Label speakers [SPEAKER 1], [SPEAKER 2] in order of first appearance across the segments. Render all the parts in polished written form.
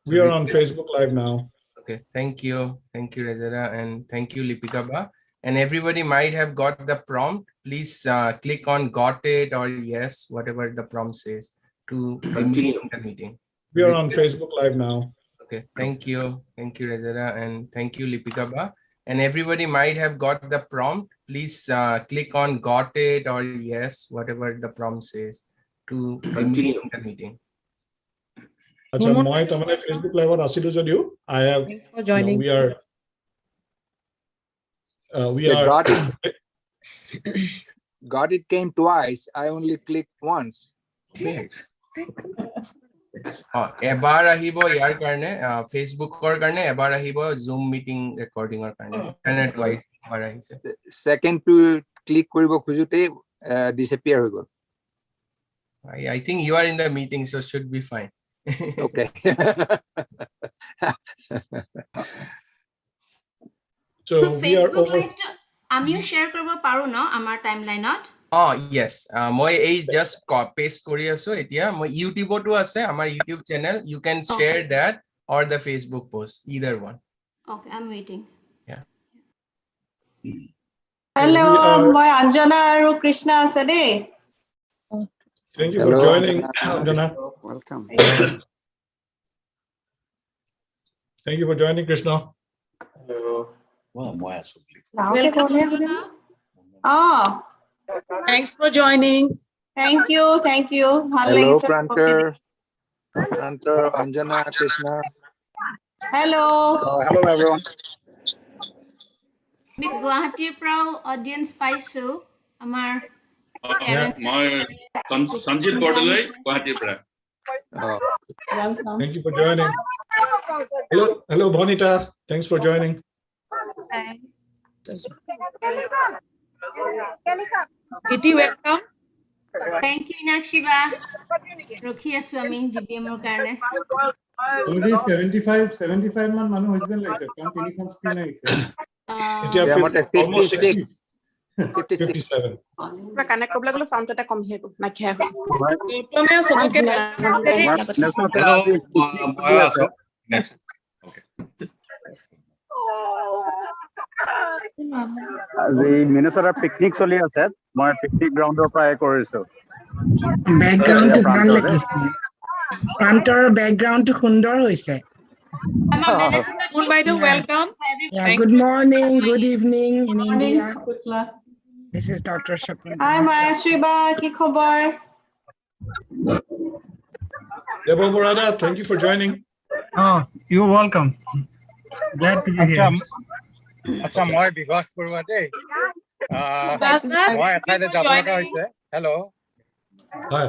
[SPEAKER 1] We are on Facebook Live now.
[SPEAKER 2] Okay, thank you, Rezada, and thank you, Lipika Ba. And everybody might have got the prompt. Please click on got it or yes, whatever the prompt says to continue the meeting.
[SPEAKER 1] We are on Facebook Live now.
[SPEAKER 2] Okay, thank you, Rezada, and thank you, Lipika Ba. And everybody might have got the prompt. Please click on got it or yes, whatever the prompt says to continue the meeting.
[SPEAKER 1] Acha, moi tamane Facebook Live or asilu jodiu. I have.
[SPEAKER 3] Thanks for joining.
[SPEAKER 1] We are.
[SPEAKER 4] Got it came twice. I only clicked once.
[SPEAKER 2] এবাৰ আহিব ইয়াৰ কাৰণে ফেচবুকৰ কাৰণে এবাৰ আহিব zoom meeting ৰেকৰ্ডিংৰ কাৰণে internet wise এবাৰ আহিছে
[SPEAKER 4] সেকেন্ড টু ক্লিক কৰিব খুজুতে ডিসএপিয়াৰ হৈ গল
[SPEAKER 2] I think you are in the meeting so should be fine
[SPEAKER 4] okay
[SPEAKER 1] so we are over
[SPEAKER 5] আমিও শেয়ার কৰিব পাৰো ন আমাৰ টাইমলাইনত
[SPEAKER 2] Oh yes, মই এই just paste কৰি আছো এতিয়া মই YouTube তো আছে আমাৰ YouTube channel you can share that or the Facebook post either one.
[SPEAKER 5] Okay, I'm waiting.
[SPEAKER 2] Yeah.
[SPEAKER 6] Hello, মই Anjana আৰু Krishna আছে দে.
[SPEAKER 1] Thank you for joining, Anjana.
[SPEAKER 4] Welcome.
[SPEAKER 1] Thank you for joining, Krishna.
[SPEAKER 6] Welcome. Oh.
[SPEAKER 3] Thanks for joining.
[SPEAKER 6] Thank you.
[SPEAKER 4] Hello, Pranter, Anjana, Krishna.
[SPEAKER 6] Hello.
[SPEAKER 4] Hello, everyone.
[SPEAKER 5] আমি গুৱাহাটীৰ পৰা audience পাইছো আমাৰ
[SPEAKER 7] মই সঞ্জিত বৰদলৈ গুৱাহাটীৰ পৰা
[SPEAKER 1] Thank you for joining. Hello, Bonita. Thanks for joining.
[SPEAKER 3] Kitty, welcome.
[SPEAKER 5] Thank you, Inakshiba. ৰখি আছো আমি জিবিএমৰ কাৰণে
[SPEAKER 8] Already 75 মান মানুহ হৈছে যেন লাগিছে কাৰণ তিনিখন স্ক্ৰিন আহিছে
[SPEAKER 1] এতিয়া
[SPEAKER 4] almost 56
[SPEAKER 1] 57
[SPEAKER 9] কানেক্ট কৰিব গলে সাউন্ড এটা কম হৈ গ'ল নাকিয়া হৈ
[SPEAKER 3] গৌতমে সবকে
[SPEAKER 7] মই আছো
[SPEAKER 10] আজি মিনেসোটা পিকনিক চলি আছে মই পিকনিক গ্ৰাউণ্ডৰ পৰা কৰিছো
[SPEAKER 11] ব্যাকগ্ৰাউণ্ডটো ভাল লাগিছে প্ৰান্তৰ ব্যাকগ্ৰাউণ্ডটো সুন্দৰ হৈছে
[SPEAKER 3] Cool, by the welcome.
[SPEAKER 11] Yeah, good morning, good evening in India. This is Dr. Shapran.
[SPEAKER 6] Hi, Mayashriba. Ki khobar?
[SPEAKER 1] Debo Borada, thank you for joining.
[SPEAKER 8] Oh, you're welcome. Glad to be here.
[SPEAKER 10] আচ্ছা মই বিকাশ বৰুৱা দেই মই এঠাইতে যাব লগা হৈছে hello'
[SPEAKER 1] Hi.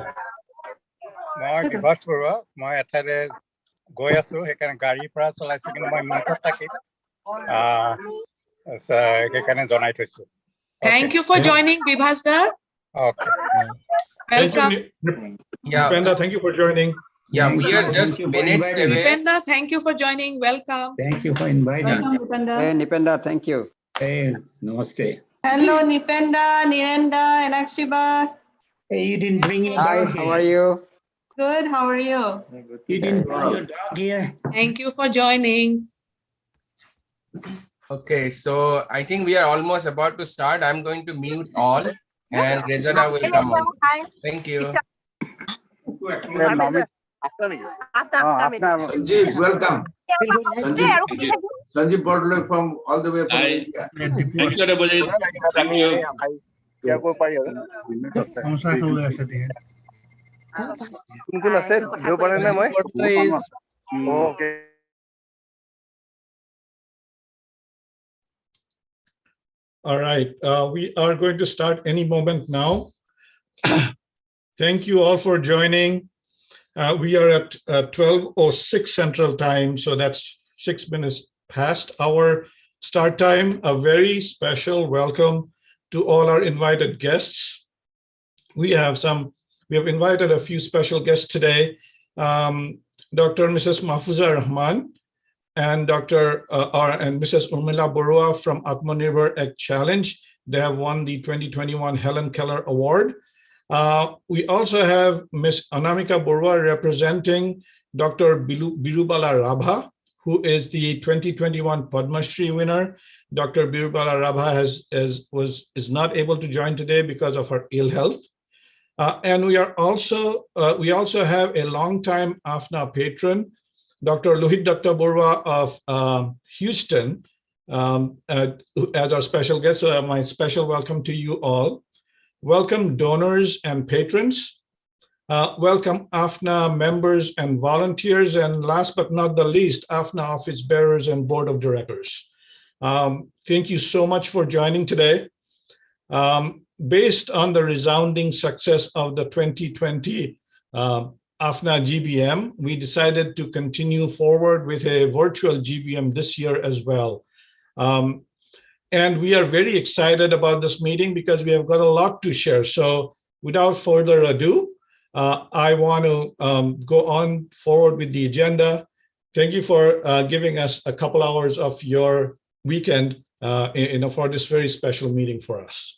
[SPEAKER 10] মই বিকাশ বৰুৱা মই এঠাইতে গৈ আছো সেইকাৰণে গাড়ীৰ পৰা চলাইছো কিন্তু মই মিউটত থাকিম সেইকাৰণে জনাই থৈছো
[SPEAKER 3] Thank you for joining, Vibhasda.
[SPEAKER 10] Okay.
[SPEAKER 3] Welcome.
[SPEAKER 1] Nipenda, thank you for joining.
[SPEAKER 2] Yeah, we are just minutes away.
[SPEAKER 3] Nipenda, thank you for joining. Welcome.
[SPEAKER 8] Thank you for inviting.
[SPEAKER 6] Nipenda.
[SPEAKER 4] Hey, Nipenda, thank you.
[SPEAKER 8] Hey, namaste.
[SPEAKER 6] Hello, Nipenda, Nirenda, Inakshiba.
[SPEAKER 8] Hey, you didn't bring your
[SPEAKER 4] Hi,
[SPEAKER 8] dog
[SPEAKER 4] how
[SPEAKER 8] here.
[SPEAKER 4] are you?
[SPEAKER 6] Good, how are you?
[SPEAKER 8] You didn't bring your dog here.
[SPEAKER 3] Thank you for joining.
[SPEAKER 2] Okay, so I think we are almost about to start. I'm going to mute all and Rezada will come on. Thank you.
[SPEAKER 12] Sanjeev, welcome. Sanjeev Bordloi from all the way from India.
[SPEAKER 7] Thank you, everybody. Thank you.
[SPEAKER 8] Samsa khole ase diye.
[SPEAKER 10] কোন আছে দেও পাৰে না মই ওকে
[SPEAKER 1] All right, we are going to start any moment now. Thank you all for joining. We are at 12:06 Central Time, so that's 6 minutes past our start time. A very special welcome to all our invited guests. We have invited a few special guests today. Dr. and Mrs. Mahfuza Rahman and Dr. and Mrs. Urmila Borua from Atmanirbhar Egg Challenge. They have won the 2021 Helen Keller Award. We also have Ms. Anamika Borua representing Dr. Birubala Rabha, who is the 2021 Padma Shri winner. Dr. Birubala Rabha is not able to join today because of her ill health. And we also have a longtime AFNA patron, Dr. Lohit Datta Borwa of Houston, as our special guest. So my special welcome to you all. Welcome donors and patrons. Welcome AFNA members and volunteers. And last but not the least, AFNA office bearers and board of directors. Thank you so much for joining today. Based on the resounding success of the 2020 AFNA GBM, we decided to continue forward with a virtual GBM this year as well. And we are very excited about this meeting because we have got a lot to share. So without further ado, I want to go on forward with the agenda. Thank you for giving us a couple hours of your weekend for this very special meeting for us.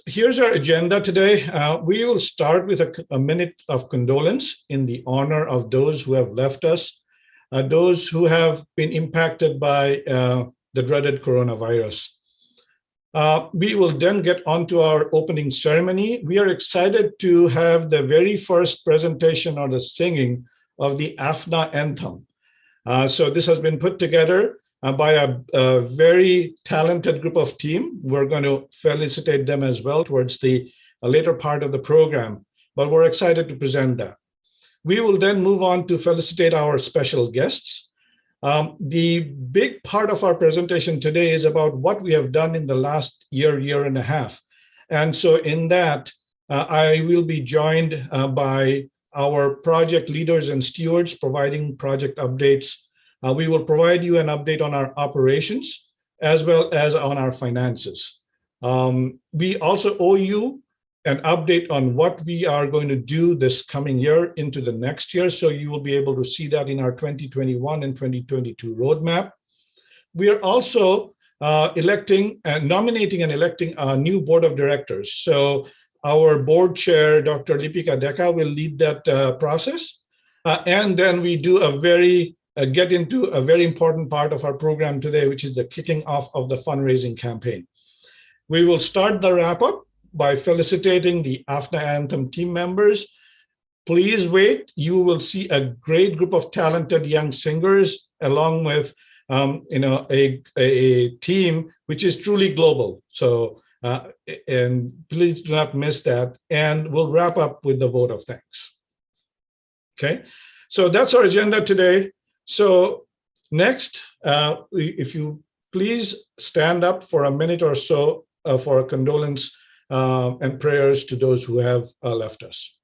[SPEAKER 1] Here's our agenda today. We will start with a minute of condolence in the honor of those who have left us, those who have been impacted by the dreaded coronavirus. We will then get on to our opening ceremony. We are excited to have the very first presentation or the singing of the AFNA anthem. So this has been put together by a very talented group of team. We're going to felicitate them as well towards the later part of the program, but we're excited to present that. We will then move on to felicitate our special guests. The big part of our presentation today is about what we have done in the last year and a half. And so in that, I will be joined by our project leaders and stewards providing project updates. We will provide you an update on our operations as well as on our finances. We also owe you an update on what we are going to do this coming year into the next year. So you will be able to see that in our 2021 and 2022 roadmap. We are also nominating and electing a new board of directors. So our board chair, Dr. Lipika Deka, will lead that process. And then we do get into a very important part of our program today, which is the kicking off of the fundraising campaign. We will start the wrap up by felicitating the AFNA Anthem team members. Please wait, you will see a great group of talented young singers along with a team which is truly global. So, and please do not miss that. And we'll wrap up with the vote of thanks. Okay, so that's our agenda today. So next, if you please stand up for a minute or so for a condolence and prayers to those who have left us.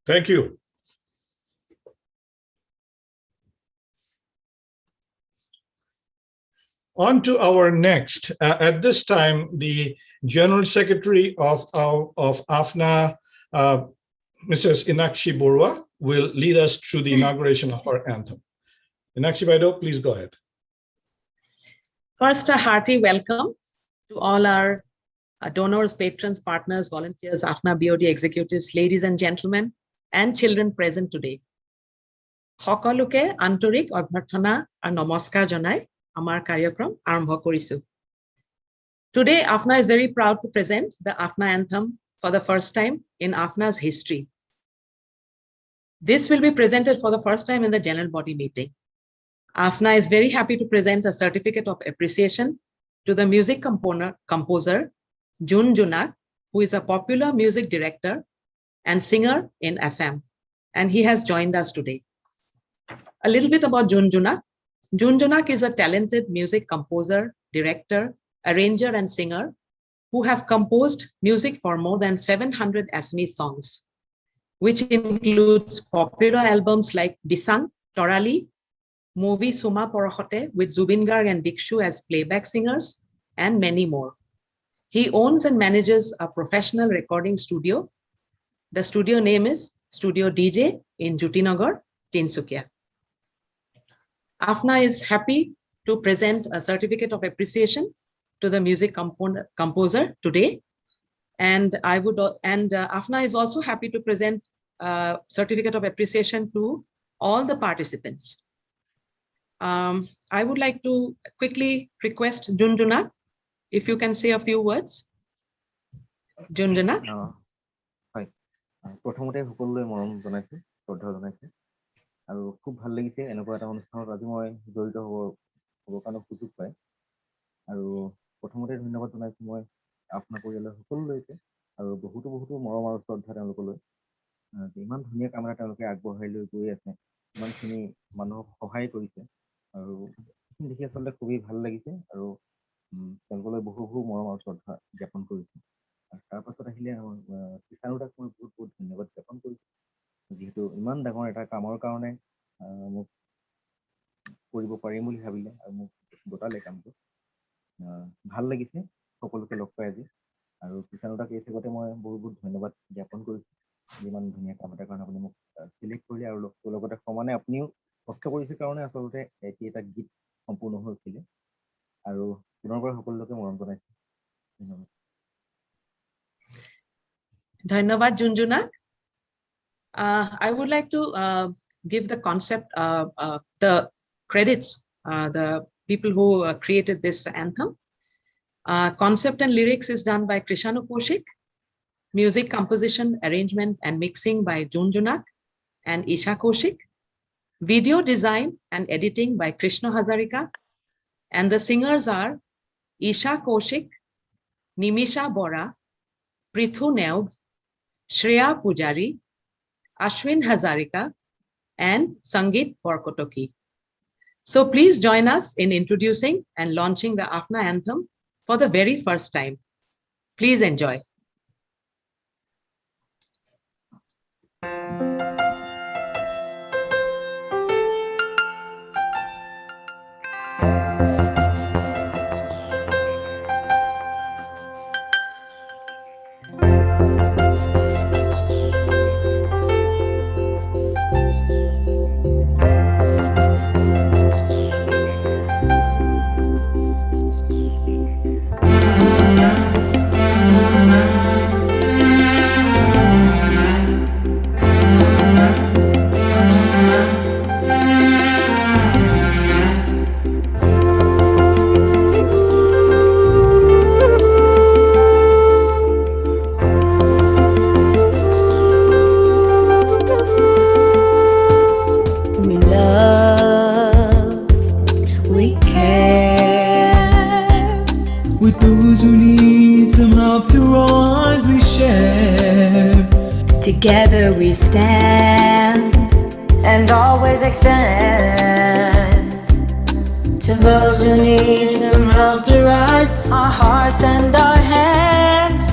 [SPEAKER 1] Thank you. On to our next. At this time, the General Secretary of AFNA, Mrs. Inakshi Borwa, will lead us through the inauguration of our anthem. Inakshi Baido, please go ahead.
[SPEAKER 3] First, a hearty welcome to all our donors, patrons, partners, volunteers, AFNA BOD executives, ladies and gentlemen, and children present today. সকলোকে আন্তৰিক অভ্যৰ্থনা আৰু নমস্কাৰ জনাই আমাৰ কাৰ্যক্ৰম আৰম্ভ কৰিছো। Today, AFNA is very proud to present the AFNA anthem for the first time in AFNA's history. This will be presented for the first time in the general body meeting. AFNA is very happy to present a certificate of appreciation to the music composer Jun Junak, who is a popular music director and singer in Assam, and he has joined us today. A little bit about Jun Junak. Jun Junak is a talented music composer, director, arranger, and singer who have composed music for more than 700 Assamese songs. which includes popular albums like Disang, Torali, movie Suma Porohote with Zubin Garg and Dikshu as playback singers, and many more. He owns and manages a professional recording studio. The studio name is Studio DJ in Jutinagar, Tinsukia. AFNA is happy to present a certificate of appreciation to the music composer today. And AFNA is also happy to present a certificate of appreciation to all the participants. I would like to quickly request Junjuna, if you can say a few words. Junjuna.
[SPEAKER 13] Hi. প্ৰথমতে সকলোৱে মৰম জনাইছো, শ্ৰদ্ধা জনাইছো, আৰু খুব ভাল লাগিছে এনেকুৱা এটা অনুষ্ঠানত আজি মই জড়িত হ'ব কাৰণে সুযোগ পাই। আৰু প্ৰথমতে ধন্যবাদ জনাইছো মই AFNA পৰিয়ালৰ সকলোলৈকে, আৰু বহুতো মৰম আৰু শ্ৰদ্ধা তেওঁলোকলৈ। ইমান ধুনীয়া কাম এটা তেওঁলোকে আগবঢ়াই লৈ গৈ আছে, ইমানখিনি মানুহক সহায় কৰিছে, আৰু দেখি আচলতে খুবেই ভাল লাগিছে, আৰু তেওঁলোকলৈ বহু মৰম আৰু শ্ৰদ্ধা জ্ঞাপন কৰিছো। তাৰ পাছত আহিলে কিষাণুদাক মই বহুত ধন্যবাদ জ্ঞাপন কৰিছো, যিহেতু ইমান ডাঙৰ এটা কামৰ কাৰণে মোক কৰিব পাৰিম বুলি ভাবিলে আৰু মোক গোটালে কামটো। ভাল লাগিছে সকলোকে লগ পাই আজি, আৰু কিষাণুদাক এই চেগতে মই বহুত ধন্যবাদ জ্ঞাপন কৰিছো, যিমান ধুনীয়া কাম এটাৰ কাৰণে আপুনি মোক চিলেক্ট কৰিলে, আৰু লগতে সমানে আপুনিও কষ্ট কৰিছে কাৰণে আচলতে এটা গীত সম্পূৰ্ণ হৈছিলে। আৰু পুনৰবাৰ সকলোকে মৰম জনাইছো। ধন্যবাদ।
[SPEAKER 3] Dhanyavad Junjuna. I would like to give the concept, the credits, the people who created this anthem. Concept and lyrics is done by Krishanu Kaushik. Music composition, arrangement and mixing by Junjunak and Isha Kaushik. Video design and editing by Krishna Hazarika. And the singers are Isha Kaushik, Nimisha Bora, Prithu Neug, Shreya Pujari, Ashwin Hazarika, and Sangeet Borkotoki. So please join us in introducing and launching the AFNA anthem for the very first time. Please enjoy.
[SPEAKER 14] Together we stand
[SPEAKER 15] and always extend to those who need some help to rise, our hearts and our hands.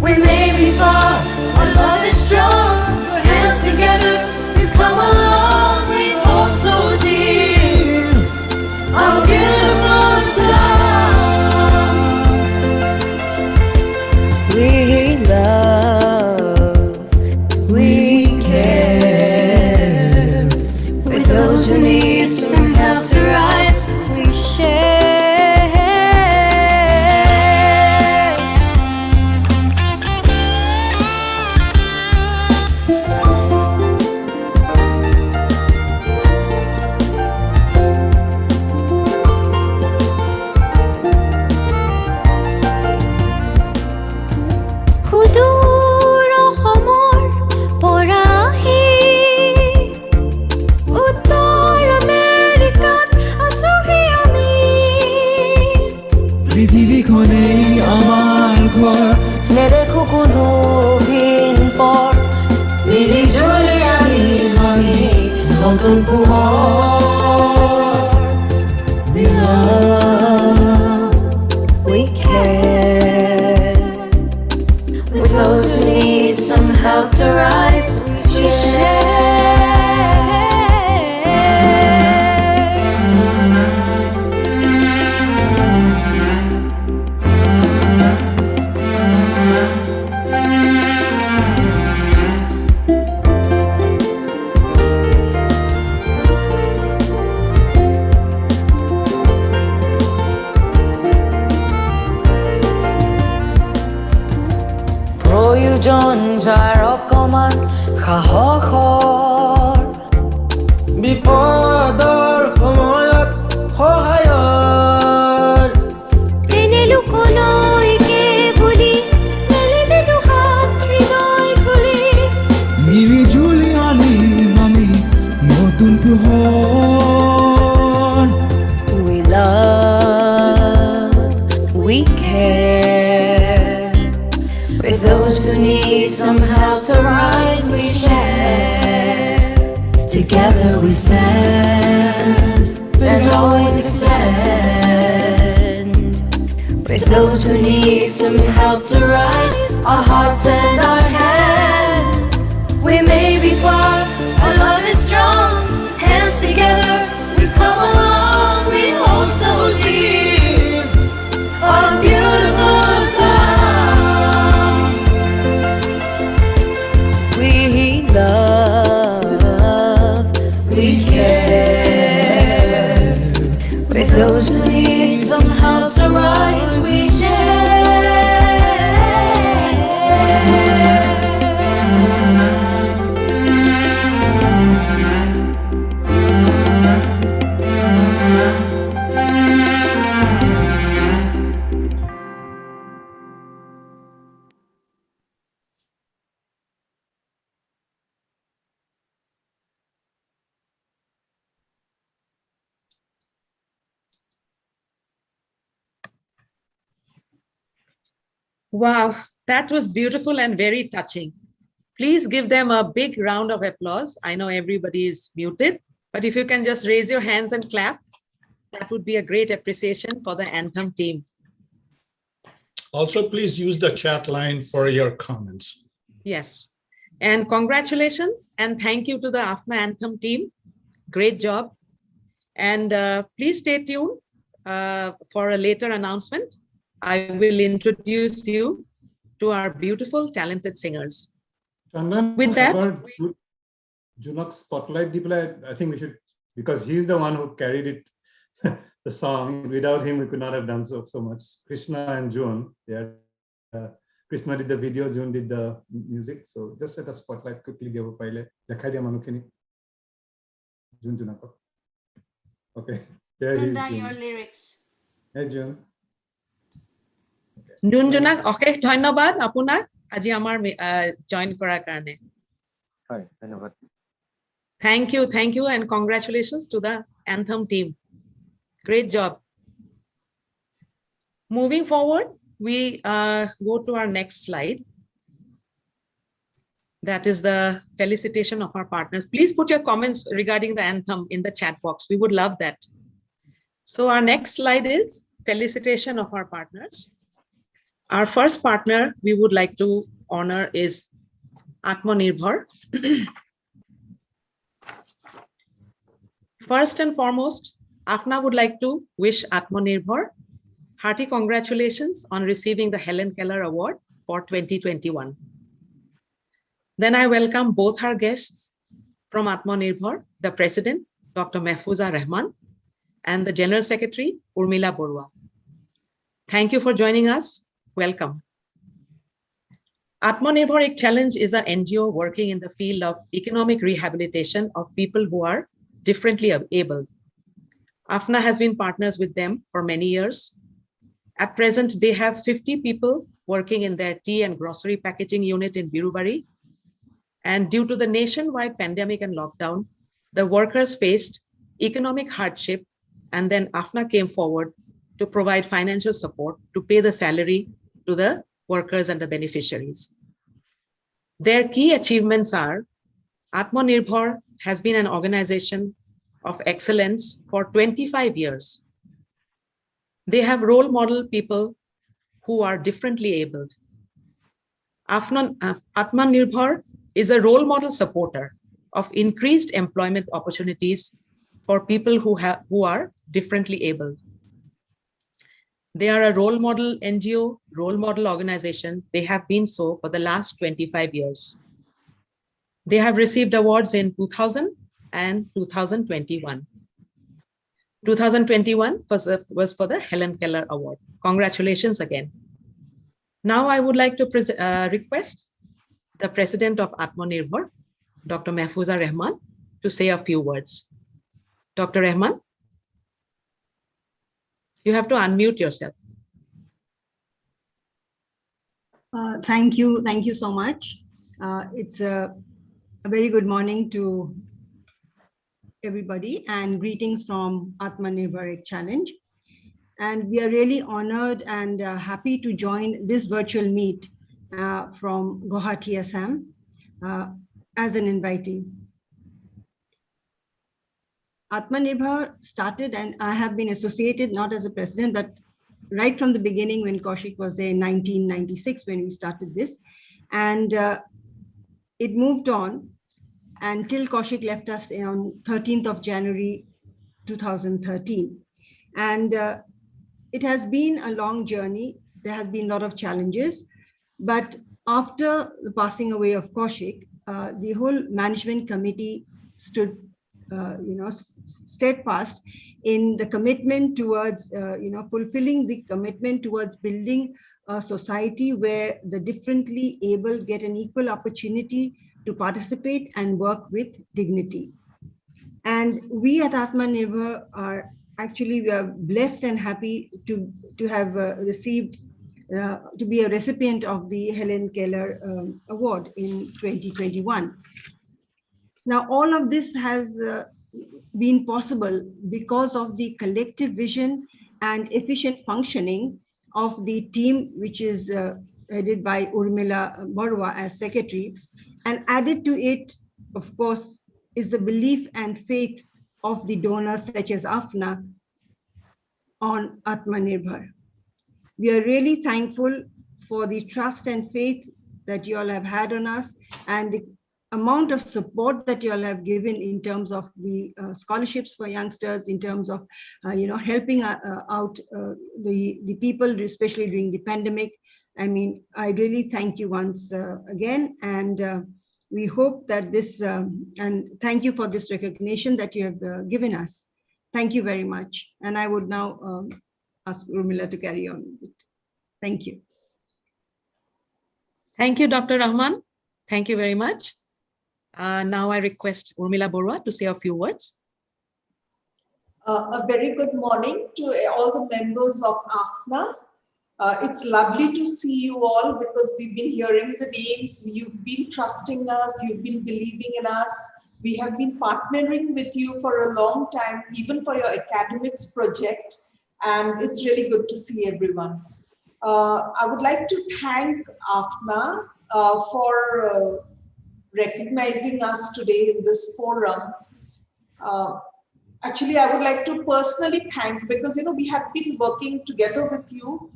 [SPEAKER 15] We may be far, our love is strong, but hands together we've come along. We hold so dear our beautiful song. We love, we care, with those who need some help to rise, we share. নেদেখো কোনো ভিন পর, মিলি ঝুলি আমি মানে নতুন পোহৰ। We love, we care, with those who need some help to rise. প্ৰয়োজন যাৰ অকমান সাহসৰ বিপদৰ সময়ত সহায়ৰ তেনে লোকলৈকে বুলি মেলিতে দুহাত হৃদয় খুলি মিলি জুলি আনি নামি নতুন পোহৰ We love, we care. With those who need some help to rise, we share. Together we stand and always extend. With those who need some help to rise, our hearts and our hands. We may be far, our love is strong. Hands together, we've come along. We hold so deep our beautiful song. We love, we care. With those who need some help to rise, we
[SPEAKER 3] Wow, that was beautiful and very touching. Please give them a big round of applause. I know everybody is muted, but if you can just raise your hands and clap, that would be a great appreciation for the Anthem team.
[SPEAKER 1] Also, please use the chat line for your comments.
[SPEAKER 3] Yes, and congratulations and thank you to the AFNA Anthem team. Great job. And please stay tuned for a later announcement. I will introduce you to our beautiful, talented singers.
[SPEAKER 8] Chandan,
[SPEAKER 3] With that,
[SPEAKER 8] Junak spotlight, I think we should, because he's the one who carried it, the song. Without him, we could not have done so much. Krishna and June, Krishna did the video, June did the music. So just let us spotlight quickly. June Junako. Okay, there he is.
[SPEAKER 5] Your lyrics.
[SPEAKER 8] Hey, June.
[SPEAKER 3] Dunjunak, okay, ধন্যবাদ আপোনাক আজি আমাৰ join কৰাৰ কাৰণে।
[SPEAKER 13] হয়, ধন্যবাদ।
[SPEAKER 3] Thank you, and congratulations to the Anthem team. Great job. Moving forward, we go to our next slide. That is the felicitation of our partners. Please put your comments regarding the Anthem in the chat box. We would love that. So our next slide is felicitation of our partners. Our first partner we would like to honor is Atmanirbhar. First and foremost, AFNA would like to wish Atmanirbhar hearty congratulations on receiving the Helen Keller Award for 2021. Then I welcome both our guests from Atmanirbhar, the President, Dr. Mehfooza Rahman, and the General Secretary, Urmila Borua. Thank you for joining us. Welcome. Atmanirbhar Ek Challenge is an NGO working in the field of economic rehabilitation of people who are differently abled. AFNA has been partners with them for many years. At present, they have 50 people working in their tea and grocery packaging unit in Birubari. And due to the nationwide pandemic and lockdown, the workers faced economic hardship, and then AFNA came forward to provide financial support to pay the salary to the workers and the beneficiaries. Their key achievements are Atmanirbhar has been an organization of excellence for 25 years. They have role model people who are differently abled. Atmanirbhar is a role model supporter of increased employment opportunities for people who are differently abled. They are a role model NGO, role model organization. They have been so for the last 25 years. They have received awards in 2000 and 2021. 2021 was for the Helen Keller Award. Congratulations again. Now I would like to request the president of Atmanirbhar, Dr. Mahfooza Rahman, to say a few words. Dr. Rahman, you have to unmute yourself.
[SPEAKER 16] Thank you so much. It's a very good morning to everybody and greetings from Atmanirbhar Challenge. And we are really honored and happy to join this virtual meet from Guwahati, Assam as an invitee. Atmanirbhar started, and I have been associated not as a president, but right from the beginning when Kaushik was there in 1996 when we started this. And it moved on until Kaushik left us on 13th of January 2013. And it has been a long journey. There has been a lot of challenges. But after the passing away of Kaushik, the whole management committee stood steadfast in the commitment towards, fulfilling the commitment towards building a society where the differently able get an equal opportunity to participate and work with dignity. And we at Atmanirbhar are actually, we are blessed and happy to have received, to be a recipient of the Helen Keller Award in 2021. Now, all of this has been possible because of the collective vision and efficient functioning of the team, which is headed by Urmila Barua as secretary. And added to it, of course, is the belief and faith of the donors such as AFNA on Atmanirbhar. We are really thankful for the trust and faith that you all have had on us and the amount of support that you all have given in terms of the scholarships for youngsters, in terms of helping out the people, especially during the pandemic. I mean, I really thank you once again, and we hope that this, and thank you for this recognition that you have given us. Thank you very much. And I would now ask Urmila to carry on with it. Thank you.
[SPEAKER 3] Thank you, Dr. Rahman. Thank you very much. Now I request Urmila Barua to say a few words.
[SPEAKER 17] A very good morning to all the members of AFNA. It's lovely to see you all because we've been hearing the names. You've been trusting us. You've been believing in us. We have been partnering with you for a long time, even for your academics project. And it's really good to see everyone. I would like to thank AFNA for recognizing us today in this forum. Actually, I would like to personally thank, because we have been working together with you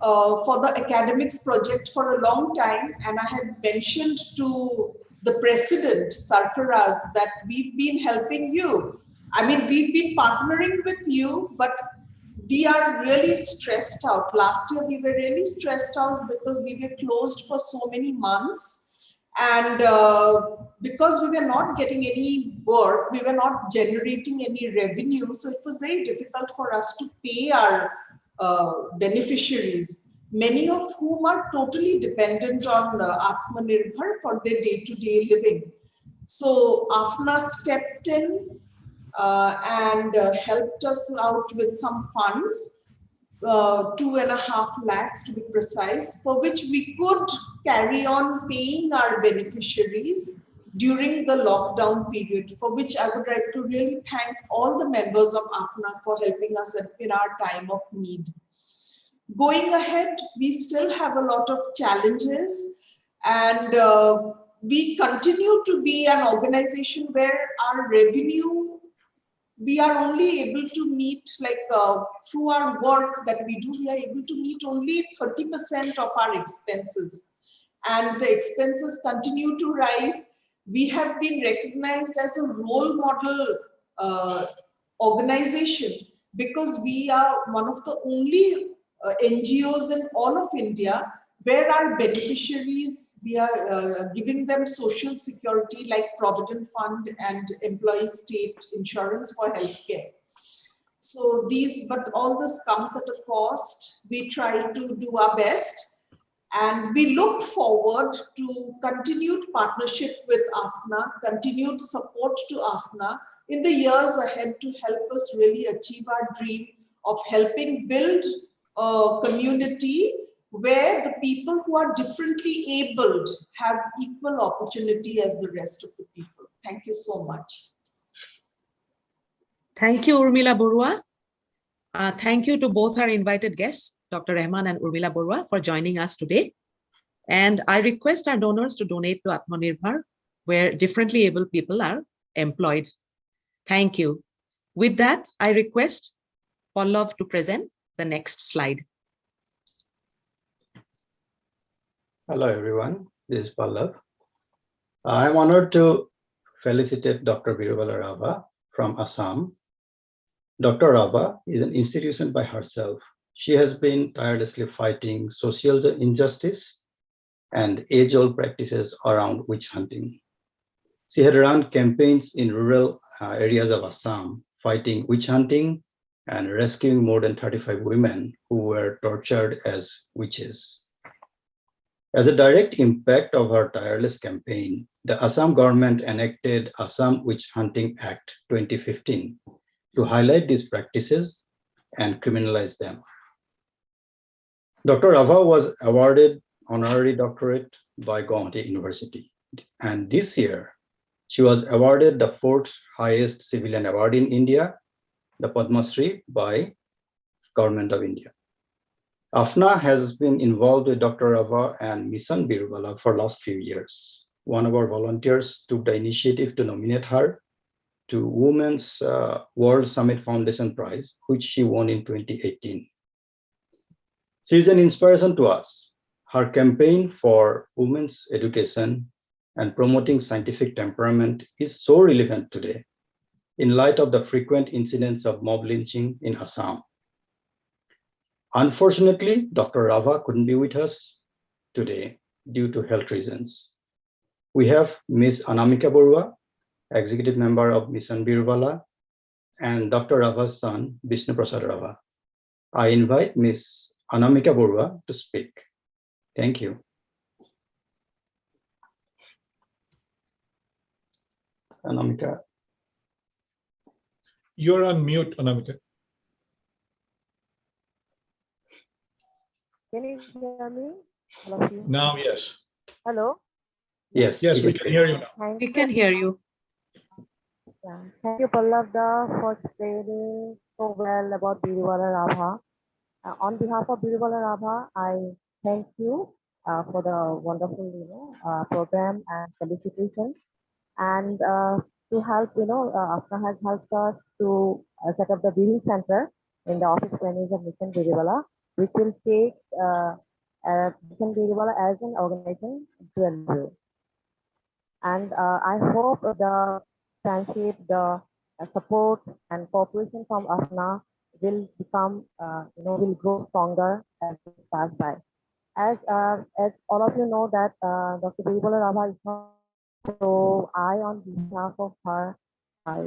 [SPEAKER 17] for the academics project for a long time, and I had mentioned to the president, Sarfaraz, that we've been helping you. I mean, we've been partnering with you, but we are really stressed out. Last year, we were really stressed out because we were closed for so many months. And because we were not getting any work, we were not generating any revenue. So it was very difficult for us to pay our beneficiaries, many of whom are totally dependent on Atmanirbhar for their day-to-day living. So AFNA stepped in and helped us out with some funds, 2.5 lakhs to be precise, for which we could carry on paying our beneficiaries during the lockdown period, for which I would like to really thank all the members of AFNA for helping us in our time of need. Going ahead, we still have a lot of challenges, and we continue to be an organization where our revenue, we are only able to meet, like through our work that we do, we are able to meet only 30% of our expenses. And the expenses continue to rise. We have been recognized as a role model organization because we are one of the only NGOs in all of India where our beneficiaries, we are giving them social security like Provident Fund and employee state insurance for healthcare. So but all this comes at a cost. We try to do our best. And we look forward to continued partnership with AFNA, continued support to AFNA in the years ahead to help us really achieve our dream of helping build a community where the people who are differently abled have equal opportunity as the rest of the people. Thank you so much.
[SPEAKER 3] Thank you, Urmila Borua. Thank you to both our invited guests, Dr. Rahman and Urmila Borua, for joining us today. And I request our donors to donate to Atmanirbhar, where differently able people are employed. Thank you. With that, I request Pallav to present the next slide.
[SPEAKER 18] Hello, everyone. This is Pallav. I'm honored to felicitate Dr. Birubala Rava from Assam. Dr. Rava is an institution by herself. She has been tirelessly fighting social injustice and age-old practices around witch hunting. She had run campaigns in rural areas of Assam, fighting witch hunting and rescuing more than 35 women who were tortured as witches. As a direct impact of her tireless campaign, the Assam government enacted Assam Witch Hunting Act 2015 to highlight these practices and criminalize them. Dr. Rava was awarded honorary doctorate by Guwahati University. And this year, she was awarded the 4th highest civilian award in India, the Padma Shri by Government of India. AFNA has been involved with Dr. Rava and Mission Birubala for last few years. One of our volunteers took the initiative to nominate her to Women's World Summit Foundation Prize, which she won in 2018. She is an inspiration to us. Her campaign for women's education and promoting scientific temperament is so relevant today in light of the frequent incidents of mob lynching in Assam. Unfortunately, Dr. Rava couldn't be with us today due to health reasons. We have Ms. Anamika Borua, Executive Member of Mission Birubala, and Dr. Rava's son, Vishnu Prasad Rava. I invite Ms. Anamika Borua to speak. Thank you. Anamika.
[SPEAKER 1] You're on mute, Anamika.
[SPEAKER 19] Can you hear me? All of you?
[SPEAKER 1] Now, yes.
[SPEAKER 19] Hello?
[SPEAKER 18] Yes.
[SPEAKER 1] Yes, we can hear you now.
[SPEAKER 3] We can hear you.
[SPEAKER 19] Yeah. Thank you, Pallavda, for explaining so well about Birubala Rava. On behalf of Birubala Rava, I thank you for the wonderful, program and felicitation. And to help, AFNA has helped us to set up the Breeding Center in the office premises of Mission Birubala, which will take Mission Birubala as an organization to a level. And I hope the friendship, the support and cooperation from AFNA will become, will grow stronger as we pass by. As all of you know that Dr. Birubala Rava is not, so I, on behalf of her,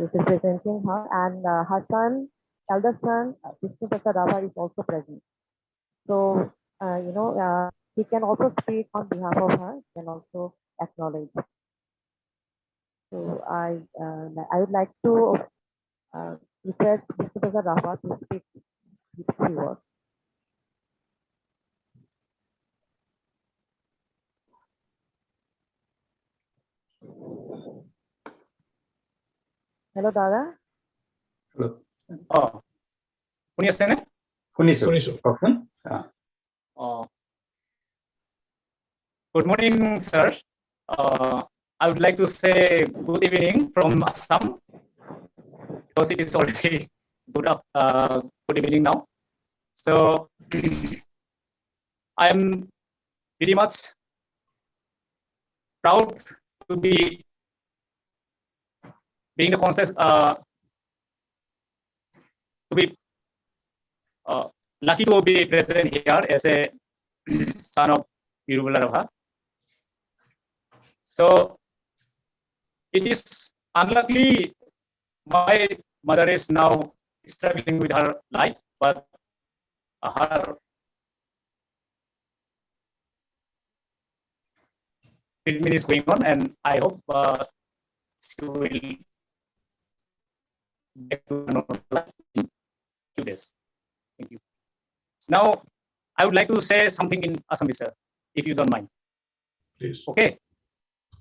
[SPEAKER 19] is representing her, and her son, elder son, Vishnu Prasad Rava, is also present. So, he can also speak on behalf of her, can also acknowledge. So I would like to request Vishnu Prasad Rava to speak a few words. Hello, Dada.
[SPEAKER 18] Hello.
[SPEAKER 10] Oh, শুনি আছে নে?
[SPEAKER 18] শুনিছো। কওকচোন।
[SPEAKER 10] Good morning, sir. I would like to say good evening from Assam because it is already good evening now. So I am very much proud to be being the conscious to be lucky to be present here as a son of Birubala Rava. So it is unluckily my mother is now struggling with her life, but her treatment is going on, and I hope she will back to normal life in 2 days. Thank you. Now, I would like to say something in Assamese, sir, if you don't mind.
[SPEAKER 1] Please.
[SPEAKER 10] Okay.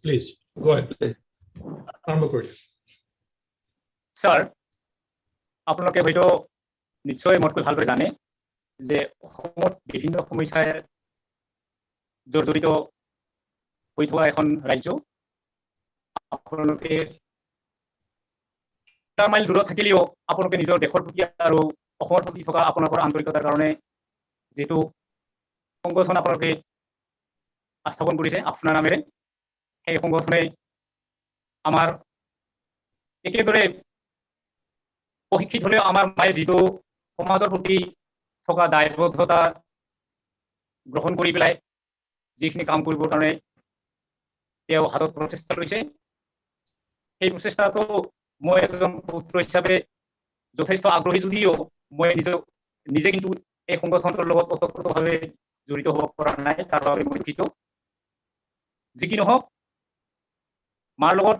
[SPEAKER 1] Please, go ahead.
[SPEAKER 10] Sir, আপোনালোকে হয়তো নিশ্চয় মোতকৈ ভালকৈ জানে যে অসমত বিভিন্ন সমস্যাৰ জৰ্জৰিত হৈ থকা এখন ৰাজ্য। আপোনালোকে মাইল দূৰত থাকিলেও আপোনালোকে নিজৰ দেশৰ প্ৰতি আৰু অসমৰ প্ৰতি থকা আপোনালোকৰ আন্তৰিকতাৰ কাৰণে যেটো সংগঠন আপোনালোকে স্থাপন কৰিছে আফনা নামেৰে, সেই সংগঠনে আমাৰ একেদৰে প্ৰশিক্ষিত হলেও আমাৰ মায়ে যেটো সমাজৰ প্ৰতি থকা দায়বদ্ধতা গ্ৰহণ কৰি পেলাই যিখিনি কাম কৰিবৰ কাৰণে তেওঁ হাতত প্ৰচেষ্টা লৈছে, সেই প্ৰচেষ্টাটো মই এজন পুত্ৰ হিচাপে যথেষ্ট আগ্ৰহী যদিও মই নিজে কিন্তু এই সংগঠনটোৰ লগত ওতঃপ্ৰোতভাৱে জড়িত হ'ব পৰা নাই, তাৰ বাবে মই দুঃখিত। যি কি নহওক, মাৰ লগত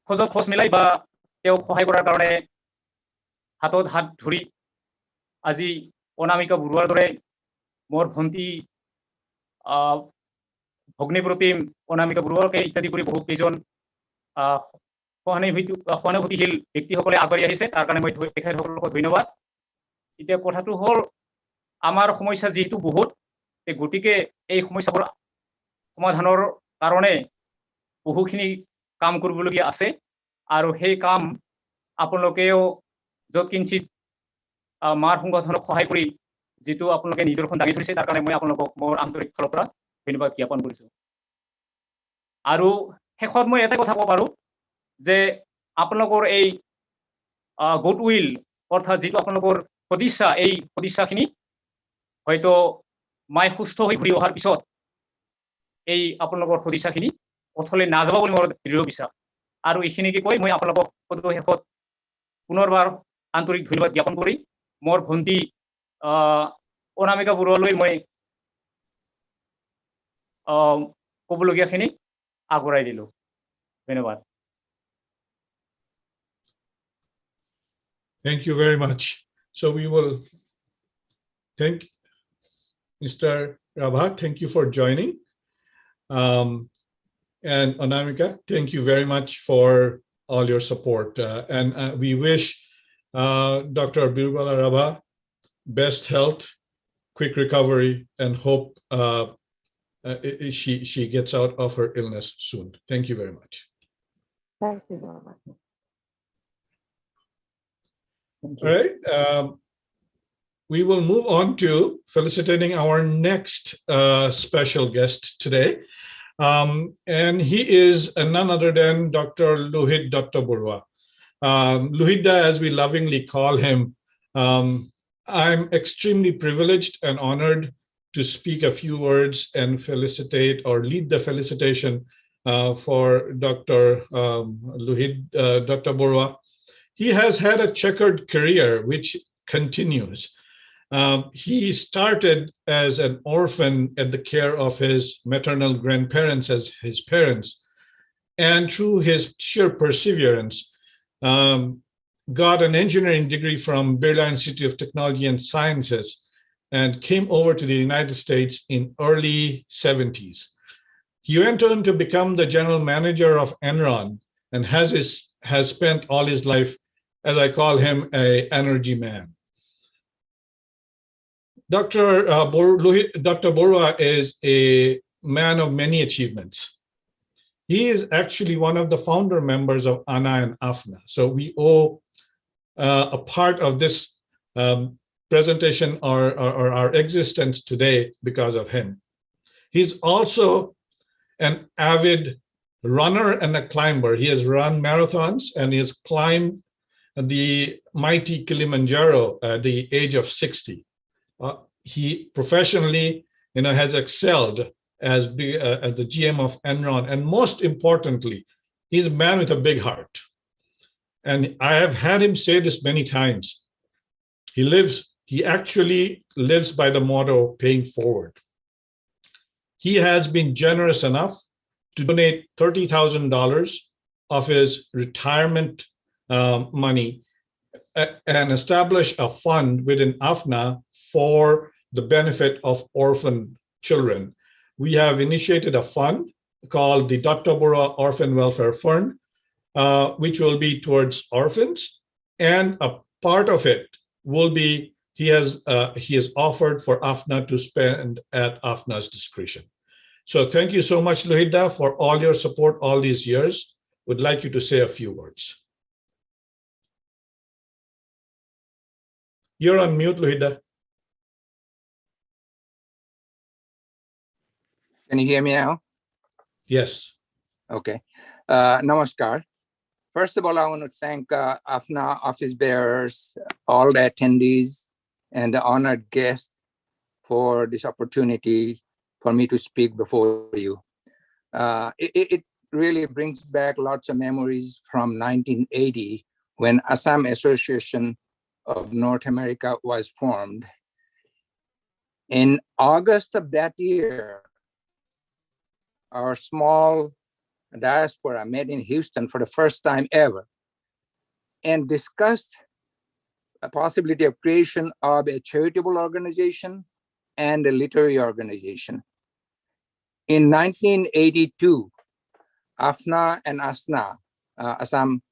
[SPEAKER 10] খোজত খোজ মিলাই বা তেওঁক সহায় কৰাৰ কাৰণে হাতত হাত ধৰি আজি অনামিকা বৰুৱাৰ দৰে মোৰ ভণ্টি ভগ্নীপ্ৰতিম অনামিকা বৰুৱাকে ইত্যাদি কৰি বহু কেইজন সহানুভূতিশীল ব্যক্তিসকলে আগবাঢ়ি আহিছে, তাৰ কাৰণে মই তেখেতসকলক ধন্যবাদ। এতিয়া কথাটো হ'ল আমাৰ সমস্যা যিহেতু বহুত, গতিকে এই সমস্যাবোৰ সমাধানৰ কাৰণে বহুখিনি কাম কৰিবলগীয়া আছে, আৰু সেই কাম আপোনালোকেও য'ত কিঞ্চিত মাৰ সংগঠনক সহায় কৰি যেটো আপোনালোকে নিদৰ্শন দাঙি ধৰিছে, তাৰ কাৰণে মই আপোনালোকক মোৰ আন্তৰিক ফালৰ পৰা ধন্যবাদ জ্ঞাপন কৰিছো। আৰু শেষত মই এটা কথা ক'ব পাৰো যে আপোনালোকৰ এই গুড উইল অৰ্থাৎ যেটো আপোনালোকৰ সদিচ্ছা, এই সদিচ্ছাখিনি হয়তো মাই সুস্থ হৈ ঘূৰি অহাৰ পিছত এই আপোনালোকৰ সদিচ্ছাখিনি অথলে নাযাব বুলি মোৰ দৃঢ় বিশ্বাস। আৰু এইখিনিকে কৈ মই আপোনালোকক শেষত পুনৰবাৰ আন্তৰিক ধন্যবাদ জ্ঞাপন কৰি মোৰ ভণ্টি অনামিকা বৰুৱালৈ মই ক'বলগীয়াখিনি আগবঢ়াই দিলো। ধন্যবাদ।
[SPEAKER 1] Thank you very much. So we will thank Mr. Rabha. Thank you for joining. And Anamika, thank you very much for all your support. And we wish Dr. Birbala Rabha best health, quick recovery, and hope she gets out of her illness soon. Thank you very much.
[SPEAKER 19] Thank you very much.
[SPEAKER 1] All right. We will move on to felicitating our next special guest today. And he is none other than Dr. Lohit Dr. Burwa. Lohida, as we lovingly call him. I'm extremely privileged and honored to speak a few words and felicitate or lead the felicitation for Dr. Lohit Dr. Burwa. He has had a checkered career which continues. He started as an orphan at the care of his maternal grandparents as his parents, and through his sheer perseverance, got an engineering degree from Birla Institute of Technology and Sciences and came over to the United States in early 70s. He went on to become the general manager of Enron and has spent all his life, as I call him, an energy man. Dr. Burwa is a man of many achievements. He is actually one of the founder members of AFNA and AFNA. So we owe a part of this presentation or our existence today because of him. He's also an avid runner and a climber. He has run marathons and he has climbed the mighty Kilimanjaro at the age of 60. He professionally, has excelled as the GM of Enron, and most importantly, he's a man with a big heart. And I have had him say this many times. He actually lives by the motto, paying forward. He has been generous enough to donate $30,000 of his retirement money and establish a fund within AFNA for the benefit of orphan children. We have initiated a fund called the Dr. Bora Orphan Welfare Fund, which will be towards orphans, and a part of it will be he has offered for AFNA to spend at AFNA's discretion. So thank you so much, Lohida, for all your support all these years. Would like you to say a few words. You're on mute, Lohida.
[SPEAKER 4] Can you hear me now?
[SPEAKER 1] Yes.
[SPEAKER 4] Okay. Namaskar. First of all, I want to thank AFNA office bearers, all the attendees, and the honored guests for this opportunity for me to speak before you. It really brings back lots of memories from 1980 when Assam Association of North America was formed. In August of that year, our small diaspora met in Houston for the first time ever and discussed a possibility of creation of a charitable organization and a literary organization. In 1982, AFNA and ASNA, Assam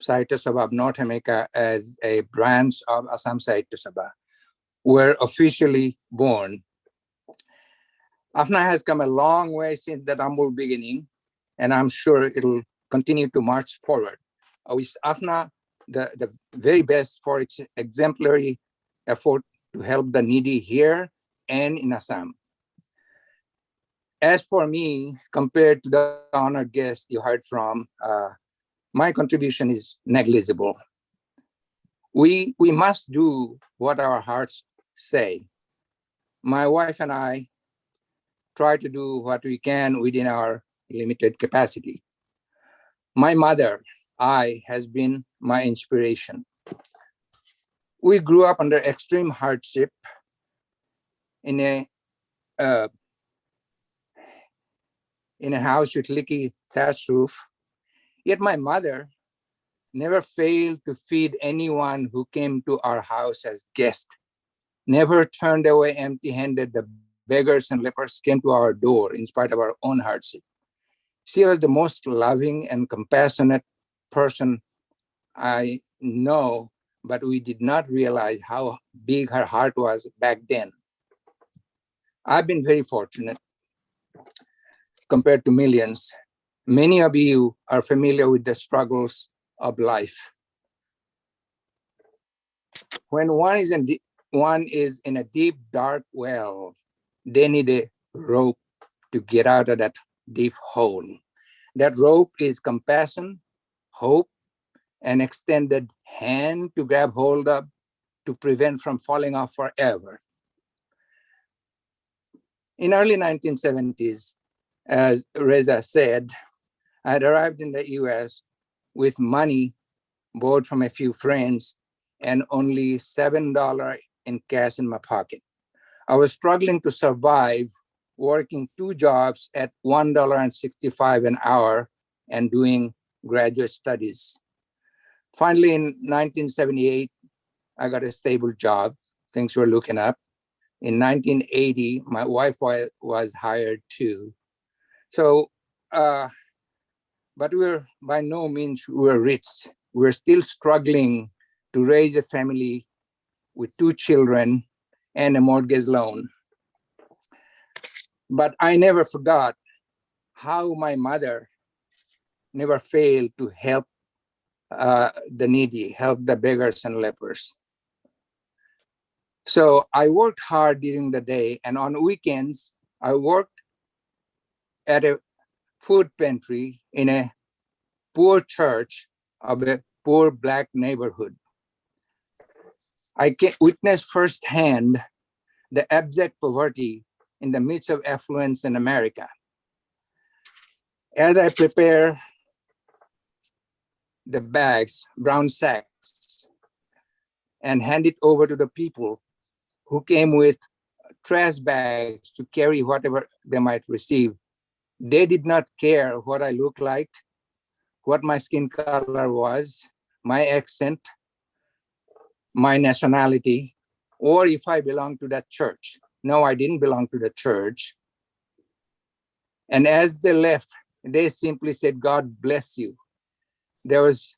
[SPEAKER 4] Sahitya Sabha of North America as a branch of Assam Sahitya Sabha, were officially born. AFNA has come a long way since that humble beginning, and I'm sure it'll continue to march forward. I wish AFNA the very best for its exemplary effort to help the needy here and in Assam. As for me, compared to the honored guest you heard from, my contribution is negligible. We must do what our hearts say. My wife and I try to do what we can within our limited capacity. My mother, has been my inspiration. We grew up under extreme hardship in a house with leaky thatch roof. Yet my mother never failed to feed anyone who came to our house as guests, never turned away empty-handed. The beggars and lepers came to our door in spite of our own hardship. She was the most loving and compassionate person I know, but we did not realize how big her heart was back then. I've been very fortunate compared to millions. Many of you are familiar with the struggles of life. When one is in a deep, dark well, they need a rope to get out of that deep hole. That rope is compassion, hope, an extended hand to grab hold of to prevent from falling off forever. In early 1970s, as Reza said, I had arrived in the US with money borrowed from a few friends and only $7 in cash in my pocket. I was struggling to survive, working 2 jobs at $1.65 an hour and doing graduate studies. Finally, in 1978, I got a stable job. Things were looking up. In 1980, my wife was hired too. So, but we're by no means we're rich. We're still struggling to raise a family with 2 children and a mortgage loan. But I never forgot how my mother never failed to help the needy, help the beggars and lepers. So I worked hard during the day, and on weekends, I worked at a food pantry in a poor church of a poor Black neighborhood. I witnessed firsthand the abject poverty in the midst of affluence in America. As I prepare the bags, brown sacks, and hand it over to the people who came with trash bags to carry whatever they might receive, They did not care what I looked like, what my skin color was, my accent, my nationality, or if I belonged to that church. No, I didn't belong to the church. And as they left, they simply said, God bless you. There was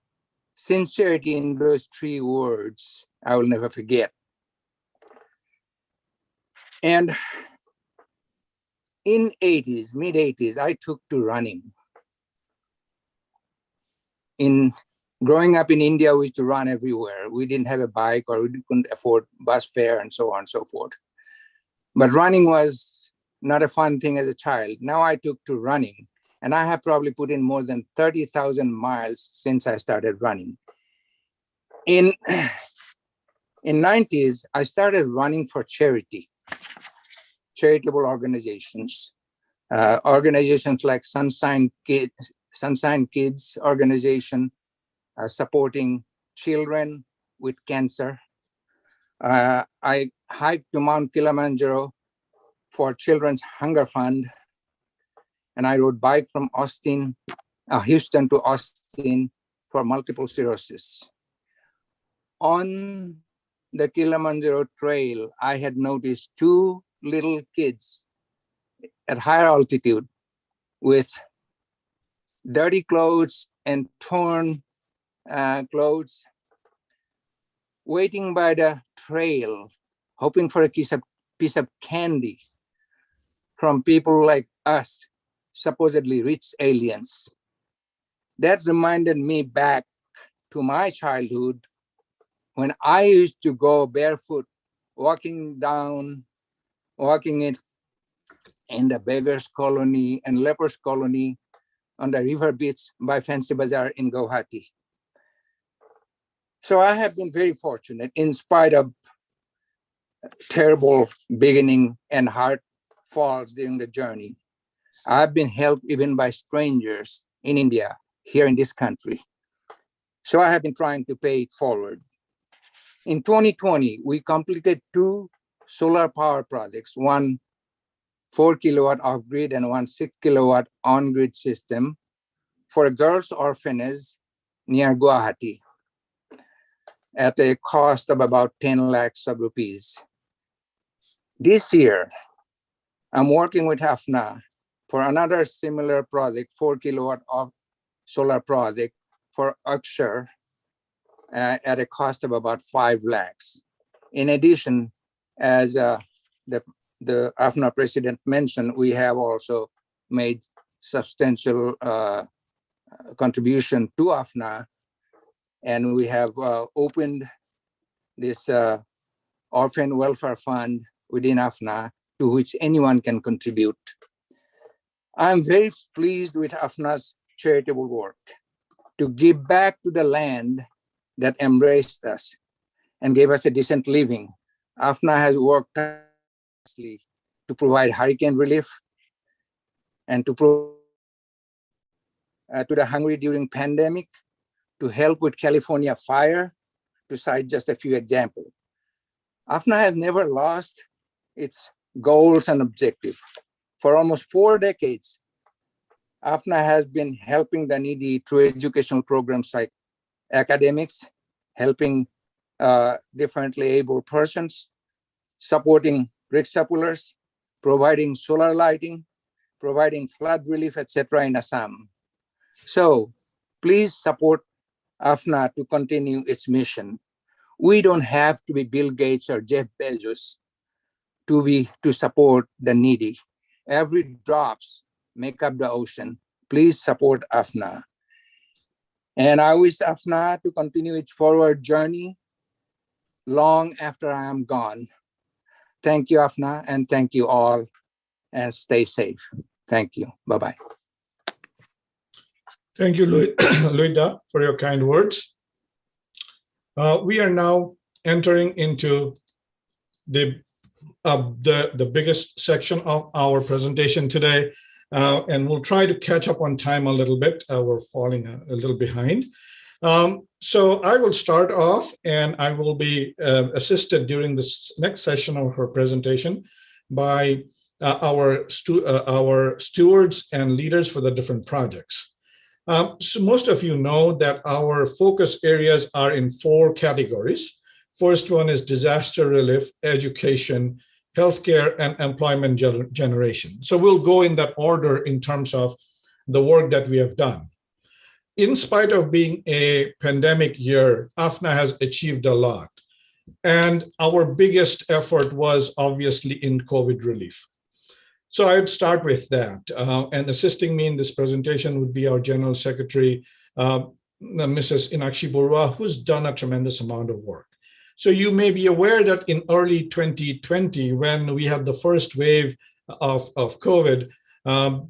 [SPEAKER 4] sincerity in those 3 words I will never forget. And in mid 80s, I took to running. In growing up in India, we used to run everywhere. We didn't have a bike, or we couldn't afford bus fare, and so on and so forth. But running was not a fun thing as a child. Now I took to running, and I have probably put in more than 30,000 miles since I started running. In 90s, I started running for charitable organizations. Organizations like Sunshine Kids organization, supporting children with cancer. I hiked to Mount Kilimanjaro for Children's Hunger Fund, and I rode bike from Houston to Austin for multiple sclerosis. On the Kilimanjaro trail, I had noticed 2 little kids at higher altitude with dirty clothes and torn clothes, waiting by the trail, hoping for a piece of candy from people like us, supposedly rich aliens. That reminded me back to my childhood, when I used to go barefoot, walking in the beggars colony and lepers colony on the river beach by Fancy Bazaar in Guwahati. So I have been very fortunate, in spite of terrible beginning and hard falls during the journey. I've been helped even by strangers in India, here in this country. So I have been trying to pay it forward. In 2020, we completed 2 solar power projects, one 4 kilowatt off-grid and one 6 kilowatt on-grid system for a girls' orphanage near Guwahati at a cost of about 10 lakhs of rupees. This year, I'm working with AFNA for another similar project, 4 kilowatt of solar project for Akshar at a cost of about 5 lakhs. In addition, as the AFNA president mentioned, we have also made substantial contribution to AFNA, and we have opened this orphan welfare fund within AFNA, to which anyone can contribute. I'm very pleased with AFNA's charitable work to give back to the land that embraced us and gave us a decent living. AFNA has worked tirelessly to provide hurricane relief and to the hungry during pandemic, to help with California fire, to cite just a few examples. AFNA has never lost its goals and objectives. For almost 4 decades, AFNA has been helping the needy through educational programs like academics, helping differently able persons, supporting rickshaw pullers, providing solar lighting, providing flood relief, etc. in Assam. So please support AFNA to continue its mission. We don't have to be Bill Gates or Jeff Bezos to support the needy. Every drops make up the ocean. Please support AFNA. And I wish AFNA to continue its forward journey long after I am gone. Thank you, AFNA, and thank you all, and stay safe. Thank you. Bye-bye.
[SPEAKER 1] Thank you, Luida, for your kind words. We are now entering into the biggest section of our presentation today, and we'll try to catch up on time a little bit. We're falling a little behind. So I will start off, and I will be assisted during this next session of her presentation by our stewards and leaders for the different projects. So most of you know that our focus areas are in 4 categories. First one is disaster relief, education, healthcare, and employment generation. So we'll go in that order in terms of the work that we have done. In spite of being a pandemic year, AFNA has achieved a lot. And our biggest effort was obviously in COVID relief. So I'd start with that. And assisting me in this presentation would be our General Secretary, Mrs. Inakshi Borua, who's done a tremendous amount of work. So you may be aware that in early 2020, when we had the first wave of COVID,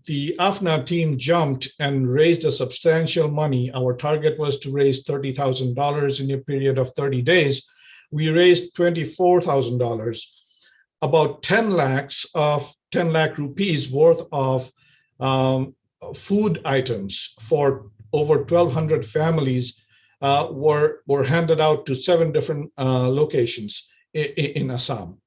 [SPEAKER 1] the AFNA team jumped and raised a substantial money. Our target was to raise $30,000 in a period of 30 days. We raised $24,000, about 10 lakh rupees worth of food items for over 1,200 families were handed out to 7 different locations in Assam.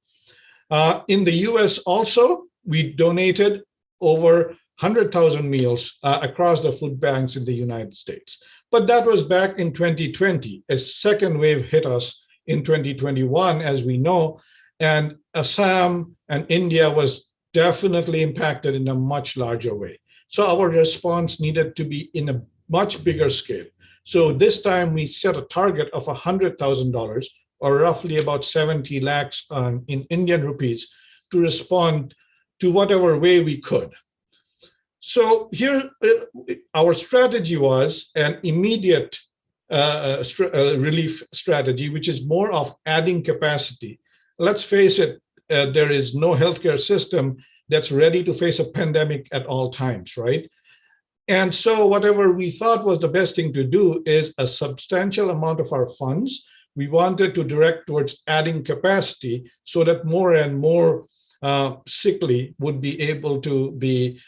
[SPEAKER 1] In the US also, we donated over 100,000 meals across the food banks in the United States. But that was back in 2020. A second wave hit us in 2021, as we know, and Assam and India was definitely impacted in a much larger way. So our response needed to be in a much bigger scale. So this time we set a target of $100,000, or roughly about 70 lakhs in Indian rupees, to respond to whatever way we could. So here, our strategy was an immediate relief strategy, which is more of adding capacity. Let's face it, there is no healthcare system that's ready to face a pandemic at all times, right? And so whatever we thought was the best thing to do is a substantial amount of our funds we wanted to direct towards adding capacity so that more and more sickly would be able to be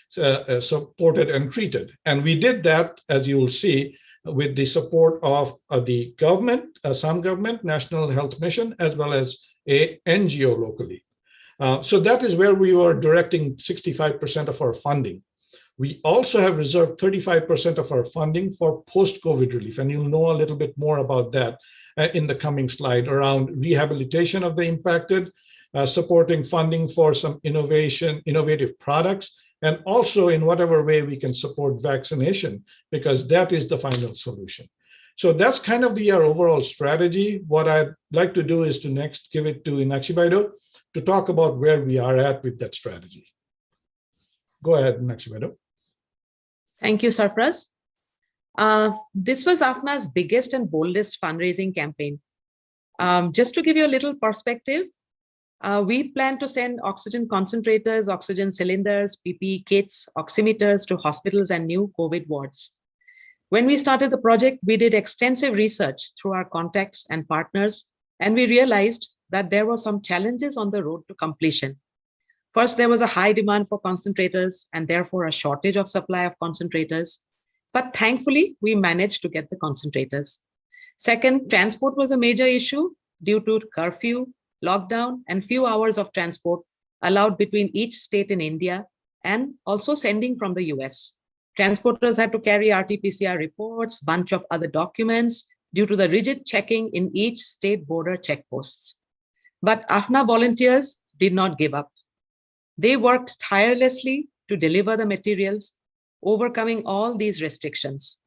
[SPEAKER 1] supported and treated. And we did that, as you will see, with the support of the government, Assam government, National Health Mission, as well as a NGO locally. So that is where we were directing 65% of our funding. We also have reserved 35% of our funding for post-COVID relief, and you'll know a little bit more about that in the coming slide around rehabilitation of the impacted, supporting funding for some innovative products, and also in whatever way we can support vaccination, because that is the final solution. So that's kind of our overall strategy. What I'd like to do is to next give it to Inakshi Baido to talk about where we are at with that strategy. Go ahead, Inakshi Baido.
[SPEAKER 3] Thank you, Sarfraz. This was AFNA's biggest and boldest fundraising campaign. Just to give you a little perspective, we plan to send oxygen concentrators, oxygen cylinders, PPE kits, oximeters to hospitals and new COVID wards. When we started the project, we did extensive research through our contacts and partners, and we realized that there were some challenges on the road to completion. First, there was a high demand for concentrators and therefore a shortage of supply of concentrators. But thankfully, we managed to get the concentrators. Second, transport was a major issue due to curfew, lockdown, and few hours of transport allowed between each state in India, and also sending from the US. Transporters had to carry RT-PCR reports, bunch of other documents due to the rigid checking in each state border checkposts. But AFNA volunteers did not give up. They worked tirelessly to deliver the materials, overcoming all these restrictions.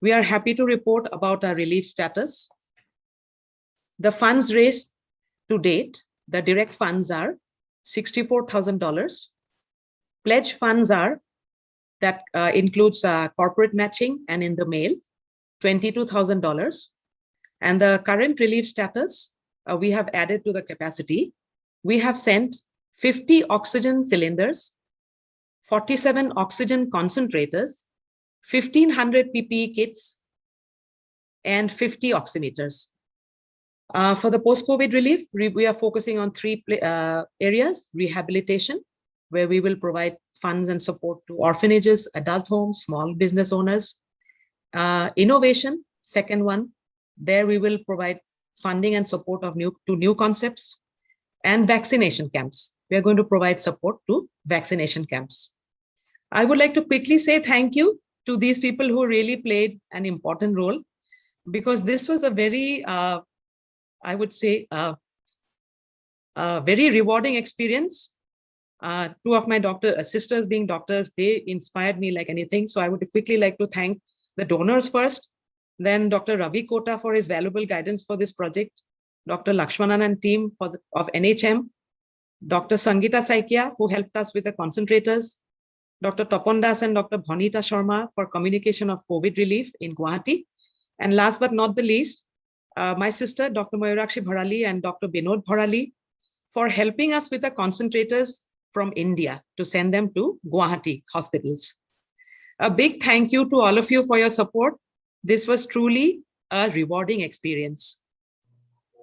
[SPEAKER 3] We are happy to report about our relief status. The funds raised to date, the direct funds are $64,000. Pledge funds are, that includes corporate matching and in the mail, $22,000. And the current relief status, we have added to the capacity. We have sent 50 oxygen cylinders, 47 oxygen concentrators, 1,500 PPE kits, and 50 oximeters. For the post-COVID relief, we are focusing on 3 areas: rehabilitation, where we will provide funds and support to orphanages, adult homes, small business owners. Innovation, second one, there we will provide funding and support of new concepts. and vaccination camps. We are going to provide support to vaccination camps. I would like to quickly say thank you to these people who really played an important role, because this was a very, I would say, very rewarding experience. Two of my sisters being doctors, they inspired me like anything. So I would quickly like to thank the donors first, then Dr. Ravi Kota for his valuable guidance for this project, Dr. Lakshmanan and team of NHM, Dr. Sangeeta Saikia, who helped us with the concentrators, Dr. Tapan Das and Dr. Bhanita Sharma for communication of COVID relief in Guwahati. And last but not the least, my sister, Dr. Mayurakshi Bharali and Dr. Binod Bharali, for helping us with the concentrators from India to send them to Guwahati hospitals. A big thank you to all of you for your support. This was truly a rewarding experience.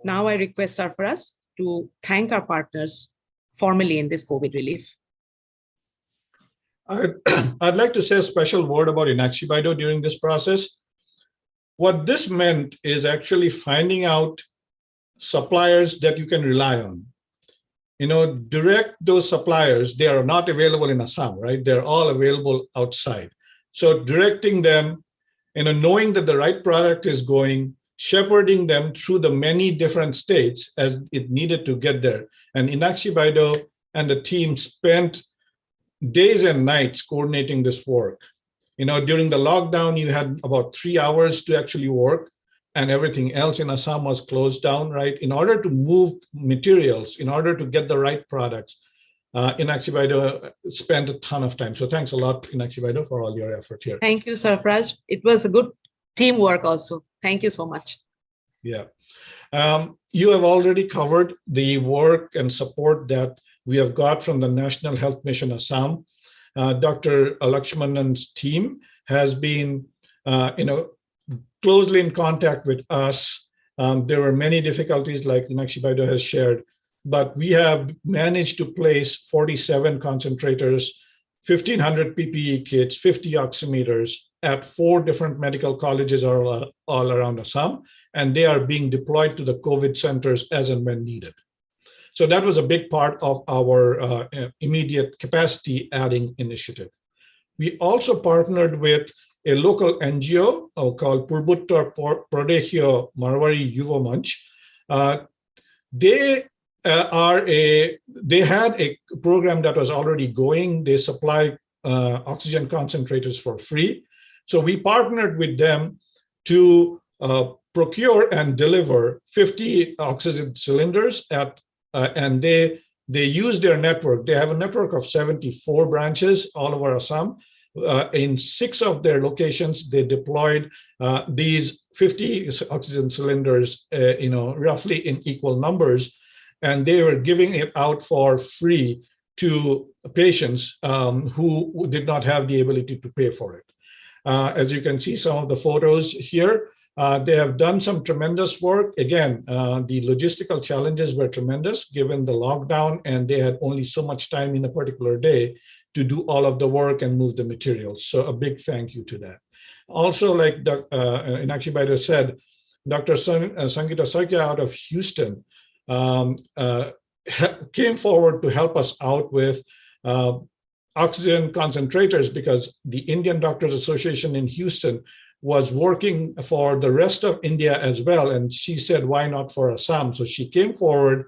[SPEAKER 3] Now I request Sarfaraz to thank our partners formally in this COVID relief.
[SPEAKER 1] I'd like to say a special word about Inakshi Baido during this process. What this meant is actually finding out suppliers that you can rely on. Direct those suppliers, they are not available in Assam, right? They're all available outside. So directing them, knowing that the right product is going, shepherding them through the many different states as it needed to get there. And Inakshi Baido and the team spent days and nights coordinating this work. During the lockdown, you had about 3 hours to actually work, and everything else in Assam was closed down, right? In order to move materials, in order to get the right products, Inakshi Baido spent a ton of time. So thanks a lot, Inakshi Baido, for all your effort here.
[SPEAKER 3] Thank you, Sarfaraz. It was a good teamwork also. Thank you so much.
[SPEAKER 1] Yeah. You have already covered the work and support that we have got from the National Health Mission Assam. Dr. Lakshmanan's team has been, closely in contact with us. There were many difficulties, like Inakshi Baido has shared, but we have managed to place 47 concentrators, 1,500 PPE kits, 50 oximeters at 4 different medical colleges all around Assam, and they are being deployed to the COVID centers as and when needed. So that was a big part of our immediate capacity adding initiative. We also partnered with a local NGO called Purbuttar Pradeshio Marwari Yuva Manch. They had a program that was already going. They supply oxygen concentrators for free. So we partnered with them to procure and deliver 50 oxygen cylinders and they use their network. They have a network of 74 branches all over Assam. In 6 of their locations, they deployed these 50 oxygen cylinders, roughly in equal numbers, and they were giving it out for free to patients who did not have the ability to pay for it. As you can see, some of the photos here, they have done some tremendous work. Again, the logistical challenges were tremendous given the lockdown, and they had only so much time in a particular day to do all of the work and move the materials. So a big thank you to that. Also, like Inakshi Baido said, Dr. Sangeeta Saikia out of Houston came forward to help us out with oxygen concentrators, because the Indian Doctors Association in Houston was working for the rest of India as well. And she said, why not for Assam? So she came forward,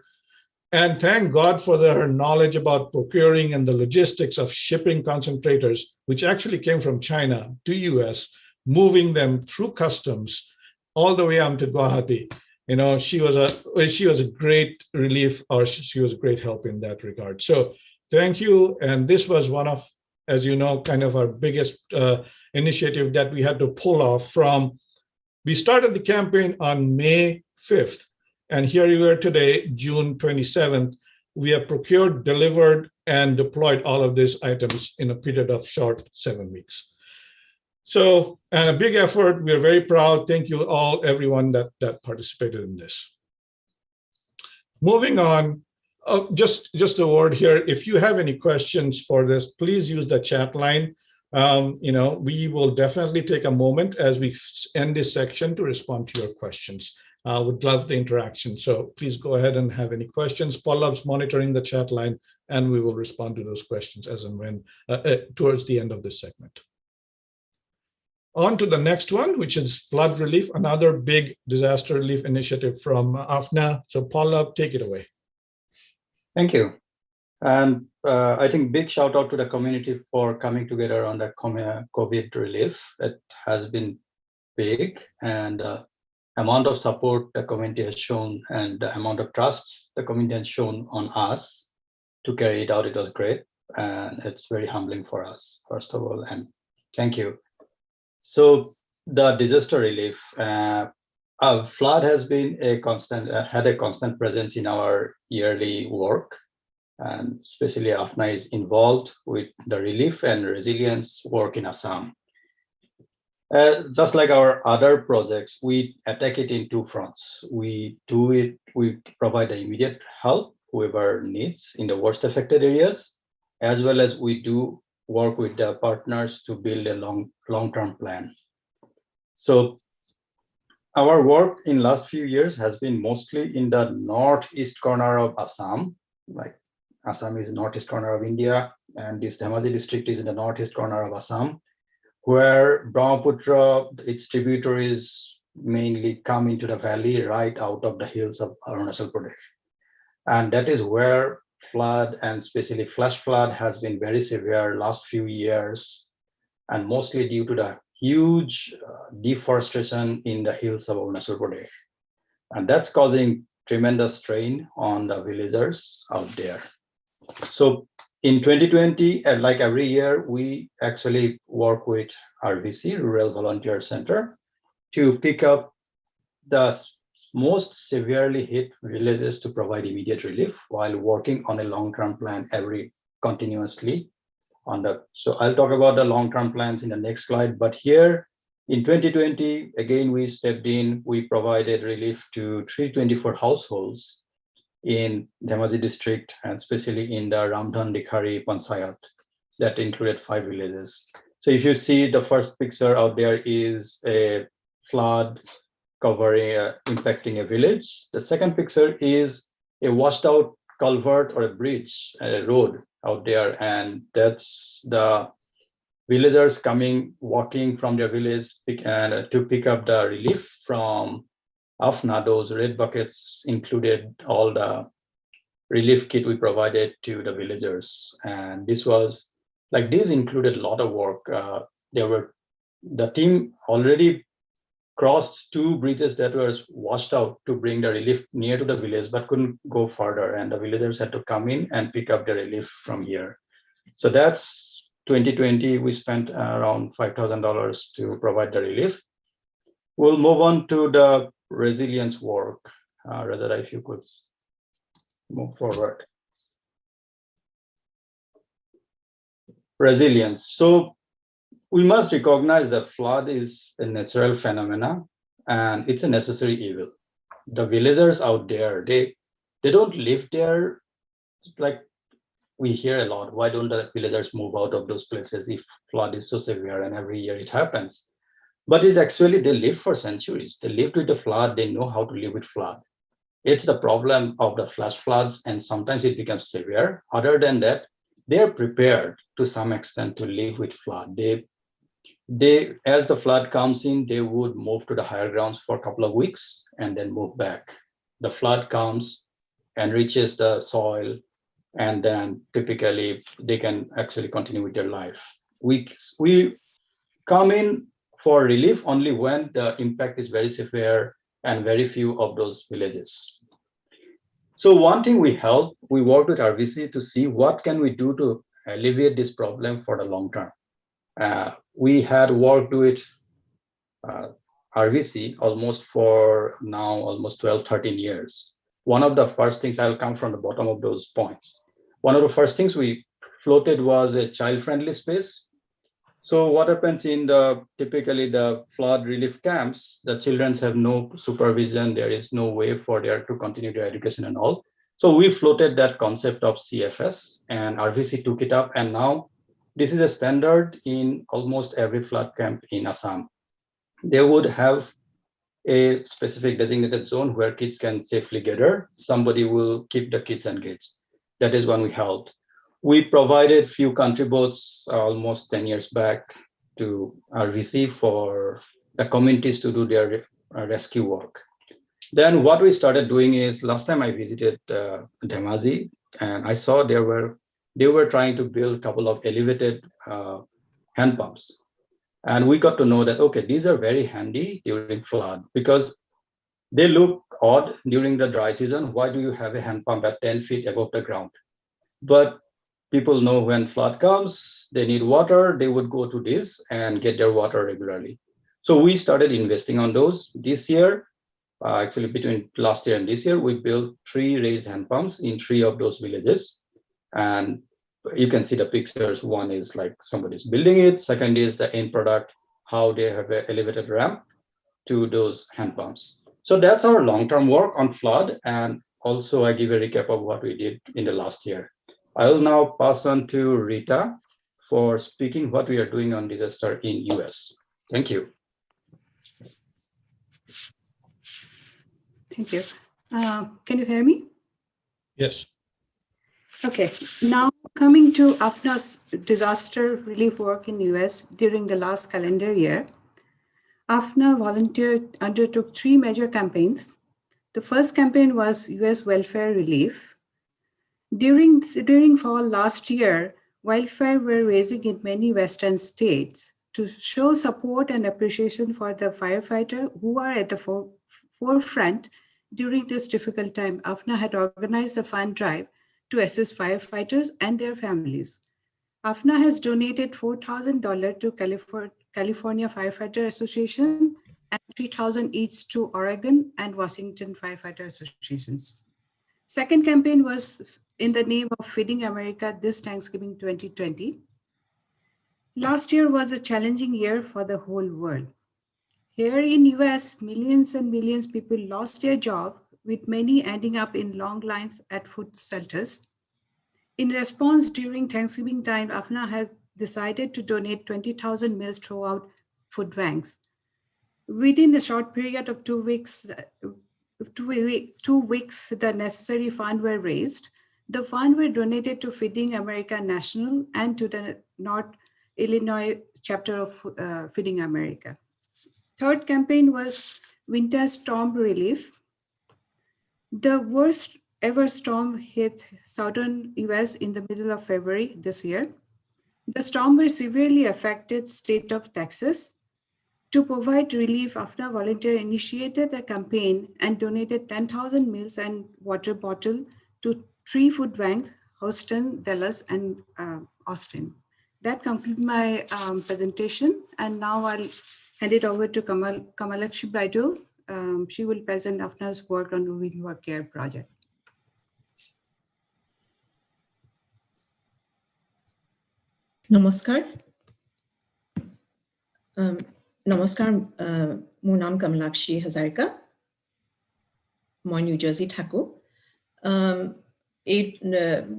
[SPEAKER 1] and thank God for her knowledge about procuring and the logistics of shipping concentrators, which actually came from China to US, moving them through customs all the way up to Guwahati. She was a great relief, or she was a great help in that regard. So thank you. And this was one of, as you know, kind of our biggest initiative that we had to pull off from. We started the campaign on May 5th. And here we are today, June 27th. We have procured, delivered, and deployed all of these items in a period of short 7 weeks. So, and a big effort. We are very proud. Thank you all, everyone that participated in this. Moving on, just a word here. If you have any questions for this, please use the chat line. We will definitely take a moment as we end this section to respond to your questions. Would love the interaction. So please go ahead and have any questions. Pallab's monitoring the chat line, and we will respond to those questions as and when towards the end of this segment. On to the next one, which is flood relief, another big disaster relief initiative from AFNA. So Pallab, take it away.
[SPEAKER 18] Thank you. And I think big shout out to the community for coming together on the COVID relief. It has been big, and amount of support the community has shown and the amount of trust the community has shown on us to carry it out, it was great. And it's very humbling for us, first of all, and thank you. So the disaster relief, flood has been a constant, had a constant presence in our yearly work, and especially AFNA is involved with the relief and resilience work in Assam. Just like our other projects, we attack it in two fronts. We provide the immediate help, whoever needs in the worst affected areas, as well as we do work with the partners to build a long-term plan. So our work in last few years has been mostly in the northeast corner of Assam. Like Assam is northeast corner of India, and this Dhemaji district is in the northeast corner of Assam, where Brahmaputra, its tributaries mainly come into the valley right out of the hills of Arunachal Pradesh. And that is where flood, and especially flash flood, has been very severe last few years, and mostly due to the huge deforestation in the hills of Arunachal Pradesh. And that's causing tremendous strain on the villagers out there. So in 2020, like every year, we actually work with RVC, Rural Volunteer Center, to pick up the most severely hit villages to provide immediate relief while working on a long-term plan continuously on the. So I'll talk about the long-term plans in the next slide, but here in 2020, again, we stepped in, we provided relief to 324 households in Dhemaji district, and especially in the Ramdhan Dikhari Panchayat, that included 5 villages. So if you see the first picture out there is a flood covering, impacting a village. The second picture is a washed out culvert or a bridge, a road out there, and that's the villagers walking from their village to pick up the relief from AFNA. Those red buckets included all the relief kit we provided to the villagers, and this included a lot of work. The team already crossed 2 bridges that were washed out to bring the relief near to the village, but couldn't go further, and the villagers had to come in and pick up the relief from here. So that's 2020. We spent around $5,000 to provide the relief. We'll move on to the resilience work. Razada, if you could move forward. Resilience. So we must recognize that flood is a natural phenomena, and it's a necessary evil. The villagers out there, they don't live there. Like we hear a lot, why don't the villagers move out of those places if flood is so severe and every year it happens? But it's actually, they live for centuries. They lived with the flood. They know how to live with flood. It's the problem of the flash floods, and sometimes it becomes severe. Other than that, they are prepared to some extent to live with flood. They, as the flood comes in, they would move to the higher grounds for a couple of weeks and then move back. The flood comes, enriches the soil, and then typically they can actually continue with their life. We come in for relief only when the impact is very severe and very few of those villages. So one thing we worked with RVC to see what can we do to alleviate this problem for the long term. We had worked with RVC almost 12, 13 years. One of the first things, I'll come from the bottom of those points. One of the first things we floated was a child-friendly space. So what happens in typically the flood relief camps, the children have no supervision. There is no way for them to continue their education and all. So we floated that concept of CFS, and RVC took it up, and now this is a standard in almost every flood camp in Assam. They would have a specific designated zone where kids can safely gather. Somebody will keep the kids engaged. That is when we helped. We provided few country boats almost 10 years back to receive for the communities to do their rescue work. Then what we started doing is, last time I visited Dhemazi, and I saw they were trying to build a couple of elevated hand pumps. And we got to know that, okay, these are very handy during flood because they look odd during the dry season. Why do you have a hand pump at 10 feet above the ground? But people know when flood comes, they need water, they would go to this and get their water regularly. So we started investing on those. This year, actually between last year and this year, we built 3 raised hand pumps in 3 of those villages. And you can see the pictures. One is like somebody's building it. Second is the end product, how they have an elevated ramp to those hand pumps. So that's our long-term work on flood. And also I give a recap of what we did in the last year. I will now pass on to Rita for speaking what we are doing on disaster in US. Thank you.
[SPEAKER 20] Thank you. Can you hear me?
[SPEAKER 1] Yes.
[SPEAKER 20] Okay, now coming to AFNA's disaster relief work in US during the last calendar year, AFNA undertook 3 major campaigns. The first campaign was US welfare relief. During fall last year, wildfire were raging in many Western states. To show support and appreciation for the firefighter who are at the forefront during this difficult time, AFNA had organized a fund drive to assist firefighters and their families. AFNA has donated $4,000 to California Firefighter Association and $3,000 each to Oregon and Washington Firefighter Associations. Second campaign was in the name of Feeding America this Thanksgiving 2020. Last year was a challenging year for the whole world. Here in US, millions and millions of people lost their job, with many ending up in long lines at food shelters. In response, during Thanksgiving time, AFNA has decided to donate 20,000 meals throughout food banks. Within a short period of 2 weeks, the necessary funds were raised. The funds were donated to Feeding America National and to the North Illinois chapter of Feeding America. Third campaign was winter storm relief. The worst ever storm hit southern US in the middle of February this year. The storm was severely affected state of Texas. To provide relief, AFNA volunteer initiated a campaign and donated 10,000 meals and water bottle to 3 food banks, Houston, Dallas, and Austin. That concludes my presentation. And now I'll hand it over to Kamalakshi Baidu. She will present AFNA's work on the Moving Work Care project.
[SPEAKER 21] Namaskar. Namaskar, মোৰ নাম কমলাক্ষী হাজাৰিকা, মই new jersey থাকো.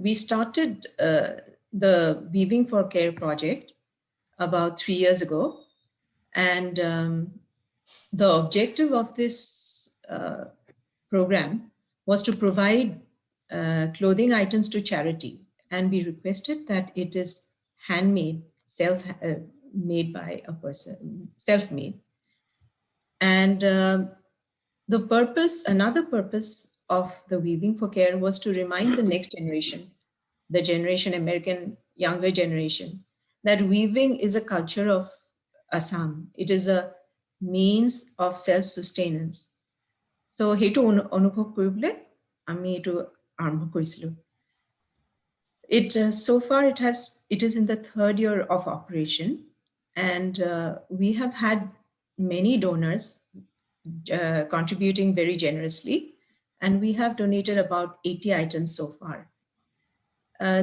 [SPEAKER 21] We started the Weaving for Care project about 3 years ago, and the objective of this program was to provide clothing items to charity, and we requested that it is handmade, made by a person, self-made. And another purpose of the Weaving for Care was to remind the next generation, the American younger generation, that weaving is a culture of Assam. It is a means of self-sustenance. So hetu anubhav koribole ami etu arambho korisilu. So far it is in the 3rd year of operation, and we have had many donors contributing very generously, and we have donated about 80 items so far.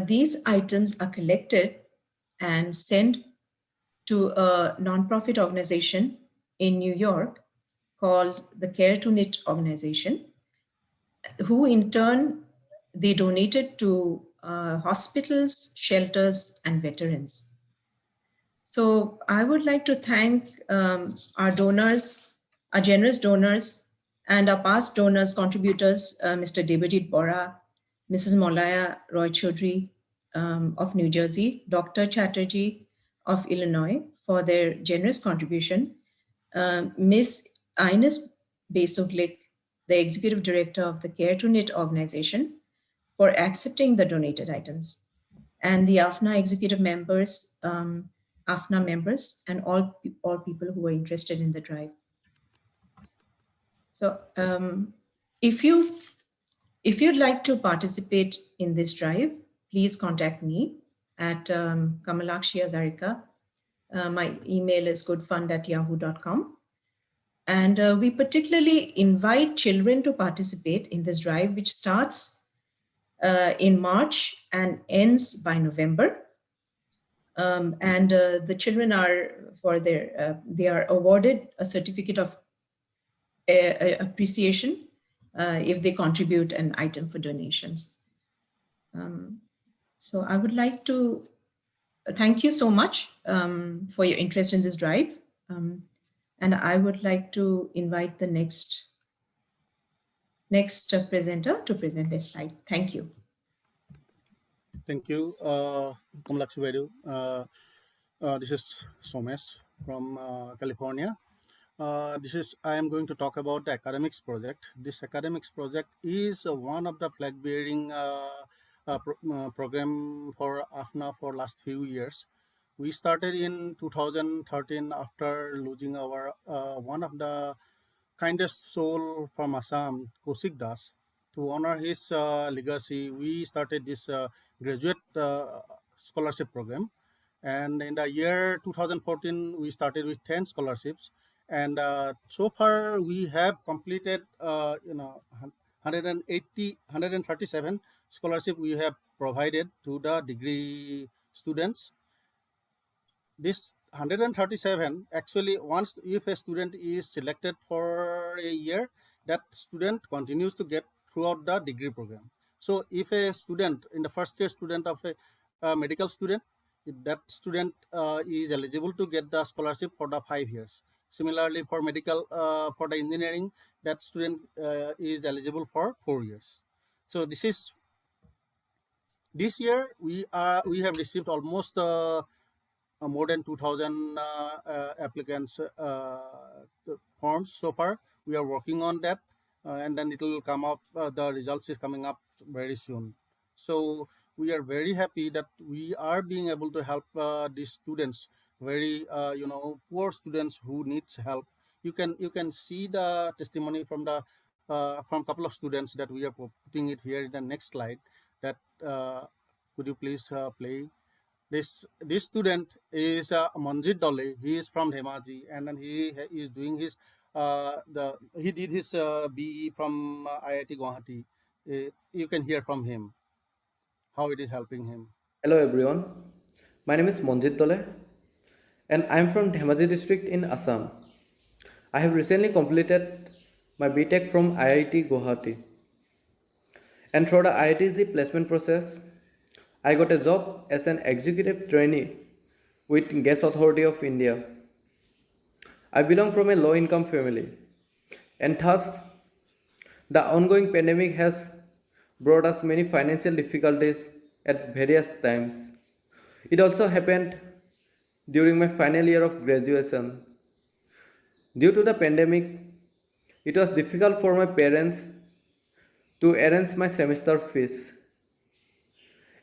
[SPEAKER 21] These items are collected and sent to a nonprofit organization in New York called the Care to Knit organization, who in turn they donated to hospitals, shelters, and veterans. So I would like to thank our donors our generous donors, and our past donors, contributors, Mr. Debajit Bora, Mrs. Molaya Roy Chaudhary of New Jersey, Dr. Chatterjee of Illinois for their generous contribution, Ms. Ines Besoglik, the Executive Director of the Care to Knit organization, for accepting the donated items, and the AFNA executive members, AFNA members, and all people who were interested in the drive. So if you'd like to participate in this drive, please contact me at Kamalakshi Azarika. My email is goodfund@yahoo.com. And we particularly invite children to participate in this drive, which starts in March and ends by November. The children are they are awarded a certificate of appreciation if they contribute an item for donations. So I would like to thank you so much for your interest in this drive. And I would like to invite the next presenter to present their slide. Thank you.
[SPEAKER 9] Thank you, Kamalakshi Vaidu. This is Somesh from California. I am going to talk about the academics project. This academics project is one of the flag-bearing program for AFNA for last few years. We started in 2013 after losing our one of the kindest soul from Assam, Kaushik Das. To honor his legacy, we started this graduate scholarship program. And in the year 2014, we started with 10 scholarships. And so far, we have completed, 137 scholarship we have provided to the degree students. This 137, actually, once if a student is selected for a year, that student continues to get throughout the degree program. So if a student, in the first year student of a medical student, that student is eligible to get the scholarship for the 5 years. Similarly, for medical, for the engineering, that student is eligible for 4 years. So this year we have received almost more than 2,000 applicants forms so far. We are working on that, and then it will come up. The results is coming up very soon. So we are very happy that we are being able to help these students, very poor students who needs help. You can see the testimony from the from couple of students that we are putting it here in the next slide. That could you please play? This student is Manjit Dole. He is from Dhemaji, and then he is doing his he did his BE from IIT Guwahati. You can hear from him how it is helping him.
[SPEAKER 22] Hello everyone, my name is Manjit Dole, and I am from Dhemaji district in Assam. I have recently completed my BTech from IIT Guwahati, and through the IIT's placement process, I got a job as an executive trainee with Gas Authority of India. I belong from a low-income family, and thus the ongoing pandemic has brought us many financial difficulties at various times. It also happened during my final year of graduation. Due to the pandemic, it was difficult for my parents to arrange my semester fees.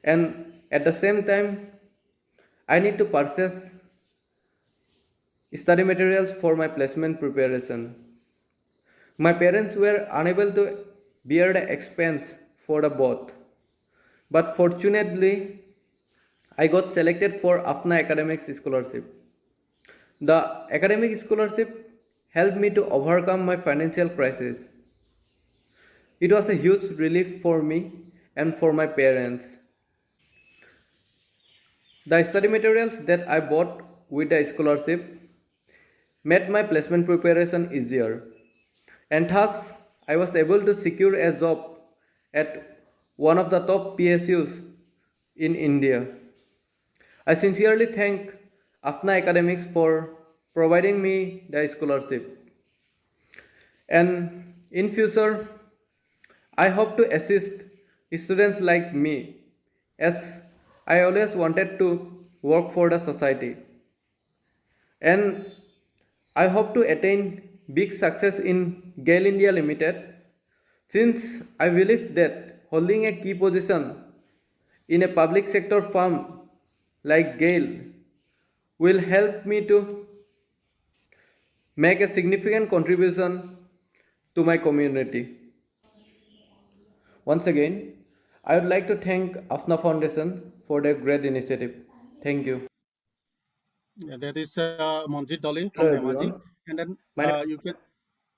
[SPEAKER 22] And at the same time, I need to purchase study materials for my placement preparation. My parents were unable to bear the expense for the both. But fortunately, I got selected for AFNA Academics Scholarship. The academic scholarship helped me to overcome my financial crisis. It was a huge relief for me and for my parents. The study materials that I bought with the scholarship made my placement preparation easier, and thus I was able to secure a job at one of the top PSUs in India. I sincerely thank AFNA Academics for providing me the scholarship. And in future, I hope to assist students like me, as I always wanted to work for the society. And I hope to attain big success in Gale India Limited, since I believe that holding a key position in a public sector firm like Gale will help me to make a significant contribution to my community. Once again, I would like to thank AFNA Foundation for their great initiative. Thank you.
[SPEAKER 9] Yeah, that is Manjit Dole from
[SPEAKER 22] Hello
[SPEAKER 9] Dhemaji,
[SPEAKER 22] everyone.
[SPEAKER 9] and then
[SPEAKER 22] My name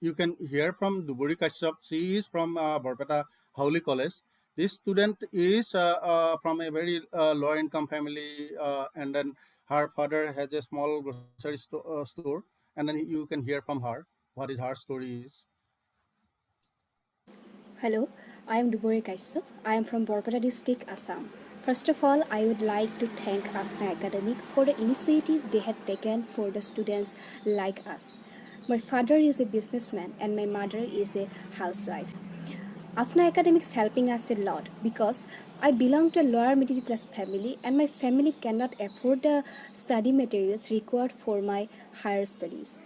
[SPEAKER 9] you can hear from Duburi Kashyap. She is from Barpeta Howley College. This student is from a very low income family, and then her father has a small grocery store, and then you can hear from her what is her story is.
[SPEAKER 6] Hello, I am Dubori Kaisop. I am from Borpeta district, Assam. First of all, I would like to thank AFNA Academic for the initiative they had taken for the students like us. My father is a businessman and my mother is a housewife. AFNA Academics helping us a lot because I belong to a lower middle class family and my family cannot afford the study materials required for my higher studies.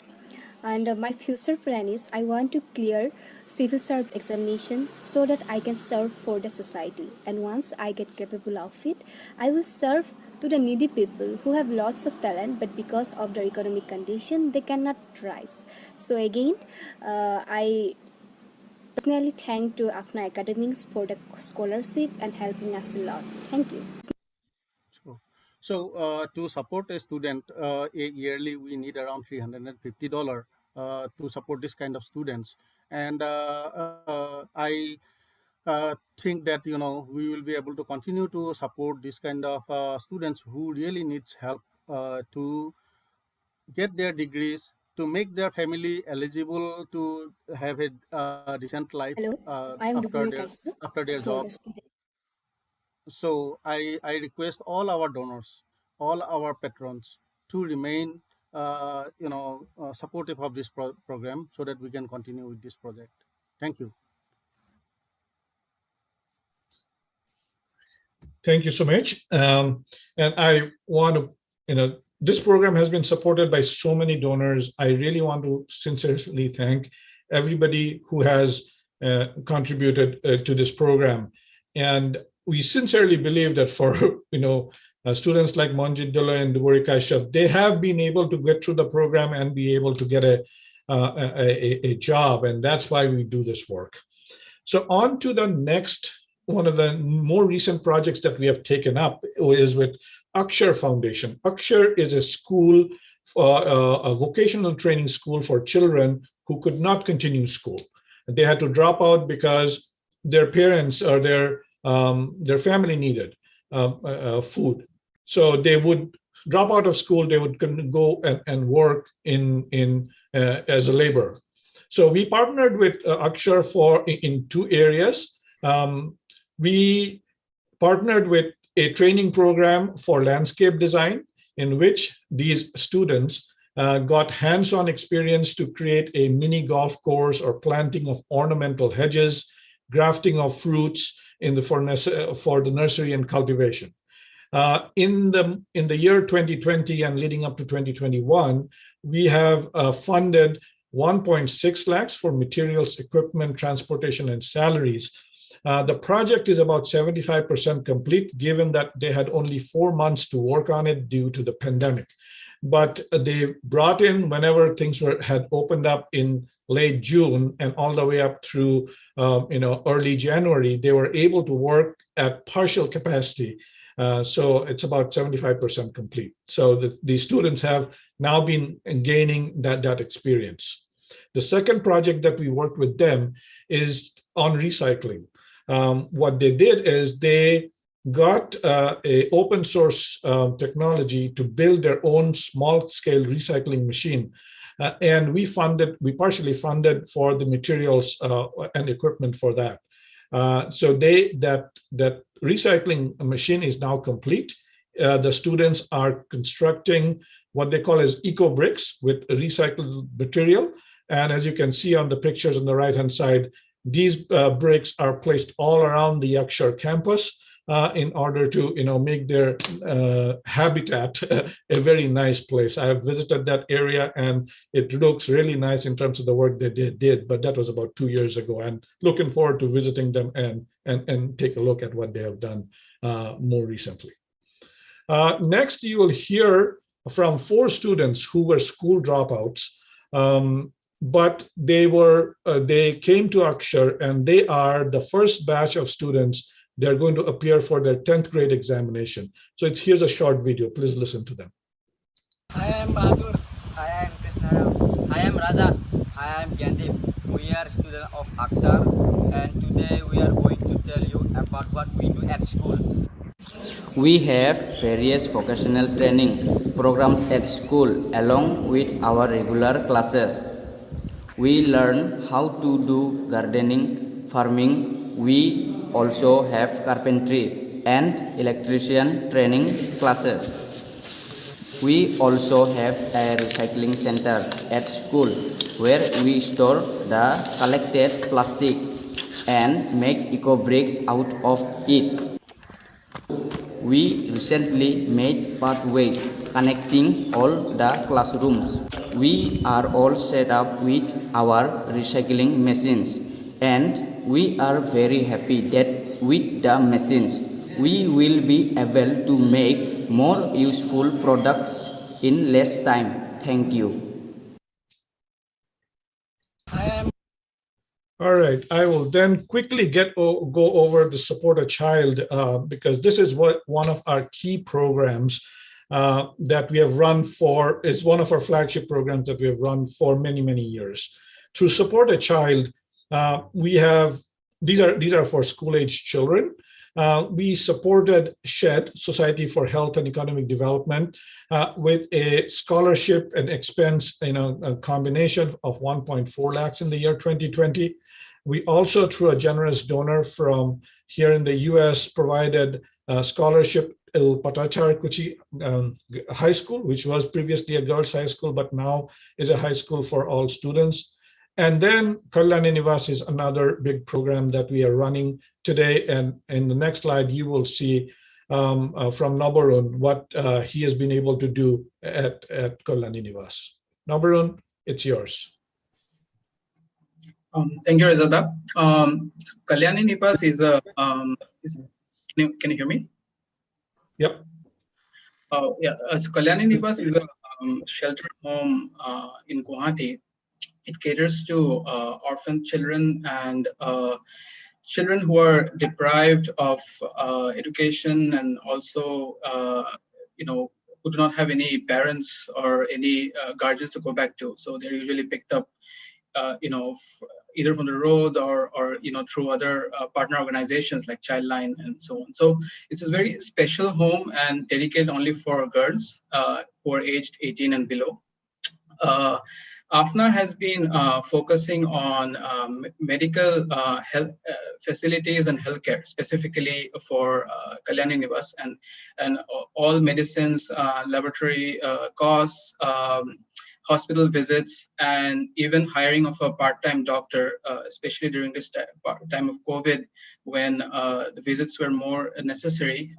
[SPEAKER 6] And my future plan is I want to clear civil service examination so that I can serve for the society. And once I get capable of it, I will serve to the needy people who have lots of talent, but because of their economic condition, they cannot rise. So again, I personally thank to AFNA Academics for the scholarship and helping us a lot. Thank you.
[SPEAKER 9] So to support a student, yearly we need around $350 to support this kind of students. And I think that we will be able to continue to support this kind of students who really needs help to get their degrees, to make their family eligible to have a decent life
[SPEAKER 6] Hello, I am Duburi Kaisap
[SPEAKER 9] after their
[SPEAKER 6] for
[SPEAKER 9] job.
[SPEAKER 6] the student.
[SPEAKER 9] So I request all our donors, all our patrons to remain supportive of this program so that we can continue with this project. Thank you.
[SPEAKER 1] Thank you so much. And I want to, this program has been supported by so many donors. I really want to sincerely thank everybody who has contributed to this program. And we sincerely believe that for, students like Manjit Dole and Dubori Kashyap, they have been able to get through the program and be able to get a job. And that's why we do this work. So on to the next, one of the more recent projects that we have taken up is with Akshar Foundation. Akshar is a school, a vocational training school for children who could not continue school. They had to drop out because their parents or their family needed food. So they would drop out of school, they would go and work as a laborer. So we partnered with Akshar in two areas. We partnered with a training program for landscape design in which these students got hands-on experience to create a mini golf course or planting of ornamental hedges, grafting of fruits for the nursery and cultivation. In the year 2020 and leading up to 2021, we have funded 1.6 lakhs for materials, equipment, transportation, and salaries. The project is about 75% complete, given that they had only 4 months to work on it due to the pandemic. But they brought in whenever things had opened up in late June and all the way up through early January, they were able to work at partial capacity. So it's about 75% complete. So the students have now been gaining that experience. The second project that we worked with them is on recycling. What they did is they got a open source technology to build their own small scale recycling machine. And we partially funded for the materials and equipment for that. So that recycling machine is now complete. The students are constructing what they call as eco bricks with recycled material. And as you can see on the pictures on the right-hand side, these bricks are placed all around the Yakshar campus in order to, make their habitat a very nice place. I have visited that area and it looks really nice in terms of the work that they did, but that was about 2 years ago, and looking forward to visiting them and take a look at what they have done more recently. Next, you will hear from 4 students who were school dropouts, but they came to Akshar, and they are the first batch of students. They're going to appear for their 10th grade examination. So here's a short video. Please listen to them.
[SPEAKER 2] I am Bahadur. I am Krishna. I am Raja. I am Gandhi. We are students of Akshar, and today we are going to tell you about what we do at school. We have various vocational training programs at school along with our regular classes. We learn how to do gardening, farming. We also have carpentry and electrician training classes. We also have a recycling center at school where we store the collected plastic and make eco bricks out of it. We recently made pathways connecting all the classrooms. We are all set up with our recycling machines, and we are very happy that with the machines we will be able to make more useful products in less time. Thank you.
[SPEAKER 1] All right, I will then quickly go over the Support a Child because this is one of our key programs that we have run for. It's one of our flagship programs that we have run for many, many years. Through Support a Child, we have these are for school-age children. We supported SHED, Society for Health and Economic Development, with a scholarship and expense, a combination of 1.4 lakhs in the year 2020. We also, through a generous donor from here in the US, provided a scholarship to Patacharkuchi High School, which was previously a girls' high school, but now is a high school for all students. And then Kalyani Nivas is another big program that we are running today. And in the next slide, you will see from Nabarun what he has been able to do at Kalyani Nivas. Nabarun, it's yours.
[SPEAKER 11] Thank you, Razada. Kalyani Nivas is a, can you hear me?
[SPEAKER 1] Yep.
[SPEAKER 11] Yeah, so Kalyani Nivas is a shelter home in Guwahati. It caters to orphan children and children who are deprived of education, and also, who do not have any parents or any guardians to go back to. So they're usually picked up, either from the road or through other partner organizations like Childline and so on. So it's a very special home and dedicated only for girls who are aged 18 and below. AFNA has been focusing on medical health facilities and healthcare, specifically for Kalyani Nivas, and all medicines, laboratory costs, hospital visits, and even hiring of a part-time doctor, especially during this time of COVID, when the visits were more necessary.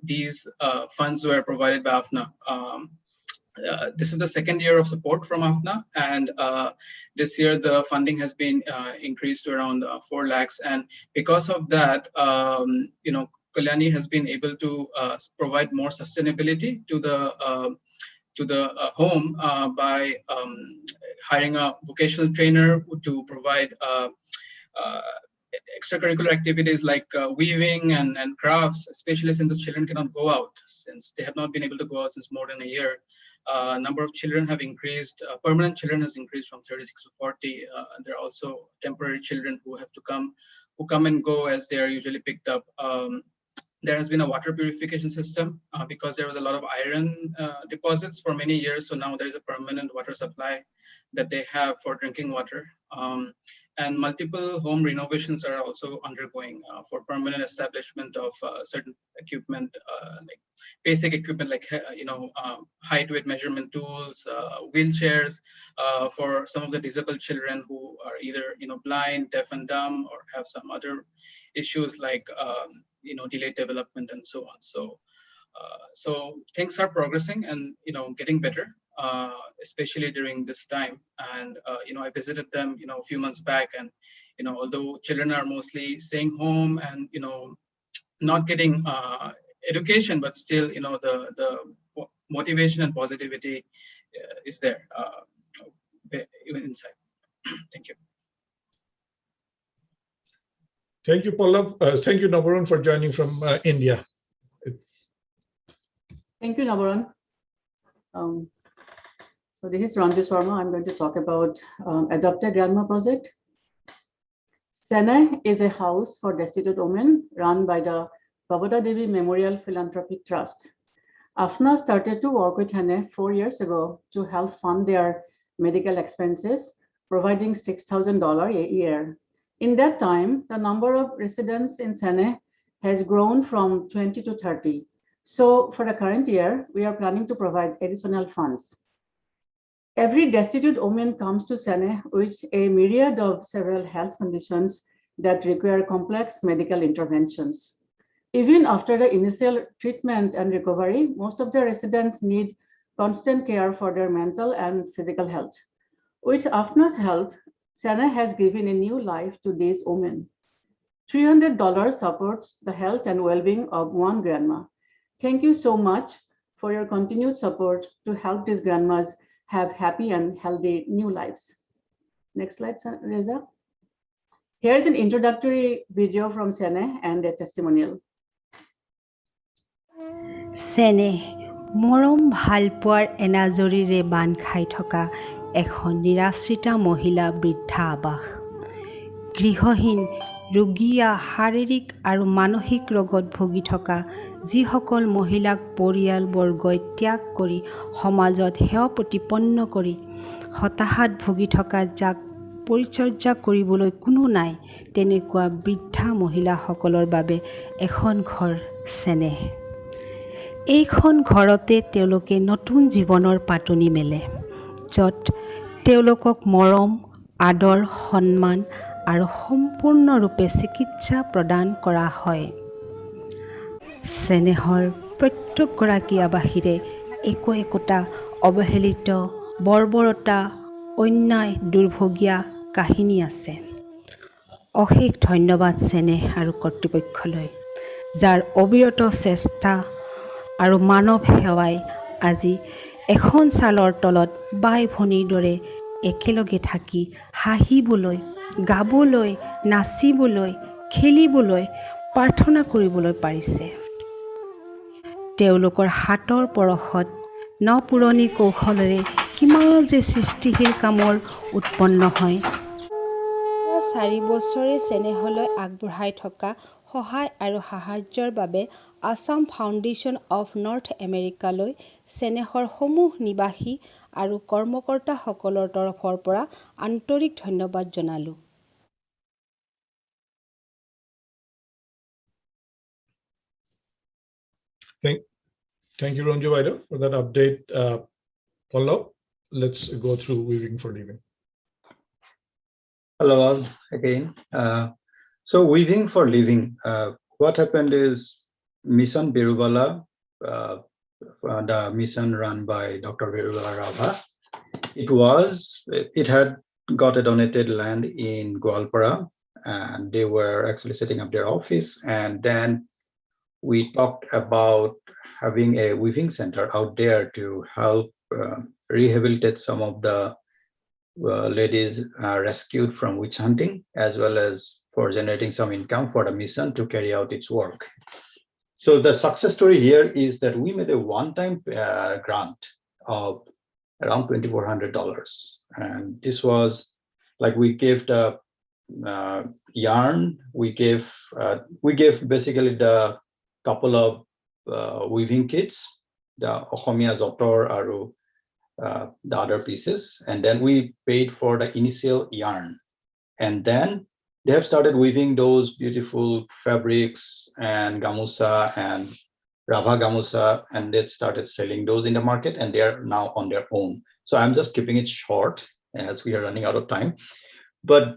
[SPEAKER 11] These funds were provided by AFNA. This is the second year of support from AFNA, and this year the funding has been increased to around 4 lakhs. And because of that, Kalyani has been able to provide more sustainability to the home by hiring a vocational trainer to provide extracurricular activities like weaving and crafts, especially since the children cannot go out, since they have not been able to go out since more than a year. Number of children have increased, permanent children has increased from 36 to 40. There are also temporary children who come and go as they are usually picked up. there has been a water purification system because there was a lot of iron deposits for many years. So now there is a permanent water supply that they have for drinking water. And multiple home renovations are also undergoing for permanent establishment of certain equipment, like basic equipment, like height, weight measurement tools, wheelchairs for some of the disabled children who are either blind, deaf, and dumb, or have some other issues like delayed development and so on. So things are progressing and getting better, especially during this time. And I visited them a few months back, and although children are mostly staying home and not getting education, but still the motivation and positivity is there even inside. Thank you.
[SPEAKER 1] Thank you, Pallav. Thank you, Nabaran, for joining from India.
[SPEAKER 7] Thank you, Nabaran. So this is Ranju Sharma. I'm going to talk about Adopt a Grandma project. Senai is a house for destitute women run by the Babata Devi Memorial Philanthropic Trust. AFNA started to work with Hane 4 years ago to help fund their medical expenses, providing $6,000 a year. In that time, the number of residents in Senai has grown from 20 to 30. So for the current year, we are planning to provide additional funds. Every destitute woman comes to Senai with a myriad of several health conditions that require complex medical interventions. Even after the initial treatment and recovery, most of the residents need constant care for their mental and physical health. With AFNA's help, Senai has given a new life to these women. $300 supports the health and well-being of one grandma. Thank you so much for your continued support to help these grandmas have happy and healthy new lives. Next slide, Reza. Here is an introductory video from Senai and a testimonial.
[SPEAKER 12] Senai, মৰম ভাল পোৱাৰ এনাজৰীৰে বান্ধ খাই থকা এখন নিৰাশ্ৰিতা মহিলা বৃদ্ধা আৱাস। গৃহহীন, ৰোগীয়া, শাৰীৰিক আৰু মানসিক ৰোগত ভুগি থকা যিসকল মহিলাক পৰিয়ালবৰ্গই ত্যাগ কৰি সমাজত সেৱা প্ৰতিপন্ন কৰি হতাশাত ভুগি থকা যাক পৰিচৰ্যা কৰিবলৈ কোনো নাই, তেনেকুৱা বৃদ্ধা মহিলাসকলৰ বাবে এখন ঘৰ চেনেহ। এইখন ঘৰতে তেওঁলোকে নতুন জীৱনৰ পাতনি মেলে, য'ত তেওঁলোকক মৰম, আদৰ, সন্মান আৰু সম্পূৰ্ণৰূপে চিকিৎসা প্ৰদান কৰা হয়। চেনেহৰ প্ৰত্যেকগৰাকী আৱাসীৰে একোটা অৱহেলিত, বৰ্বৰতা, অন্যায়, দুৰ্ভগীয়া কাহিনী আছে। অশেষ ধন্যবাদ চেনেহ আৰু কৰ্তৃপক্ষলৈ, যাৰ অবিৰত চেষ্টা আৰু মানৱ সেৱাই আজি এখন ছালৰ তলত বাই ভনীৰ দৰে একেলগে থাকি হাঁহিবলৈ, গাবলৈ, নাচিবলৈ, খেলিবলৈ, প্ৰাৰ্থনা কৰিবলৈ পাৰিছে। তেওঁলোকৰ হাতৰ পৰশত নপুৰণি কৌশলেৰে কিমান যে সৃষ্টিশীল কামৰ উৎপন্ন হয়। 4 বছৰে চেনেহলৈ আগবঢ়াই থকা সহায় আৰু সাহায্যৰ বাবে আছাম ফাউণ্ডেশ্যন অৱ নৰ্থ আমেৰিকালৈ চেনেহৰ সমূহ নিবাসী আৰু কৰ্মকৰ্তাসকলৰ তৰফৰ পৰা আন্তৰিক ধন্যবাদ জনালোঁ।
[SPEAKER 1] Thank you, Ranju Vaidya, for that update. Pallav, let's go through Weaving for Living.
[SPEAKER 18] Hello all again. So Weaving for Living, what happened is Mission Birubala, the mission run by Dr. Birubala Rava, it had got a donated land in Goalpara, and they were actually setting up their office. And then we talked about having a weaving center out there to help rehabilitate some of the ladies rescued from witch hunting, as well as for generating some income for the mission to carry out its work. So the success story here is that we made a one-time grant of around $2,400, and this was like we gave the yarn, we gave basically the couple of weaving kits, the Ohomia Zotor Aru, the other pieces, and then we paid for the initial yarn. And then they have started weaving those beautiful fabrics and gamusa and Rava gamusa, and they started selling those in the market, and they are now on their own. So I'm just keeping it short as we are running out of time. But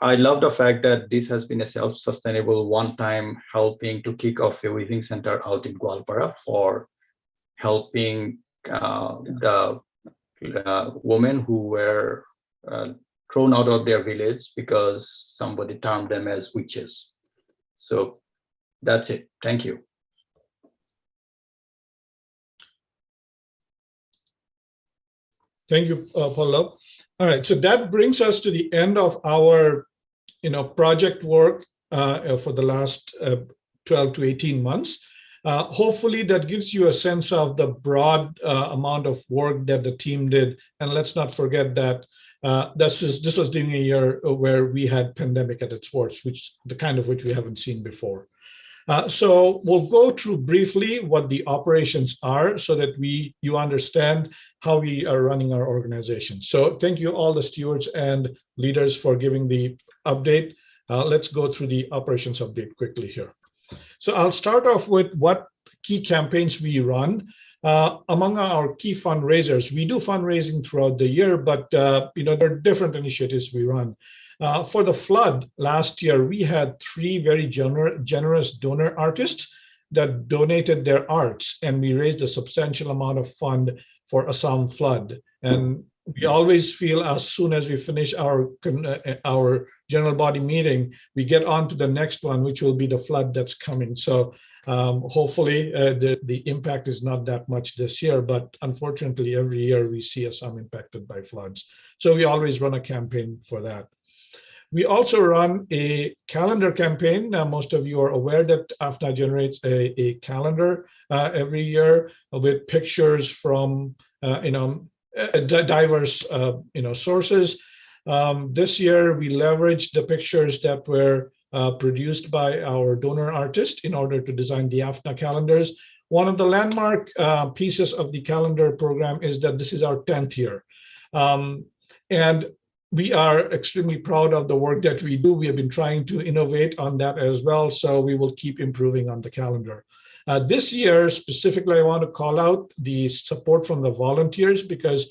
[SPEAKER 18] I love the fact that this has been a self-sustainable one-time helping to kick off a weaving center out in Gwalpara for helping the women who were thrown out of their village because somebody termed them as witches. So that's it. Thank you.
[SPEAKER 1] Thank you, Pallav. All right, so that brings us to the end of our, project work for the last 12 to 18 months. Hopefully that gives you a sense of the broad amount of work that the team did. And let's not forget that this was during a year where we had pandemic at its worst, which we haven't seen before. So we'll go through briefly what the operations are so that you understand how we are running our organization. So thank you all the stewards and leaders for giving the update. Let's go through the operations update quickly here. So I'll start off with what key campaigns we run. Among our key fundraisers, we do fundraising throughout the year, but there are different initiatives we run. For the flood last year, we had 3 very generous donor artists that donated their arts, and we raised a substantial amount of fund for Assam flood. And we always feel as soon as we finish our general body meeting, we get on to the next one, which will be the flood that's coming. So hopefully the impact is not that much this year, but unfortunately every year we see Assam impacted by floods. So we always run a campaign for that. We also run a calendar campaign. Most of you are aware that AFNA generates a calendar every year with pictures from diverse sources. This year we leveraged the pictures that were produced by our donor artist in order to design the AFNA calendars. One of the landmark pieces of the calendar program is that this is our 10th year. And we are extremely proud of the work that we do. We have been trying to innovate on that as well, so we will keep improving on the calendar. This year, specifically, I want to call out the support from the volunteers because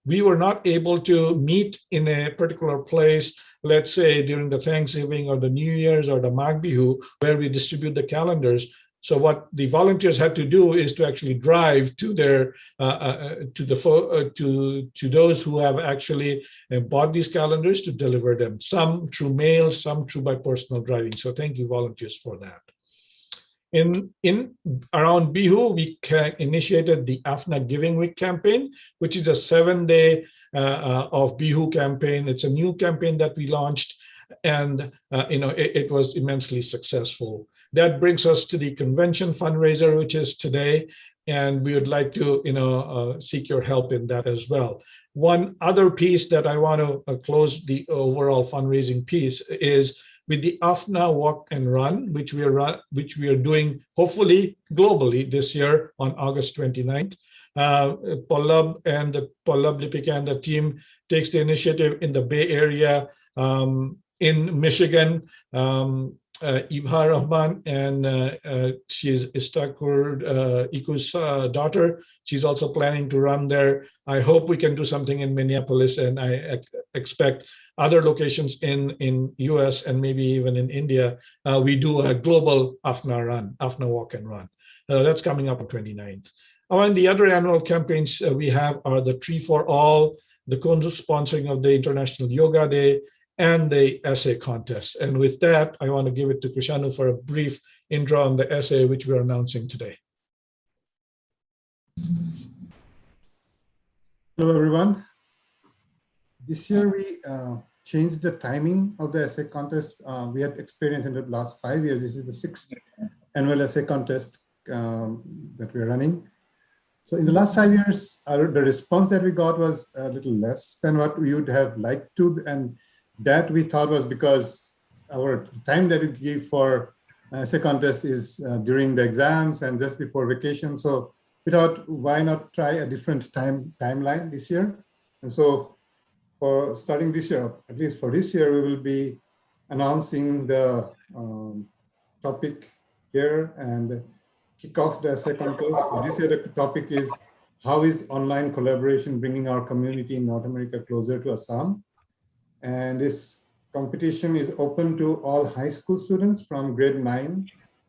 [SPEAKER 1] we were not able to meet in a particular place, let's say during the Thanksgiving or the New Year's or the Mag Bihu, where we distribute the calendars. So what the volunteers had to do is to actually drive to their to those who have actually bought these calendars to deliver them. Some through mail, some through by personal driving. So thank you, volunteers, for that. In around Bihu, we initiated the AFNA Giving Week campaign, which is a 7-day of Bihu campaign. It's a new campaign that we launched, and it was immensely successful. That brings us to the convention fundraiser, which is today, and we would like to seek your help in that as well. One other piece that I want to close the overall fundraising piece is with the AFNA Walk and Run, which we are doing hopefully globally this year on August 29th. Pallav Lipika and the team takes the initiative in the Bay Area, in Michigan. Ibha Rahman, and she's Istakur Iku's daughter. She's also planning to run there. I hope we can do something in Minneapolis, and I expect other locations in US and maybe even in India. We do a global AFNA run, AFNA Walk and Run. That's coming up on 29th. And the other annual campaigns we have are the Tree for All, the co-sponsoring of the International Yoga Day, and the essay contest. And with that, I want to give it to Krishanu for a brief intro on the essay which we are announcing today.
[SPEAKER 8] Hello, everyone. This year we changed the timing of the essay contest. We had experienced in the last 5 years. This is the 6th annual essay contest that we're running. So in the last 5 years, the response that we got was a little less than what we would have liked to, and that we thought was because our time that we give for essay contest is during the exams and just before vacation. So we thought, why not try a different timeline this year? And so for starting this year, at least for this year, we will be announcing the topic here and kick off the essay contest. This year, the topic is, how is online collaboration bringing our community in North America closer to Assam? And this competition is open to all high school students from grade 9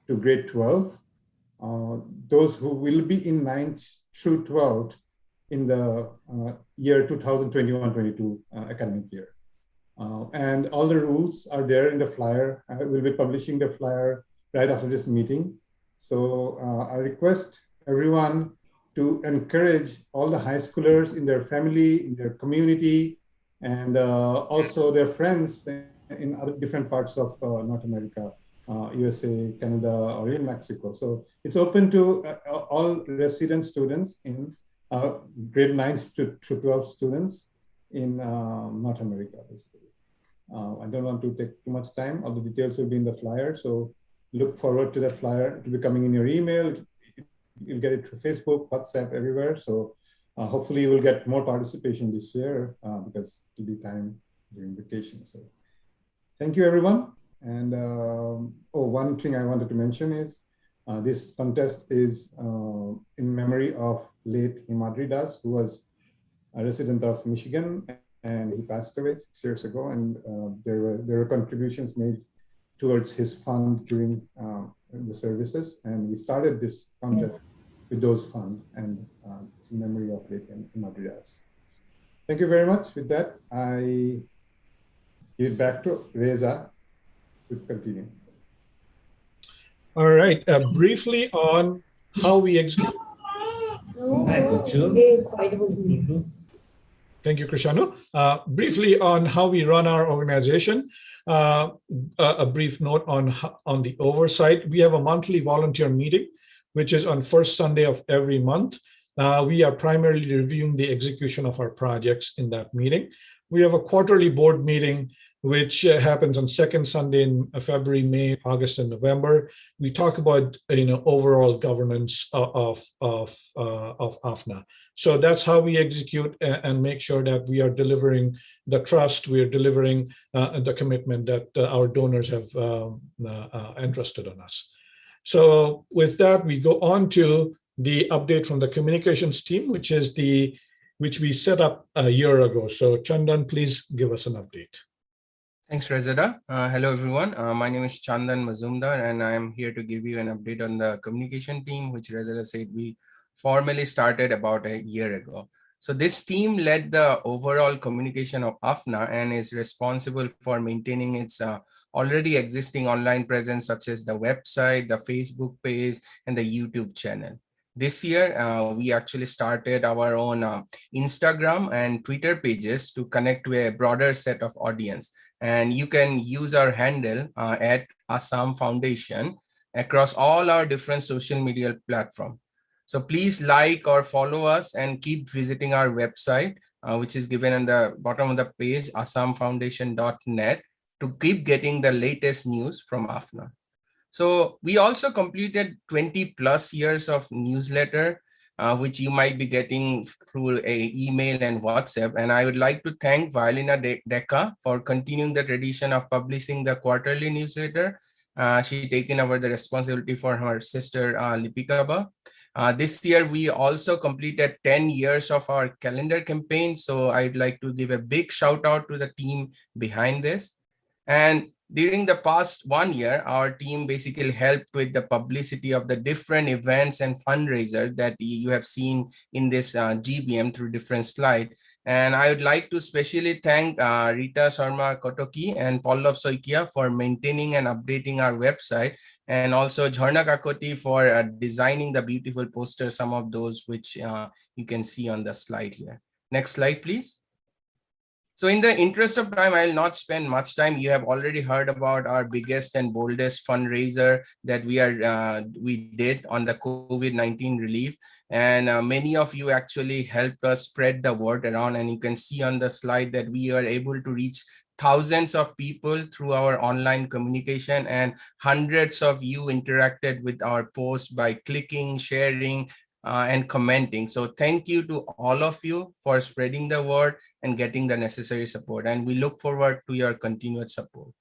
[SPEAKER 8] to grade 12. Those who will be in 9th through 12th in the year 2021-22 academic year. And all the rules are there in the flyer. I will be publishing the flyer right after this meeting. So I request everyone to encourage all the high schoolers in their family, in their community, and also their friends in other different parts of North America, USA, Canada, or even Mexico. So it's open to all resident students in grade 9 to 12 students in North America, basically. I don't want to take too much time. All the details will be in the flyer. So look forward to that flyer. It will be coming in your email. You'll get it through Facebook, WhatsApp, everywhere. So hopefully you will get more participation this year because it will be time during vacation. So thank you, everyone. And one thing I wanted to mention is this contest is in memory of late Himadri Das, who was a resident of Michigan, and he passed away 6 years ago. And there were contributions made towards his fund during the services. And we started this contest with those funds, and it's in memory of late Himadri Das. Thank you very much. With that, I give it back to Reza to continue.
[SPEAKER 1] All right. Briefly on how we execute. Thank you, Krishanu. Briefly on how we run our organization. A brief note on the oversight. We have a monthly volunteer meeting, which is on first Sunday of every month. We are primarily reviewing the execution of our projects in that meeting. We have a quarterly board meeting, which happens on second Sunday in February, May, August, and November. We talk about overall governance of AFNA. So that's how we execute and make sure that we are delivering the trust, we are delivering the commitment that our donors have entrusted on us. So with that, we go on to the update from the communications team, which we set up a year ago. So Chandan, please give us an update.
[SPEAKER 14] Thanks, Reza. Hello, everyone. My name is Chandan Mazumdar, and I am here to give you an update on the communication team, which Reza said we formally started about a year ago. So this team led the overall communication of AFNA and is responsible for maintaining its already existing online presence, such as the website, the Facebook page, and the YouTube channel. This year, we actually started our own Instagram and Twitter pages to connect to a broader set of audience. And you can use our handle at Assam Foundation across all our different social media platforms. So please like or follow us and keep visiting our website, which is given on the bottom of the page, assamfoundation.net, to keep getting the latest news from AFNA. So we also completed 20 plus years of newsletter, which you might be getting through a email and WhatsApp. And I would like to thank Violina Deca for continuing the tradition of publishing the quarterly newsletter. She taken over the responsibility for her sister, Lipikaba. This year, we also completed 10 years of our calendar campaign. So I'd like to give a big shout out to the team behind this. And during the past 1 year, our team basically helped with the publicity of the different events and fundraiser that you have seen in this GBM through different slides. And I would like to especially thank Rita Sharma Kotoki and Pallav Soikia for maintaining and updating our website, and also Jharna Kakoti for designing the beautiful posters, some of those which you can see on the slide here. Next slide, please. So in the interest of time, I'll not spend much time. You have already heard about our biggest and boldest fundraiser that we did on the COVID-19 relief. And many of you actually helped us spread the word around. And you can see on the slide that we are able to reach thousands of people through our online communication, and hundreds of you interacted with our post by clicking, sharing, and commenting. So thank you to all of you for spreading the word and getting the necessary support. And we look forward to your continued support.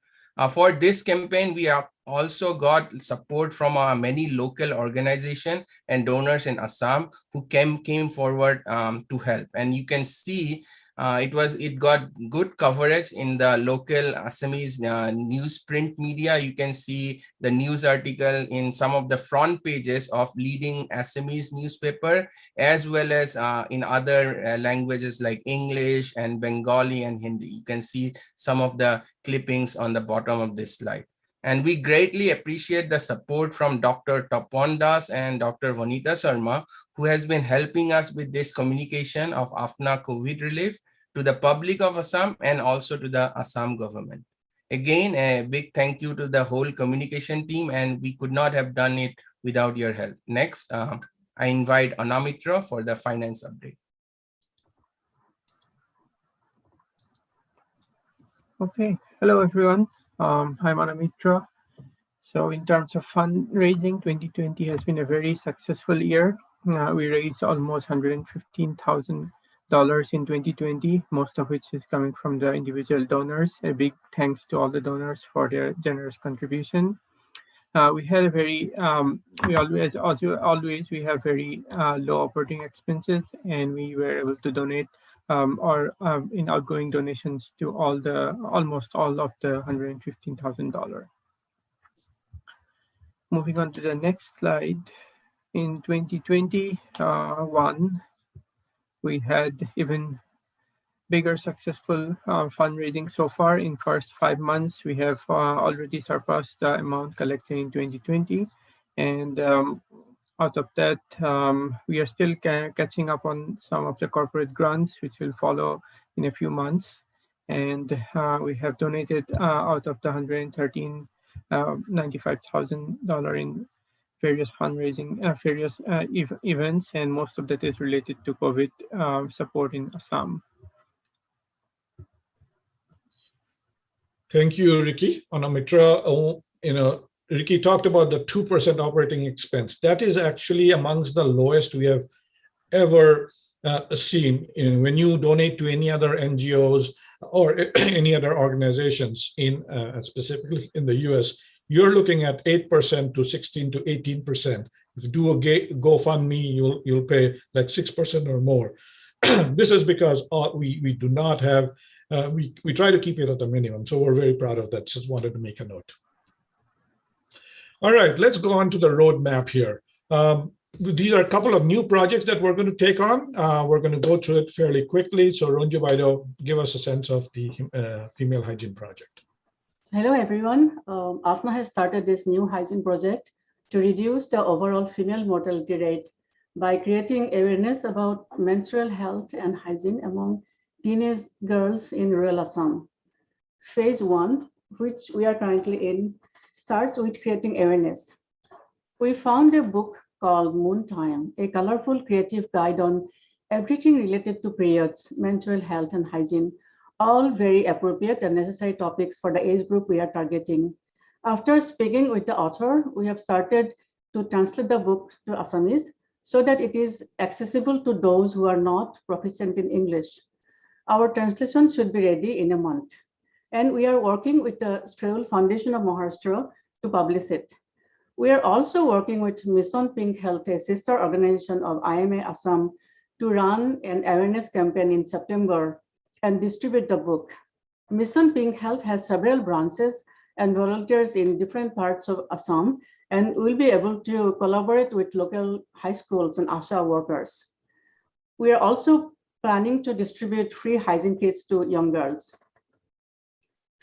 [SPEAKER 14] For this campaign, we have also got support from many local organizations and donors in Assam who came forward to help. And you can see it got good coverage in the local Assamese newsprint media. You can see the news article in some of the front pages of leading Assamese newspaper, as well as in other languages like English and Bengali and Hindi. You can see some of the clippings on the bottom of this slide. And we greatly appreciate the support from Dr. Tapan Das and Dr. Vanita Sharma, who has been helping us with this communication of AFNA COVID relief to the public of Assam and also to the Assam government. Again, a big thank you to the whole communication team, and we could not have done it without your help. Next, I invite Anamitra for the finance update.
[SPEAKER 5] Okay, hello everyone. I'm Anamitra. So in terms of fundraising, 2020 has been a very successful year. We raised almost $115,000 in 2020, most of which is coming from the individual donors. A big thanks to all the donors for their generous contribution. We had a very, we always have very low operating expenses, and we were able to donate in outgoing donations to almost all of the $115,000. Moving on to the next slide. In 2021, we had even bigger successful fundraising so far. In first 5 months, we have already surpassed the amount collected in 2020. And out of that, we are still catching up on some of the corporate grants, which will follow in a few months. And we have donated out of the $195,000 in various fundraising, various events, and most of that is related to COVID support in Assam.
[SPEAKER 1] Thank you, Ricky. Anamitra, Ricky talked about the 2% operating expense. That is actually amongst the lowest we have ever seen. When you donate to any other NGOs or any other organizations specifically in the US, you're looking at 8% to 16 to 18%. If you do a GoFundMe, you'll pay like 6% or more. This is because we do not have, we try to keep it at the minimum. So we're very proud of that. Just wanted to make a note. All right, let's go on to the roadmap here. These are a couple of new projects that we're going to take on. We're going to go through it fairly quickly. So Ronju Baido, give us a sense of the female hygiene project.
[SPEAKER 7] Hello, everyone. AFNA has started this new hygiene project to reduce the overall female mortality rate by creating awareness about menstrual health and hygiene among teenage girls in rural Assam. Phase 1, which we are currently in, starts with creating awareness. We found a book called Moon Time, a colorful creative guide on everything related to periods, menstrual health, and hygiene, all very appropriate and necessary topics for the age group we are targeting. After speaking with the author, we have started to translate the book to Assamese so that it is accessible to those who are not proficient in English. Our translation should be ready in a month. And we are working with the Spreul Foundation of Maharashtra to publish it. We are also working with Mission Pink Health, a sister organization of IMA Assam, to run an awareness campaign in September and distribute the book. Mission Pink Health has several branches and volunteers in different parts of Assam, and will be able to collaborate with local high schools and ASHA workers. We are also planning to distribute free hygiene kits to young girls.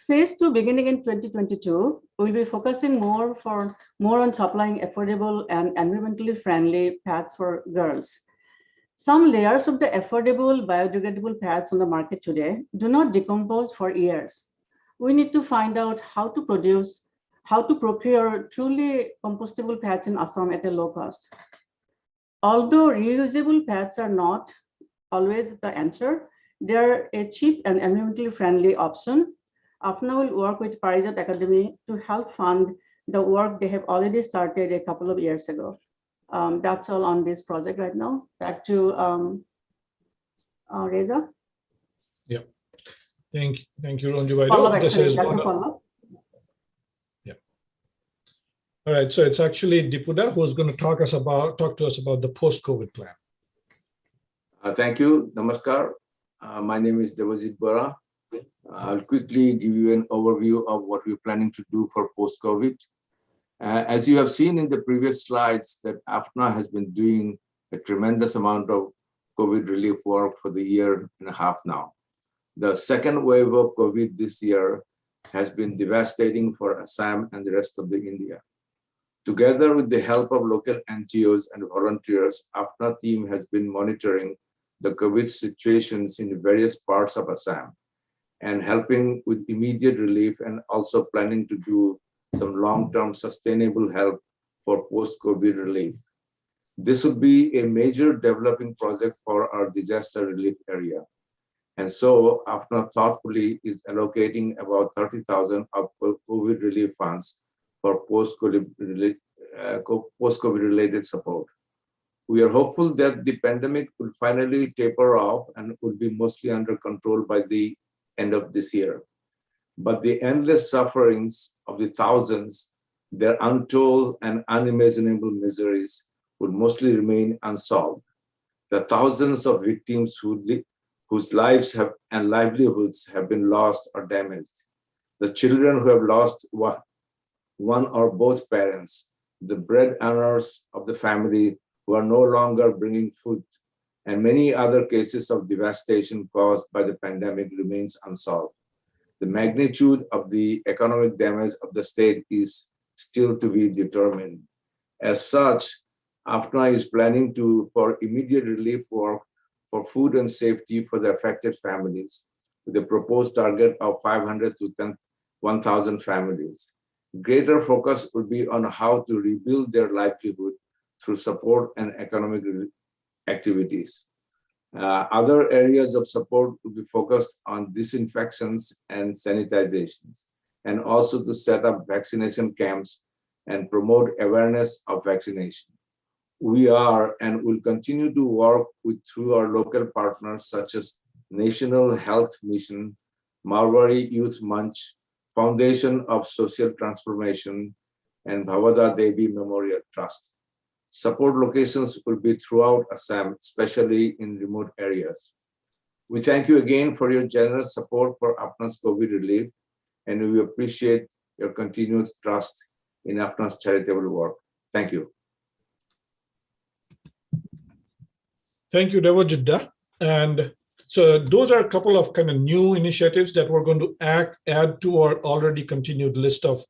[SPEAKER 7] Phase 2, beginning in 2022, we'll be focusing more on supplying affordable and environmentally friendly pads for girls. Some layers of the affordable biodegradable pads on the market today do not decompose for years. We need to find out how to procure truly compostable pads in Assam at a low cost. Although reusable pads are not always the answer, they're a cheap and environmentally friendly option. AFNA will work with Parijat Academy to help fund the work they have already started a couple of years ago. That's all on this project right now. Back to Reza.
[SPEAKER 1] Yeah, thank you, Ranju.
[SPEAKER 7] Pallav,
[SPEAKER 1] This
[SPEAKER 7] actually,
[SPEAKER 1] is
[SPEAKER 7] Dr.
[SPEAKER 1] one of,
[SPEAKER 7] Pallav.
[SPEAKER 1] all right. So it's actually Dipuda who's going to talk to us about the post-COVID plan.
[SPEAKER 13] Thank you. Namaskar. My name is Devajit Bora. I'll quickly give you an overview of what we're planning to do for post-COVID. As you have seen in the previous slides, that AFNA has been doing a tremendous amount of COVID relief work for the year and a half now. The second wave of COVID this year has been devastating for Assam and the rest of the India. Together with the help of local NGOs and volunteers, AFNA team has been monitoring the COVID situations in various parts of Assam and helping with immediate relief, and also planning to do some long-term sustainable help for post-COVID relief. This would be a major developing project for our disaster relief area. And so AFNA thoughtfully is allocating about 30,000 of COVID relief funds for post-COVID related support. We are hopeful that the pandemic will finally taper off and will be mostly under control by the end of this year. But the endless sufferings of the thousands, their untold and unimaginable miseries would mostly remain unsolved. The thousands of victims whose lives and livelihoods have been lost or damaged. The children who have lost one or both parents, the bread earners of the family who are no longer bringing food, and many other cases of devastation caused by the pandemic remains unsolved. The magnitude of the economic damage of the state is still to be determined. As such, AFNA is planning for immediate relief work for food and safety for the affected families, with a proposed target of 500 to 1,000 families. Greater focus will be on how to rebuild their livelihood through support and economic activities. Other areas of support will be focused on disinfections and sanitizations, and also to set up vaccination camps and promote awareness of vaccination. We are and will continue to work through our local partners such as National Health Mission, Marwari Youth Munch, Foundation of Social Transformation, and Bhavada Devi Memorial Trust. Support locations will be throughout Assam, especially in remote areas. We thank you again for your generous support for AFNA's COVID relief, and we appreciate your continued trust in AFNA's charitable work. Thank you.
[SPEAKER 1] Thank you, Devajit. And so those are a couple of kind of new initiatives that we're going to add to our already continued list of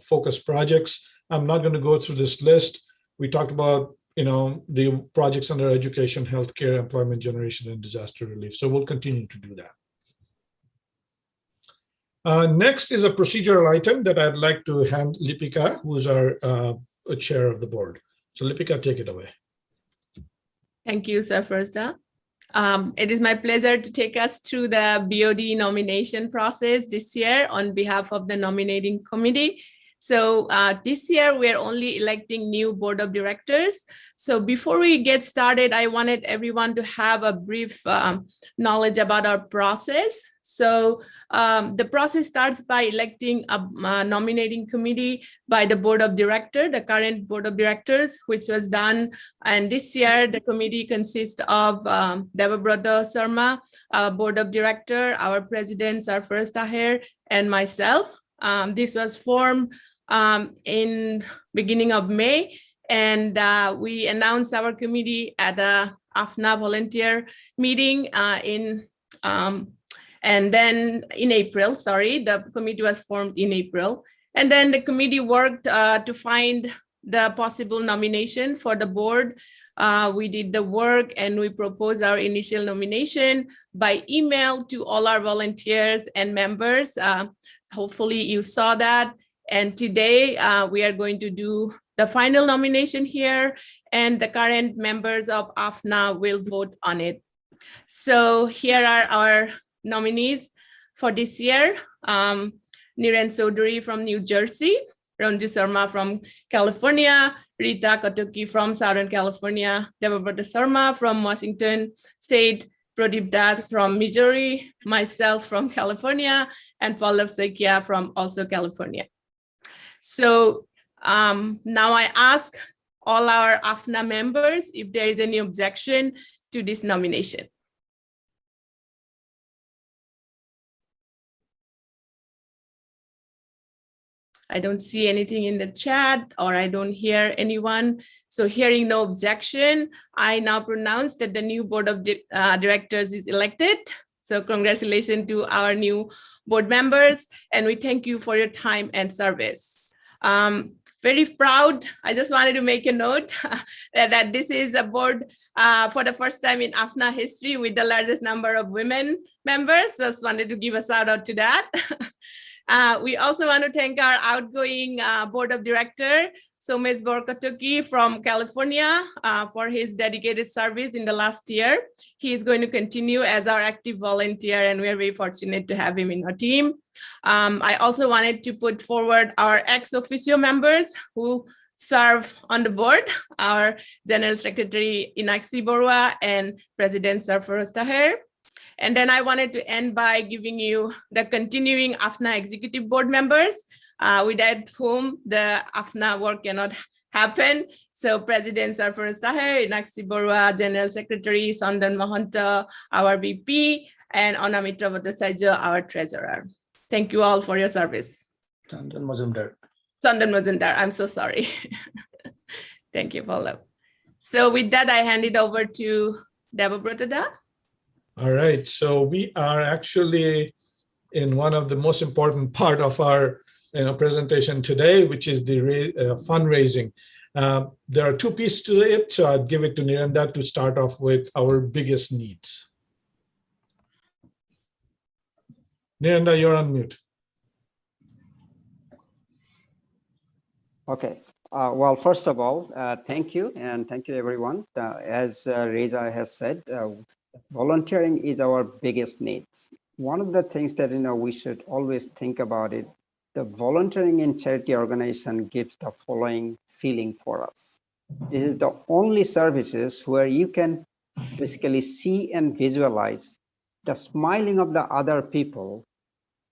[SPEAKER 1] focus projects. I'm not going to go through this list. We talked about, the projects under education, healthcare, employment generation, and disaster relief. So we'll continue to do that. Next is a procedural item that I'd like to hand Lipika, who's our chair of the board. So Lipika, take it away.
[SPEAKER 15] Thank you, Sir Firsta. It is my pleasure to take us through the BOD nomination process this year on behalf of the nominating committee. So this year, we're only electing new board of directors. So before we get started, I wanted everyone to have a brief knowledge about our process. So the process starts by electing a nominating committee by the board of directors, the current board of directors, which was done. And this year, the committee consists of Devabrata Sharma, our board of director, our president, Sir Firsta Aher, and myself. This was formed in beginning of May, and we announced our committee at a AFNA volunteer meeting and then in April, the committee was formed in April. And then the committee worked to find the possible nomination for the board. We did the work and we proposed our initial nomination by email to all our volunteers and members. Hopefully you saw that. And today we are going to do the final nomination here, and the current members of AFNA will vote on it. So here are our nominees for this year. Niren Chaudhary from New Jersey, Ranju Sharma from California, Rita Katoki from Southern California, Devabrata Sharma from Washington State, Pradeep Das from Missouri, myself from California, and Pallav Saikia from also California. So now I ask all our AFNA members if there is any objection to this nomination. I don't see anything in the chat, or I don't hear anyone. So hearing no objection, I now pronounce that the new board of directors is elected. So congratulations to our new board members, and we thank you for your time and service. Very proud. I just wanted to make a note that this is a board for the first time in AFNA history with the largest number of women members. Just wanted to give a shout out to that. We also want to thank our outgoing board of director, Somesh Borkatoki from California, for his dedicated service in the last year. He is going to continue as our active volunteer, and we're very fortunate to have him in our team. I also wanted to put forward our ex officio members who serve on the board, our General Secretary Inaksi Borua and President Sarfaraz Taher. And then I wanted to end by giving you the continuing AFNA executive board members, without whom the AFNA work cannot happen. So President Sarfaraz Taher, Inaksi Borua, General Secretary Sandan Mahanta, our VP, and Anamitra Bhattacharya, our treasurer. Thank you all for your service.
[SPEAKER 18] Sandan Mazumdar.
[SPEAKER 15] Sandan Mazumdar, I'm so sorry. Thank you, Pallav. So with that, I hand it over to Devabrata.
[SPEAKER 1] All right, so we are actually in one of the most important part of our presentation today, which is the fundraising. There are two pieces to it, so I'll give it to Nirenda to start off with our biggest needs. Nirenda, you're on mute.
[SPEAKER 16] Okay. Well, first of all, thank you, and thank you, everyone. As Reza has said, volunteering is our biggest needs. One of the things that we should always think about it, the volunteering in charity organization gives the following feeling for us. This is the only services where you can basically see and visualize the smiling of the other people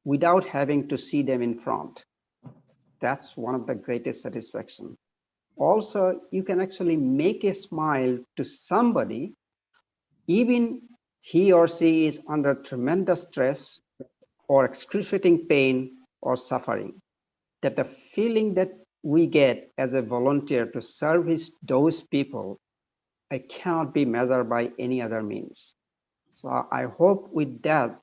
[SPEAKER 16] without having to see them in front. That's one of the greatest satisfaction. Also, you can actually make a smile to somebody, even he or she is under tremendous stress or excruciating pain or suffering. That the feeling that we get as a volunteer to service those people, it cannot be measured by any other means. So I hope with that,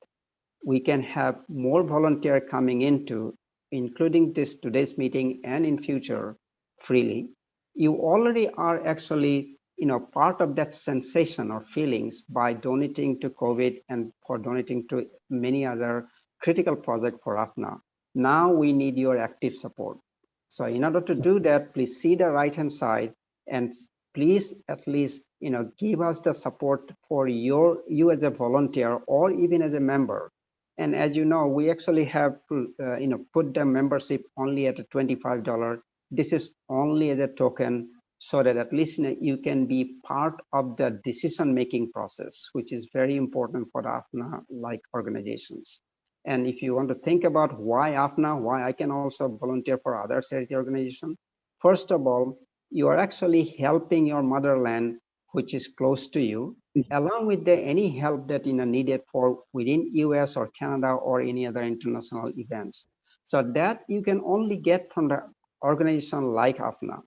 [SPEAKER 16] we can have more volunteer coming into, including today's meeting and in future freely. You already are actually part of that sensation or feelings by donating to COVID and for donating to many other critical projects for AFNA. Now we need your active support. So in order to do that, please see the right-hand side and please at least give us the support for you as a volunteer or even as a member. And as you know, we actually have put the membership only at a $25. This is only as a token so that at least you can be part of the decision-making process, which is very important for AFNA-like organizations. And if you want to think about why AFNA, why I can also volunteer for other charity organizations, first of all, you are actually helping your motherland, which is close to you, along with any help that needed for within US or Canada or any other international events. So that you can only get from the organization like AFNA.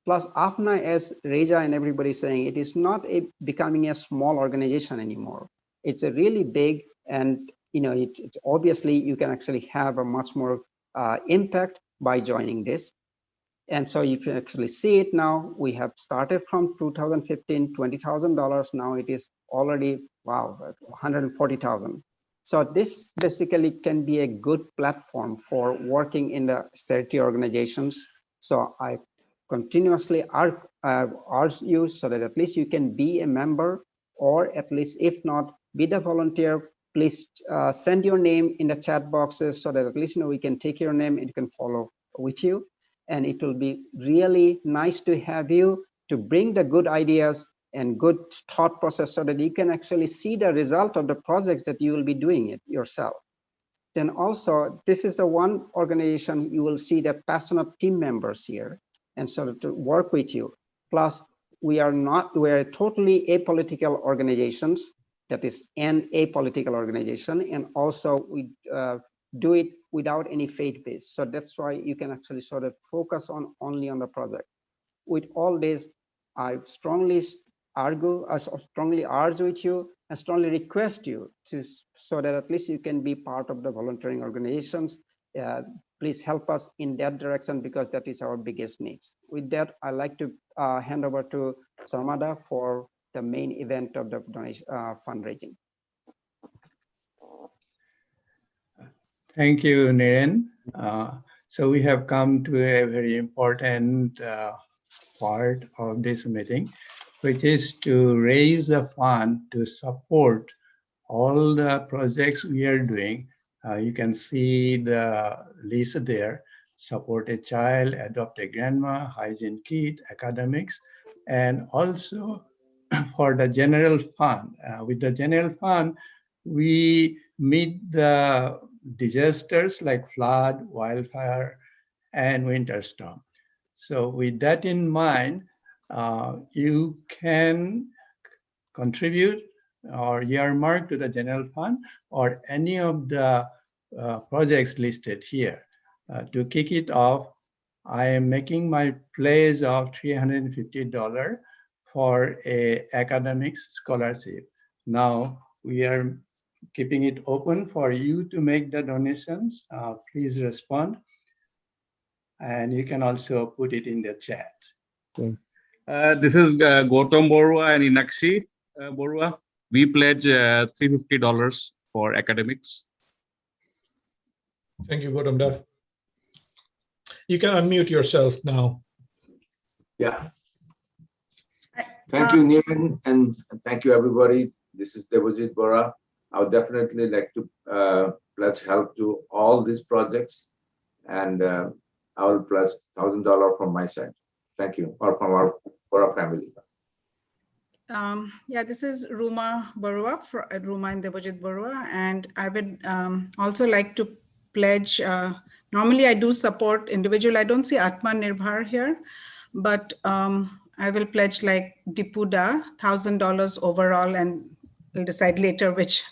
[SPEAKER 16] Plus AFNA, as Reza and everybody is saying, it is not becoming a small organization anymore. It's a really big, and obviously you can actually have a much more impact by joining this. And so you can actually see it now. We have started from 2015, $20,000. Now it is already, wow, 140,000. So this basically can be a good platform for working in the charity organizations. So I continuously urge you so that at least you can be a member, or at least if not, be the volunteer. please send your name in the chat boxes so that at least we can take your name and can follow with you. And it will be really nice to have you to bring the good ideas and good thought process so that you can actually see the result of the projects that you will be doing it yourself. Then also, this is the one organization you will see the passionate team members here and sort of to work with you. Plus, we're totally apolitical organizations, that is an apolitical organization, and also we do it without any faith base. So that's why you can actually sort of focus on only on the project. With all this, I strongly urge with you and strongly request you to, so that at least you can be part of the volunteering organizations. Please help us in that direction because that is our biggest needs. With that, I'd like to hand over to Sarmada for the main event of the donation fundraising.
[SPEAKER 10] Thank you, Niren. So we have come to a very important part of this meeting, which is to raise the fund to support all the projects we are doing. You can see the list there: support a child, adopt a grandma, hygiene kit, academics, and also for the general fund. With the general fund, we meet the disasters like flood, wildfire, and winter storm. So with that in mind, you can contribute or earmark to the general fund or any of the projects listed here. To kick it off, I am making my pledge of $350 for a academics scholarship. Now we are keeping it open for you to make the donations. Please respond. And you can also put it in the chat.
[SPEAKER 17] This is Gautam Borua and Inakshi Borua. We pledge $350 for academics.
[SPEAKER 1] Thank you, Gautam. You can unmute yourself now.
[SPEAKER 13] Yeah. Thank you, Niren, and thank you, everybody. This is Devojit Bora. I would definitely like to pledge help to all these projects, and I will pledge $1,000 from my side. Thank you, or from our family.
[SPEAKER 20] Yeah, this is Ruma Barua, Ruma and Devojit Barua, and I would also like to pledge. Normally, I do support individual. I don't see Atma Nirbhar here, but I will pledge like Dipuda, $1,000 overall, and we'll decide later which.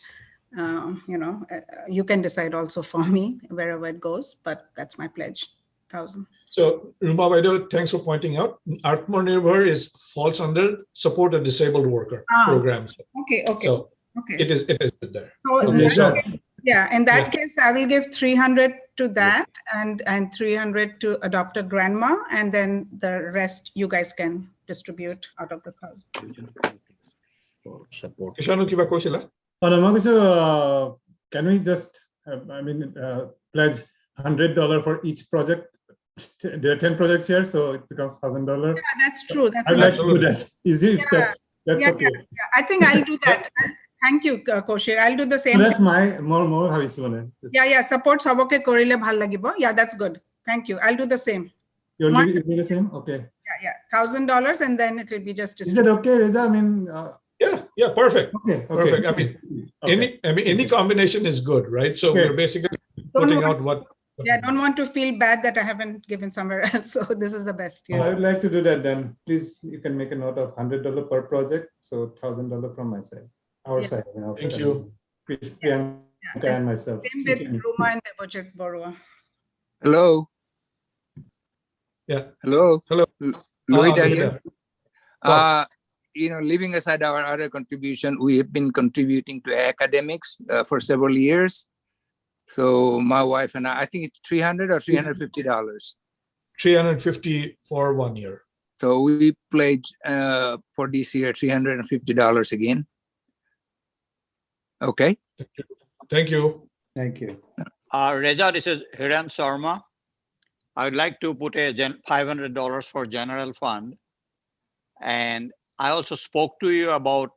[SPEAKER 20] You can decide also for me wherever it goes, but that's my pledge, 1,000.
[SPEAKER 1] So, Ruma Vaido, thanks for pointing out. Atmanirbhar falls under support a disabled worker programs.
[SPEAKER 20] Okay.
[SPEAKER 1] So
[SPEAKER 20] okay.
[SPEAKER 1] It is there.
[SPEAKER 20] So
[SPEAKER 1] okay,
[SPEAKER 20] yeah, in that case, I will give 300 to that and 300 to adopt a grandma, and then the rest you guys can distribute out of the 1,000.
[SPEAKER 17] Support.
[SPEAKER 8] Can we just, pledge $100 for each project? There are 10 projects here, so it becomes $1,000.
[SPEAKER 20] Yeah, that's true. That's
[SPEAKER 8] I'd like to do that. Easy, that's okay.
[SPEAKER 20] Yeah. I think I'll do that. Thank you, Kaushik. I'll do the same.
[SPEAKER 8] That's my more how is it?
[SPEAKER 20] Yeah. Support saboke korile bhal lagibo. Yeah, that's good. Thank you. I'll do the same.
[SPEAKER 8] You'll do the same? Okay.
[SPEAKER 20] Yeah. $1,000, and then it will be just.
[SPEAKER 8] Is that okay, Reza?
[SPEAKER 1] Yeah, perfect.
[SPEAKER 8] Okay.
[SPEAKER 1] Perfect. Any combination is good, right? So we're basically putting out what.
[SPEAKER 20] Yeah, I don't want to feel bad that I haven't given somewhere else. So this is the best.
[SPEAKER 8] I would like to do that then. Please, you can make a note of $100 per project. So $1,000 from my side, our side.
[SPEAKER 1] Thank you.
[SPEAKER 8] Priyanka and myself.
[SPEAKER 20] Same with Ruma and Devojit Borua.
[SPEAKER 4] Hello.
[SPEAKER 1] Yeah.
[SPEAKER 4] Hello. Loida here. Leaving aside our other contribution, we have been contributing to academics for several years. So my wife and I think it's $300 or $350.
[SPEAKER 1] $350 for 1 year.
[SPEAKER 4] So we pledge for this year $350 again. Okay.
[SPEAKER 1] Thank you.
[SPEAKER 10] Thank you.
[SPEAKER 23] Reza, this is Hiram Sharma. I would like to put a $500 for general fund. And I also spoke to you about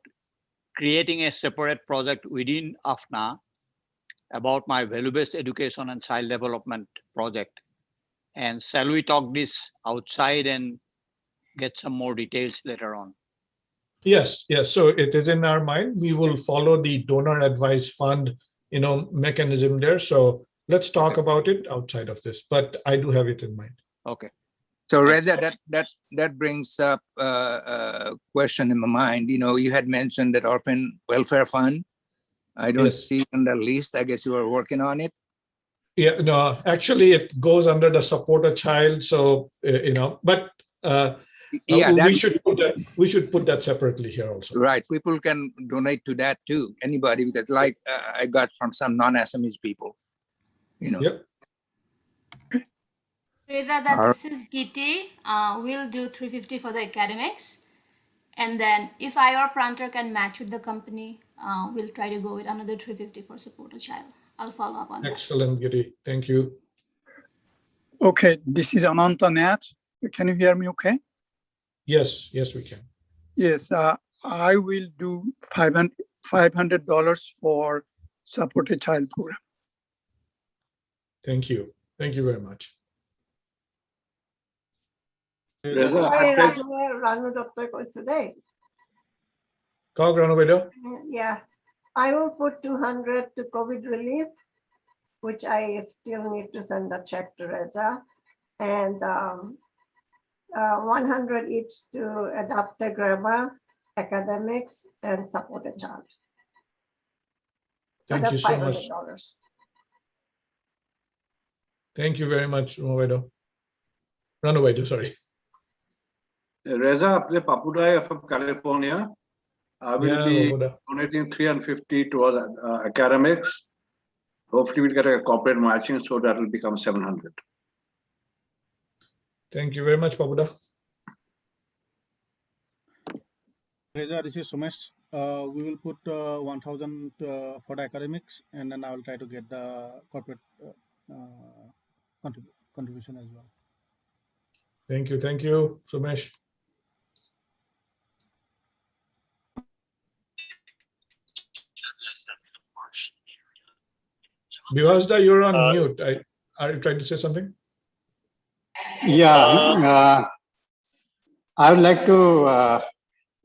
[SPEAKER 23] creating a separate project within AFNA about my value-based education and child development project. And shall we talk this outside and get some more details later on?
[SPEAKER 1] Yes, yes. So it is in our mind. We will follow the donor advice fund, mechanism there. So let's talk about it outside of this. But I do have it in mind.
[SPEAKER 23] Okay.
[SPEAKER 4] So Reza, that brings up a question in my mind. You had mentioned that orphan welfare fund. I don't see it on the list. I guess you were working on it.
[SPEAKER 1] Yeah, no, actually it goes under the support a child. So, but we should put that separately here also.
[SPEAKER 4] Right. People can donate to that too. Anybody, because I got from some non-Assamese people,
[SPEAKER 1] Yep.
[SPEAKER 3] This is Giti. We'll do 350 for the academics. And then if I or Pranter can match with the company, we'll try to go with another 350 for support a child. I'll follow up on that.
[SPEAKER 1] Excellent, Giri. Thank you.
[SPEAKER 19] Okay, this is Ananta Nat. Can you hear me okay?
[SPEAKER 1] Yes, we can.
[SPEAKER 19] Yes, I will do $500 for support a child program.
[SPEAKER 1] Thank you. Thank you very much.
[SPEAKER 21] Ranu Doctor goes today. Yeah, I will put 200 to COVID relief, which I still need to send a check to Reza, and 100 each to Adopt a Grandma, academics, and support a child.
[SPEAKER 1] Thank you so much.
[SPEAKER 21] $500.
[SPEAKER 1] Thank you very much, Ranovedo, sorry.
[SPEAKER 17] Reza, apne Papudai from California. I will be donating 350 towards academics. Hopefully we'll get a corporate matching, so that will become 700.
[SPEAKER 1] Thank you very much, Papuda.
[SPEAKER 9] Reza, this is Sumesh. We will put 1,000 for the academics, and then I will try to get the corporate contribution as well.
[SPEAKER 1] Thank you, Sumesh. Bivasda, you're on mute. Are you trying to say something?
[SPEAKER 18] Yeah, I would like to,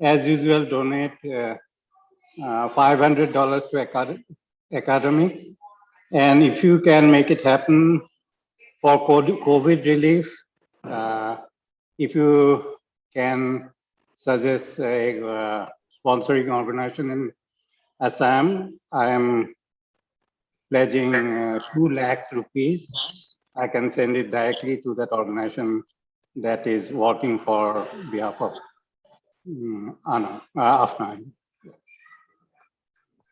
[SPEAKER 18] as usual, donate $500 to academics. And if you can make it happen for COVID relief, if you can suggest a sponsoring organization in Assam, I am pledging 2 lakhs rupees. I can send it directly to that organization that is working for behalf of AFNA.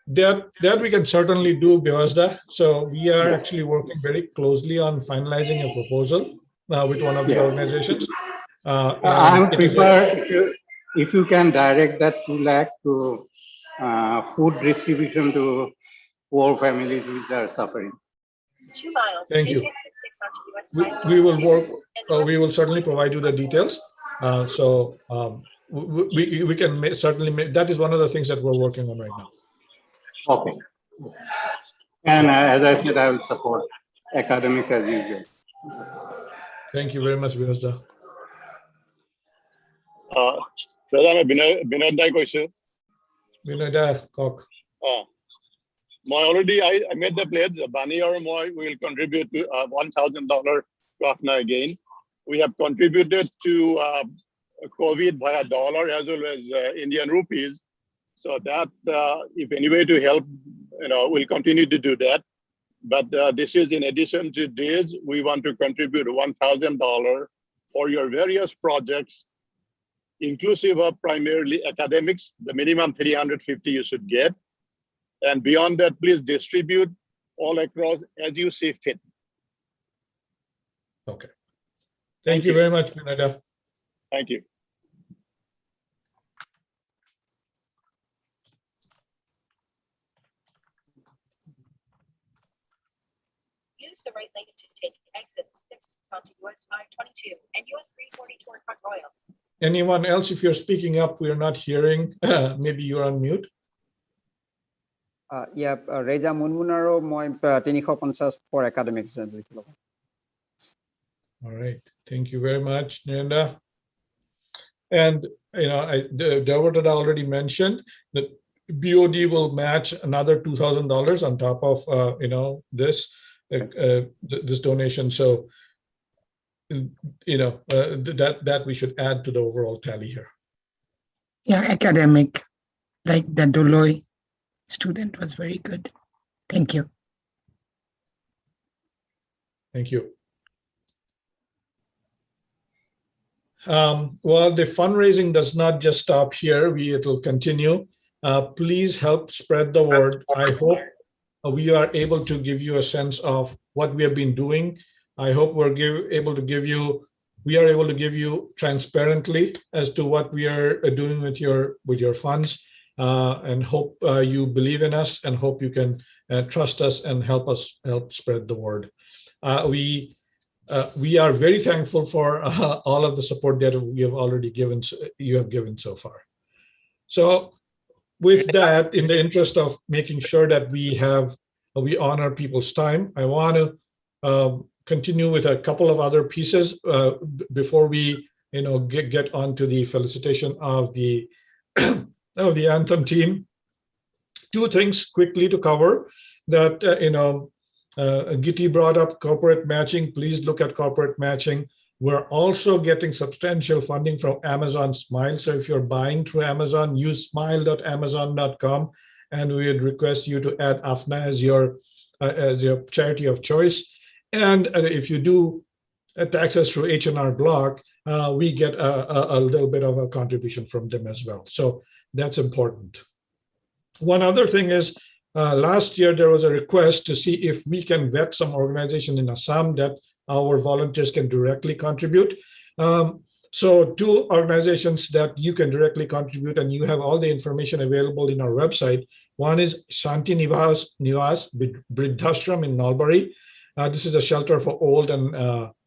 [SPEAKER 1] That we can certainly do, Bivasda. So we are actually working very closely on finalizing a proposal with one of the organizations.
[SPEAKER 18] I would prefer if you can direct that 2 lakhs to food distribution to poor families which are suffering.
[SPEAKER 24] 2 miles.
[SPEAKER 1] Thank you. We will work. We will certainly provide you the details. So we can certainly make. That is one of the things that we're working on right now.
[SPEAKER 18] Okay. And as I said, I will support academics as usual.
[SPEAKER 1] Thank you very much, Vinodda.
[SPEAKER 25] Vinodda question.
[SPEAKER 1] Vinodda Kok.
[SPEAKER 25] I made the pledge. Bani or Moy will contribute to $1,000 to AFNA again. We have contributed to COVID via dollar as well as Indian rupees. So that if any way to help, we'll continue to do that. But this is in addition to this, we want to contribute $1,000 for your various projects, inclusive of primarily academics. The minimum 350 you should get. And beyond that, please distribute all across as you see fit.
[SPEAKER 1] Okay. Thank you very much, Vinodda.
[SPEAKER 25] Thank you.
[SPEAKER 24] Use the right lane to take exits 6 onto US 522 and US 340 toward Front Royal.
[SPEAKER 1] Anyone else, if you're speaking up, we are not hearing. Maybe you're on mute.
[SPEAKER 16] Reza মুনমুনাৰো মই 350 for academics দিছিলোঁ।
[SPEAKER 1] All right, thank you very much, Nirenda. And David already mentioned that BOD will match another $2,000 on top of this donation. So that we should add to the overall tally here.
[SPEAKER 2] Yeah, academic, like the Doloy student was very good. Thank you.
[SPEAKER 1] Thank you. Well, the fundraising does not just stop here. It will continue. Please help spread the word. I hope we are able to give you a sense of what we have been doing. I hope we are able to give you transparently as to what we are doing with your funds, and hope you believe in us, and hope you can trust us and help spread the word. We are very thankful for all of the support that you have given so far. So with that, in the interest of making sure that we honor people's time, I want to continue with a couple of other pieces before we get on to the felicitation of the Anthem team. Two things quickly to cover that Giti brought up corporate matching. Please look at corporate matching. We're also getting substantial funding from Amazon Smile. So if you're buying through Amazon, use smile.amazon.com, and we would request you to add AFNA as your charity of choice. And if you do taxes through H&R Block, we get a little bit of a contribution from them as well. So that's important. One other thing is, last year there was a request to see if we can vet some organization in Assam that our volunteers can directly contribute. So two organizations that you can directly contribute, and you have all the information available in our website. One is Shanti Nivas Briddhashram in Nalbari. This is a shelter for old and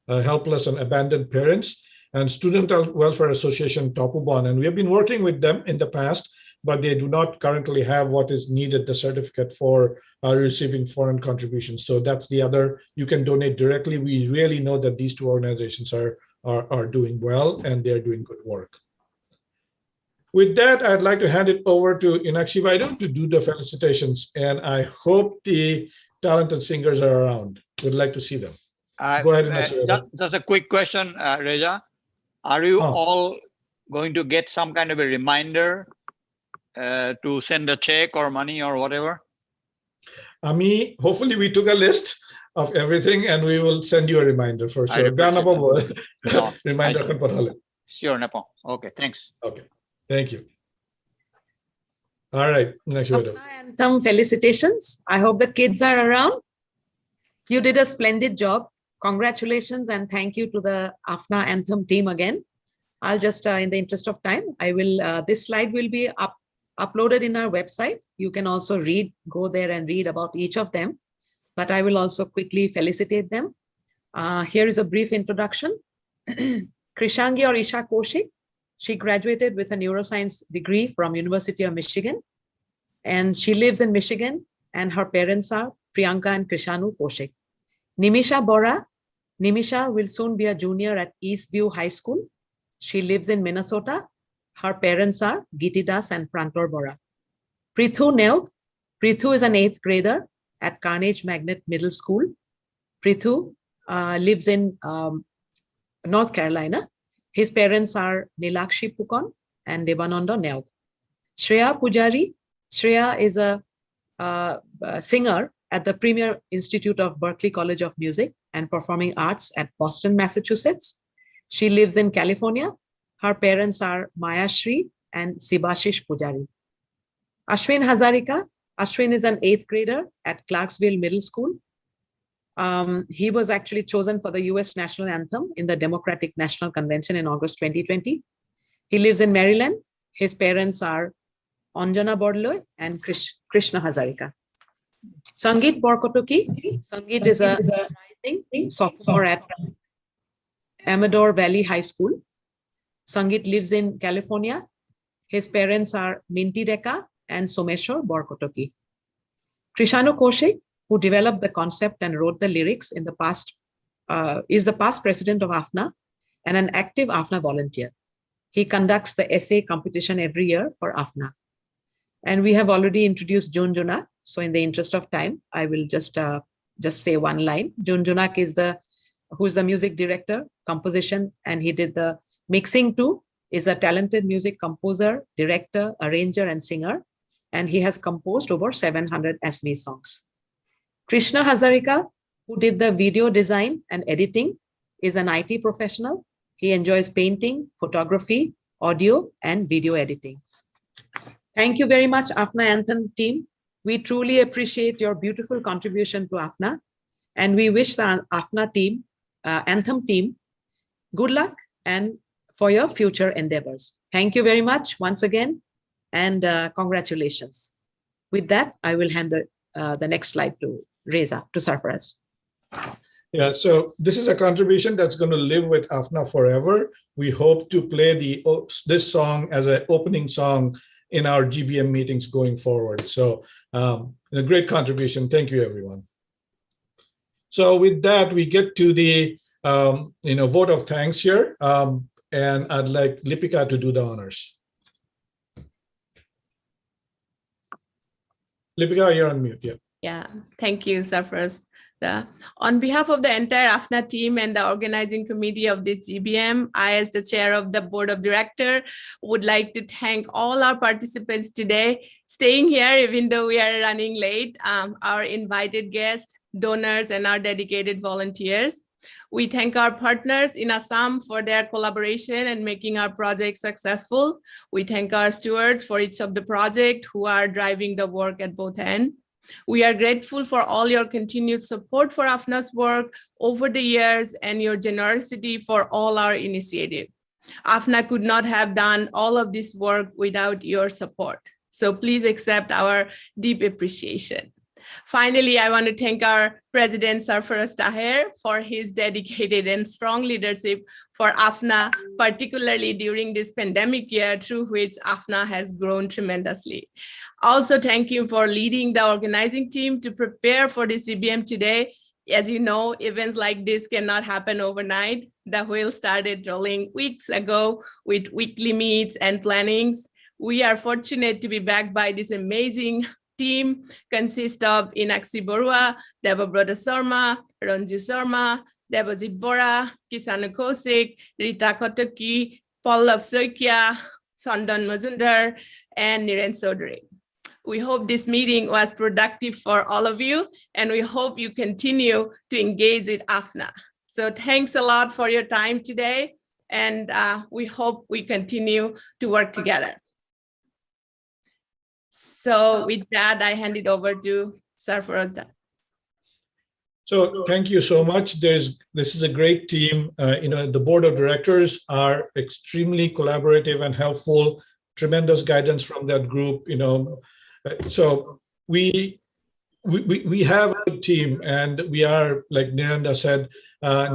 [SPEAKER 1] helpless and abandoned parents, and Student Welfare Association Topubon. And we have been working with them in the past, but they do not currently have what is needed, the certificate for receiving foreign contributions. So that's the other, you can donate directly. We really know that these two organizations are doing well, and they're doing good work. With that, I'd like to hand it over to Inakshi Vaidu to do the felicitations, and I hope the talented singers are around. Would like to see them. Go ahead, Inakshi Vaidu.
[SPEAKER 23] Just a quick question, Reza. Are you all going to get some kind of a reminder to send a check or money or whatever?
[SPEAKER 1] Hopefully we took a list of everything, and we will send you a reminder for sure. Reminder.
[SPEAKER 23] Sure, Nepo. Okay, thanks.
[SPEAKER 1] Okay, thank you. All right, next video.
[SPEAKER 6] Anthem felicitations. I hope the kids are around. You did a splendid job. Congratulations and thank you to the AFNA Anthem team again. I'll just, in the interest of time, this slide will be uploaded in our website. You can also go there and read about each of them, but I will also quickly felicitate them. Here is a brief introduction. Krishangi or Isha Kaushik, she graduated with a neuroscience degree from University of Michigan, and she lives in Michigan, and her parents are Priyanka and Krishanu Kaushik. Nimisha Bora, Nimisha will soon be a junior at Eastview High School. She lives in Minnesota. Her parents are Giti Das and Prantor Bora. Prithu Neog, Prithu is an 8th grader at Carnegie Magnet Middle School. Prithu lives in North Carolina. His parents are Nilakshi Pukon and Devananda Neog. Shreya Pujari, Shreya is a singer at the Premier Institute of Berklee College of Music and Performing Arts at Boston, Massachusetts. She lives in California. Her parents are Maya Shri and Sibashish Pujari. Ashwin Hazarika, Ashwin is an 8th grader at Clarksville Middle School. He was actually chosen for the US National Anthem in the Democratic National Convention in August 2020. He lives in Maryland. His parents are Anjana Borloy and Krishna Hazarika. Sangeet Borkotoki, Sangeet is a rising sophomore at Amador Valley High School. Sangeet lives in California. His parents are Minty Deka and Someshwar Borkotoki. Krishanu Kaushik, who developed the concept and wrote the lyrics in the past, is the past president of AFNA and an active AFNA volunteer. He conducts the essay competition every year for AFNA. And we have already introduced June Junak. So in the interest of time, I will just say one line. June Junak is who's the music director, composition, and he did the mixing too, is a talented music composer, director, arranger, and singer. And he has composed over 700 ASME songs. Krishna Hazarika, who did the video design and editing, is an IT professional. He enjoys painting, photography, audio, and video editing. Thank you very much, AFNA Anthem team. We truly appreciate your beautiful contribution to AFNA, and we wish the AFNA team, Anthem team, good luck and for your future endeavors. Thank you very much once again, and congratulations. With that, I will hand the next slide to Reza, to Sarfaraz.
[SPEAKER 1] Yeah, so this is a contribution that's going to live with AFNA forever. We hope to play this song as an opening song in our GBM meetings going forward. So a great contribution. Thank you, everyone. So with that, we get to the vote of thanks here. And I'd like Lipika to do the honors. Lipika, you're on mute. Yeah.
[SPEAKER 15] Yeah, thank you, Sarfaraz. On behalf of the entire AFNA team and the organizing committee of this GBM, I, as the chair of the board of directors, would like to thank all our participants today, staying here even though we are running late, our invited guests, donors, and our dedicated volunteers. We thank our partners in Assam for their collaboration and making our project successful. We thank our stewards for each of the projects who are driving the work at both ends. We are grateful for all your continued support for AFNA's work over the years and your generosity for all our initiatives. AFNA could not have done all of this work without your support. So please accept our deep appreciation. Finally, I want to thank our President Sarfaraz Taher for his dedicated and strong leadership for AFNA, particularly during this pandemic year through which AFNA has grown tremendously. Also, thank you for leading the organizing team to prepare for this GBM today. As you know, events like this cannot happen overnight. The wheel started rolling weeks ago with weekly meets and plannings. We are fortunate to be backed by this amazing team consists of Inakshi Borua, Debabrata Sharma, Ranju Sharma, Debajit Bora, Krishanu Kaushik, Rita Kotoki, Pallav Soikia, Chandan Majumdar, and Niren Chaudhary. We hope this meeting was productive for all of you, and we hope you continue to engage with AFNA. So thanks a lot for your time today, and we hope we continue to work together. So with that, I hand it over to Sarfaraz.
[SPEAKER 1] So thank you so much. This is a great team. The board of directors are extremely collaborative and helpful. Tremendous guidance from that group. So we have a team, and we are, like Niranda said,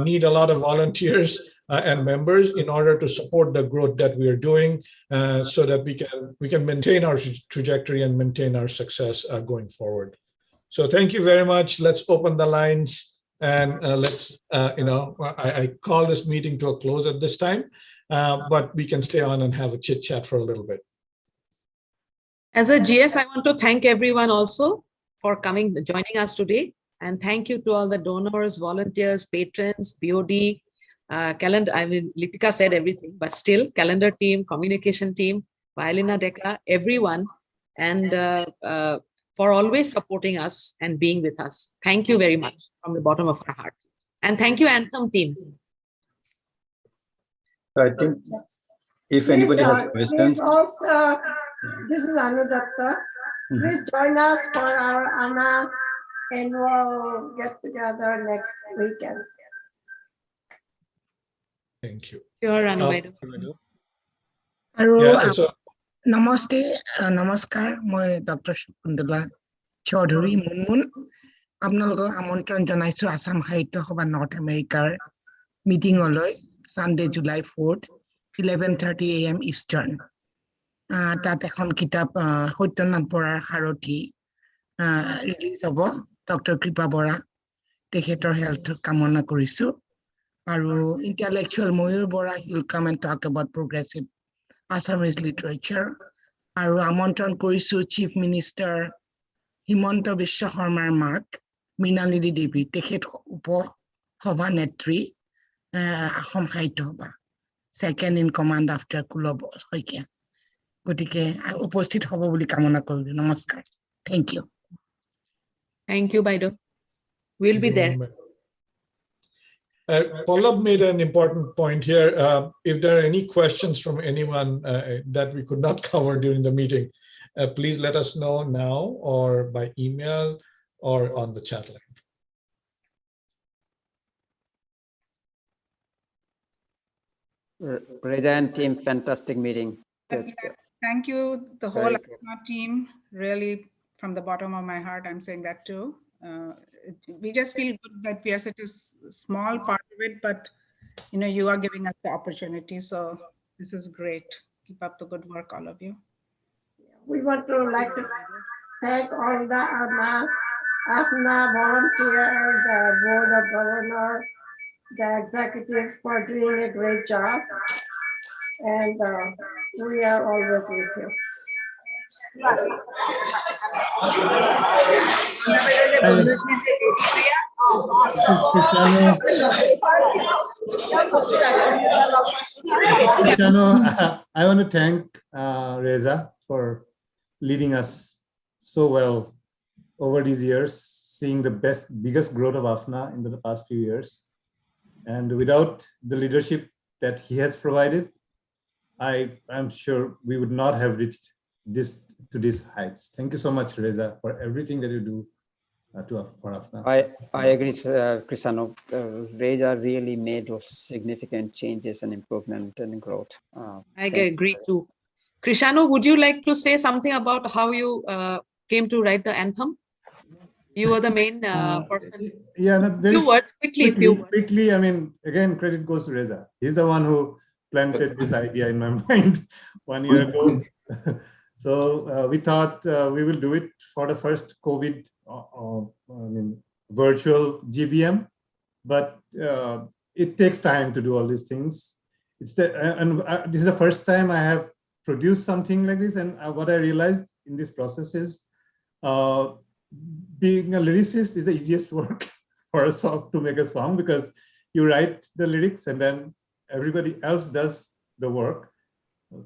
[SPEAKER 1] need a lot of volunteers and members in order to support the growth that we are doing, so that we can maintain our trajectory and maintain our success going forward. So thank you very much. Let's open the lines, and I call this meeting to a close at this time, but we can stay on and have a chit chat for a little bit.
[SPEAKER 6] As a GS, I want to thank everyone also for joining us today. And thank you to all the donors, volunteers, patrons, BOD, calendar. I mean, Lipika said everything, but still, calendar team, communication team, Violina Deka, everyone, and for always supporting us and being with us. Thank you very much from the bottom of our heart. And thank you, Anthem team.
[SPEAKER 18] So I think if anybody has questions.
[SPEAKER 21] Also, this is Anudatta. Please join us for our ANA annual get together next weekend.
[SPEAKER 1] Thank you.
[SPEAKER 6] Sure,
[SPEAKER 2] Namaste, namaskar. Moi Dr. Shukundala Chaudhary Munmun. Apnalogok amantron janaisu Assam Sahitya Sabha North America meeting oloi Sunday, July 4th, 11:30 AM Eastern. Tat ekhon kitab Satyanath Borar Sarothi release হ'ব doctor কৃপা বৰা তেখেতৰ health কামনা কৰিছো আৰু intellectual Mayur Bora will come and talk about progressive Assamese literature আৰু আমন্ত্ৰণ কৰিছো chief minister Himanta Biswa শৰ্মাৰ মাক মৃণালিনী দেৱী তেখেত উপ সভানেত্ৰী অসম সাহিত্য সভা second in command after কুলব Saikia গতিকে উপস্থিত হ'ব বুলি কামনা কৰিলো নমস্কাৰ thank you
[SPEAKER 6] Baido. We'll be there.
[SPEAKER 1] Pallab made an important point here. If there are any questions from anyone that we could not cover during the meeting, please let us know now or by email or on the chat line.
[SPEAKER 16] Reza and team, fantastic meeting.
[SPEAKER 20] Thank you, the whole
[SPEAKER 16] Very
[SPEAKER 20] AFNA team. Really, from the bottom of my heart, I'm saying that too. We just feel good that we are such a small part of it, but you are giving us the opportunity. So this is great. Keep up the good work, all of you.
[SPEAKER 21] We want to thank all the AFNA volunteers, the Board of Governors, the executives for doing a great job. And we are always with you.
[SPEAKER 8] I want to thank Reza for leading us so well over these years, seeing the biggest growth of AFNA in the past few years. And without the leadership that he has provided, I'm sure we would not have reached to these heights. Thank you so much, Reza, for everything that you do for AFNA.
[SPEAKER 16] I agree, Krisano. Reza really made significant changes and improvement and growth.
[SPEAKER 6] I agree too. Krishanu, would you like to say something about how you came to write the anthem? You were the main person.
[SPEAKER 8] Yeah,
[SPEAKER 6] few words, quickly.
[SPEAKER 8] Quickly, I mean, again, credit goes to Reza. He's the one who planted this idea in my mind 1 year ago. So we thought we will do it for the first COVID, virtual GBM, but it takes time to do all these things. This is the first time I have produced something like this, and what I realized in this process is being a lyricist is the easiest work for a song, to make a song, because you write the lyrics and then everybody else does the work.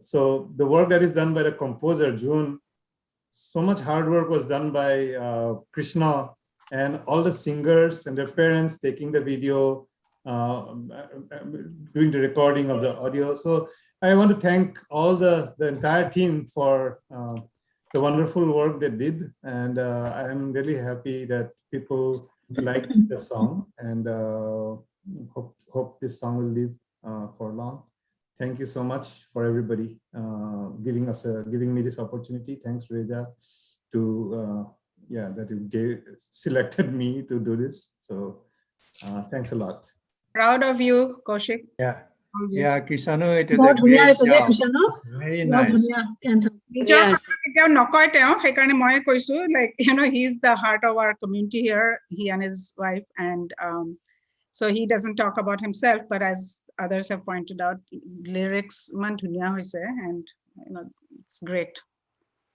[SPEAKER 8] So the work that is done by the composer, June, so much hard work was done by Krishna and all the singers and their parents taking the video, doing the recording of the audio. So I want to thank all the entire team for the wonderful work they did. And I'm really happy that people liked the song, and hope this song will live for long. Thank you so much for everybody giving me this opportunity. Thanks, Reza, that you selected me to do this. So thanks a lot.
[SPEAKER 20] Proud of you, Kaushik.
[SPEAKER 10] Yeah, Krisano, it is a great job. Very nice.
[SPEAKER 20] He's the heart of our community here, he and his wife, and so he doesn't talk about himself, but as others have pointed out, lyrics man dhuniya hoise, and it's great.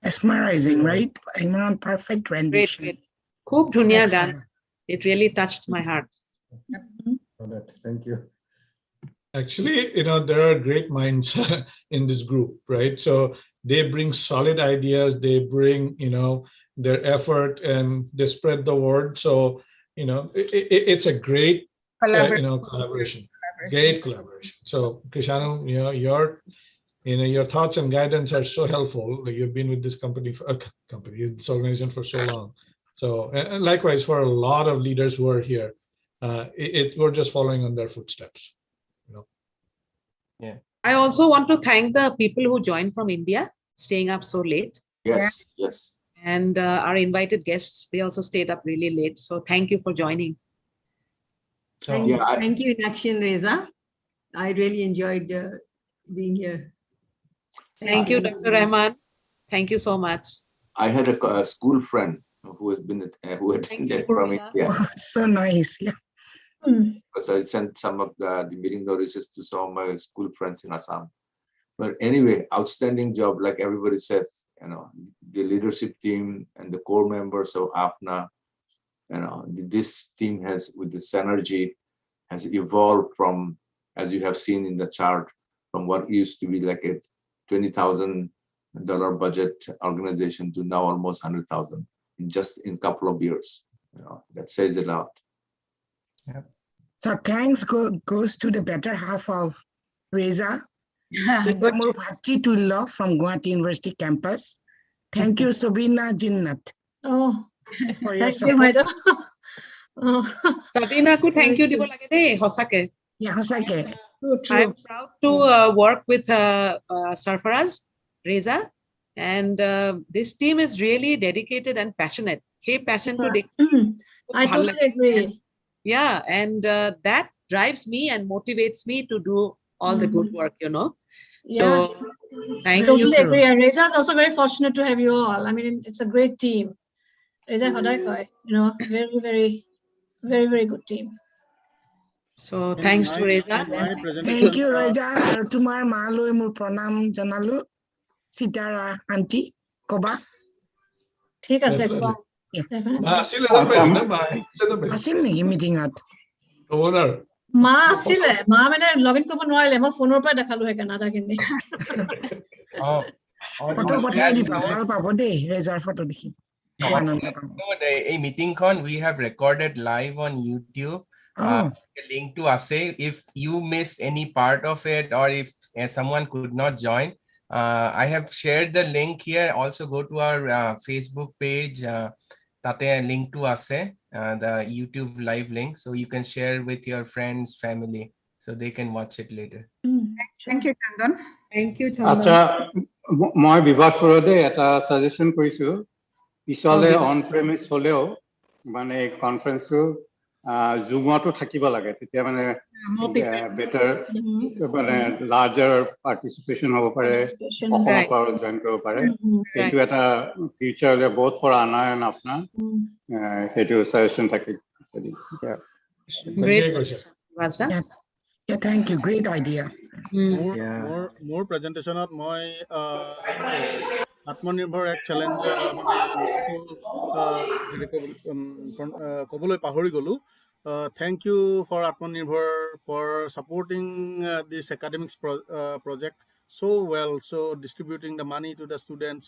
[SPEAKER 2] Mesmerizing, right? Perfect rendition.
[SPEAKER 6] Great. Khub dhuniya gan. It really touched my heart.
[SPEAKER 8] Thank you.
[SPEAKER 1] Actually, there are great minds in this group, right? So they bring solid ideas, they bring, their effort, and they spread the word. So, it's a great, collaboration. Great collaboration. So, Krishanu, your thoughts and guidance are so helpful. You've been with this this organization for so long. So, and likewise for a lot of leaders who are here, we're just following on their footsteps.
[SPEAKER 6] Yeah. I also want to thank the people who joined from India, staying up so late.
[SPEAKER 13] Yes.
[SPEAKER 6] And our invited guests, they also stayed up really late. So thank you for joining.
[SPEAKER 5] Thank you in action, Reza. I really enjoyed being here.
[SPEAKER 6] Thank you, Dr. Rahman. Thank you so much.
[SPEAKER 13] I had a school friend who has been who attended from India.
[SPEAKER 2] Oh, so nice. Yeah.
[SPEAKER 13] Because I sent some of the meeting notices to some of my school friends in Assam. But anyway, outstanding job, like everybody says, the leadership team and the core members of AFNA, this team has, with this synergy, has evolved from, as you have seen in the chart, from what used to be like a $20,000 budget organization to now almost 100,000 in just in a couple of years. That says a lot.
[SPEAKER 2] Yeah. So thanks goes to the better half of Reza. More Bhatritullah from Guwahati University campus. Thank you, Sabina Jinnat.
[SPEAKER 7] Oh,
[SPEAKER 2] for your
[SPEAKER 7] thank you,
[SPEAKER 2] support.
[SPEAKER 7] madam.
[SPEAKER 6] Sabina, thank you, Dibo Lagade, Hosake.
[SPEAKER 2] Yeah, Hosake.
[SPEAKER 6] I'm proud to work with Sarfaraz, Reza, and this team is really dedicated and passionate. Hey, passion to
[SPEAKER 7] I totally agree.
[SPEAKER 6] Yeah, and that drives me and motivates me to do all the good work, So, thank you.
[SPEAKER 7] Totally agree. And Reza is also very fortunate to have you all. I mean, it's a great team. Reza Hodai, very, very, very, very good team.
[SPEAKER 6] So, thanks to Reza.
[SPEAKER 2] Thank you, Reza. Aru tumar maloi mur pranam janalu. Sitara auntie, Koba.
[SPEAKER 7] ঠিক আছে কোৱা
[SPEAKER 2] আছিল নেকি মিটিঙত
[SPEAKER 7] মা আছিলে মা মানে লগইন কৰিব নোৱাৰিলে মই ফোনৰ পৰা দেখালো সেইকাৰণে আটাখিনি
[SPEAKER 2] ফটো পঠাই দিবা ভাল পাব দেই ৰেজাৰ ফটো দেখি
[SPEAKER 11] এই মিটিংখন we have recorded live on YouTube. Link to Ase. If you missed any part of it or if someone could not join, I have shared the link here. Also go to our Facebook page. Tate link to Ase, the YouTube live link, so you can share with your friends, family, so they can watch it later.
[SPEAKER 12] Thank you, Chandan.
[SPEAKER 6] Thank you, Chandan.
[SPEAKER 10] আচ্ছা মই বিভাগ ফুৰতে এটা suggestion কৰিছো পিছলে on প্ৰেমিস হলেও মানে কনফাৰেন্সটো জুমতো থাকিব লাগে তেতিয়া মানে বেটাৰ মানে লাৰ্জাৰ পাৰ্টিসিপেশন হ'ব পাৰে অসমৰ পৰা জয়েন কৰিব পাৰে এইটো এটা ফিউচাৰলে বহুত ফৰ আনায়ন আপোনাৰ সেইটো সাজেশন থাকে
[SPEAKER 2] Yeah, thank you. Great idea.
[SPEAKER 9] More presentation of my Atmanirbhar Act challenge কবলৈ পাহৰি গলো thank you for Atmanirbhar for supporting this academics project so well, so distributing the money to the students,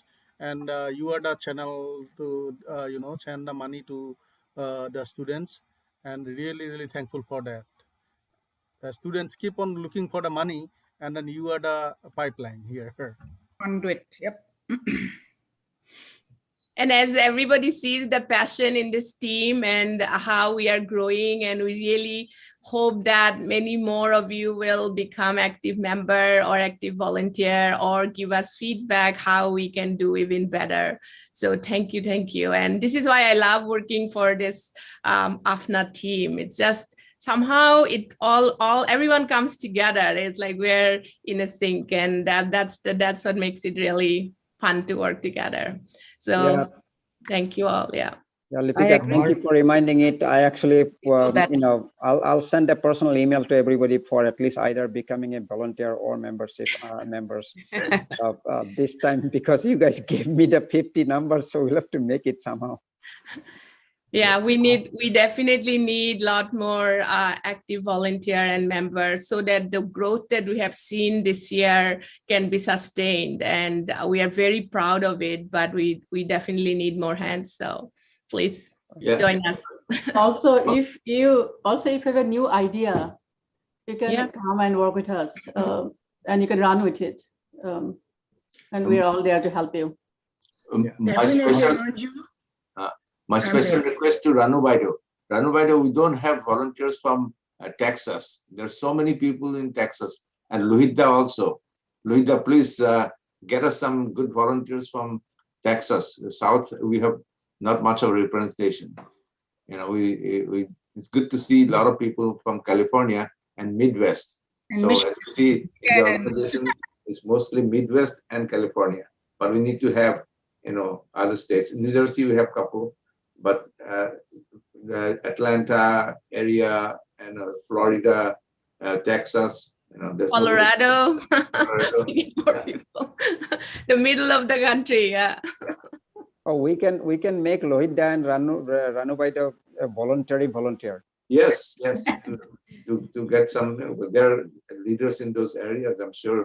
[SPEAKER 9] and you are the channel to send the money to the students, and really thankful for that. Students keep on looking for the money, and then you are the pipeline here.
[SPEAKER 12] Conduit, yep.
[SPEAKER 15] And as everybody sees the passion in this team and how we are growing, and we really hope that many more of you will become active member or active volunteer or give us feedback how we can do even better. So thank you. And this is why I love working for this AFNA team. It's just somehow it all everyone comes together. It's like we're in a sync, and that's what makes it really fun to work together. So thank you all. Yeah,
[SPEAKER 16] Lipika, thank you for reminding it. I actually I'll send a personal email to everybody for at least either becoming a volunteer or membership members this time, because you guys gave me the 50 numbers, so we'll have to make it somehow.
[SPEAKER 15] Yeah, we definitely need a lot more active volunteer and members so that the growth that we have seen this year can be sustained, and we are very proud of it, but we definitely need more hands, so please join us.
[SPEAKER 14] Also, if you have a new idea, you can come and work with us, and you can run with it, and we're all there to help you.
[SPEAKER 13] My special request to Ranu Baido, we don't have volunteers from Texas. There's so many people in Texas, and Lohita also. Lohita, please get us some good volunteers from Texas. The South, we have not much of representation. It's good to see a lot of people from California and Midwest. So as you see, the organization is mostly Midwest and California, but we need to have other states. In New Jersey, we have a couple. but the Atlanta area and Florida, Texas, there's
[SPEAKER 15] Colorado.
[SPEAKER 13] Colorado.
[SPEAKER 15] We need more people. The middle of the country, yeah.
[SPEAKER 16] Oh, we can make Lohida and Ranu by the volunteer.
[SPEAKER 13] Yes, to get some, they're leaders in those areas. I'm sure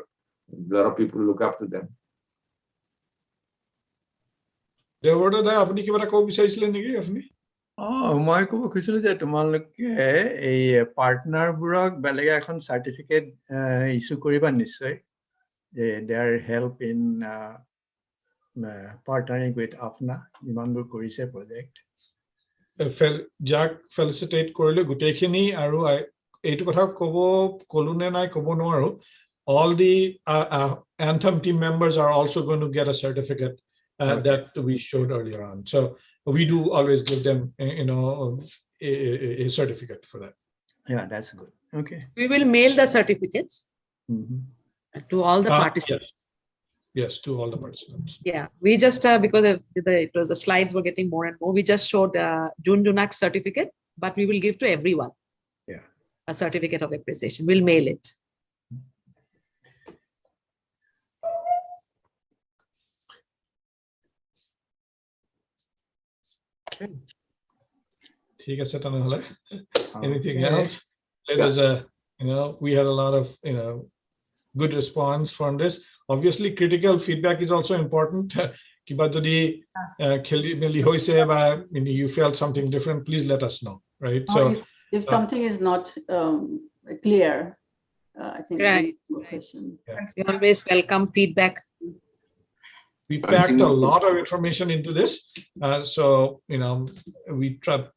[SPEAKER 13] a lot of people look up to them.
[SPEAKER 1] Devorda da apni kiba এটা ক'ব বিচাৰিছিলে নেকি আপুনি?
[SPEAKER 10] মই ক'ব খুজিছিলোঁ যে তোমালোকে এই পাৰ্টনাৰবোৰক বেলেগে এখন চাৰ্টিফিকেট ইছ্যু কৰিবা নিশ্চয় যে their help in partnering with AFNA যিমানবোৰ কৰিছে প্ৰজেক্ট।
[SPEAKER 1] যাক ফেলিচিটেট কৰিলে গোটেইখিনি আৰু এইটো কথা ক'লো নে নাই ক'ব নোৱাৰো। All the Anthem team members are also going to get a certificate that we showed earlier on. So we do always give them, a certificate for that.
[SPEAKER 10] Yeah, that's good. Okay.
[SPEAKER 6] We will mail the certificates to all the participants.
[SPEAKER 1] Yes, to all the participants.
[SPEAKER 6] Yeah, we just because it was the slides were getting more and more. We just showed June Junak's certificate, but we will give to everyone.
[SPEAKER 10] Yeah,
[SPEAKER 6] a certificate of appreciation. We'll mail it.
[SPEAKER 1] ঠিক আছে তেনেহলে. Anything else? Let us, we had a lot of, good response from this. Obviously, critical feedback is also important. Kiba jodi kheli meli hoise ba you felt something different, please let us know, right? So
[SPEAKER 14] if something is not clear, I think
[SPEAKER 6] right.
[SPEAKER 14] Question.
[SPEAKER 1] Yeah.
[SPEAKER 6] We always welcome feedback.
[SPEAKER 1] We packed a lot of information into this, so we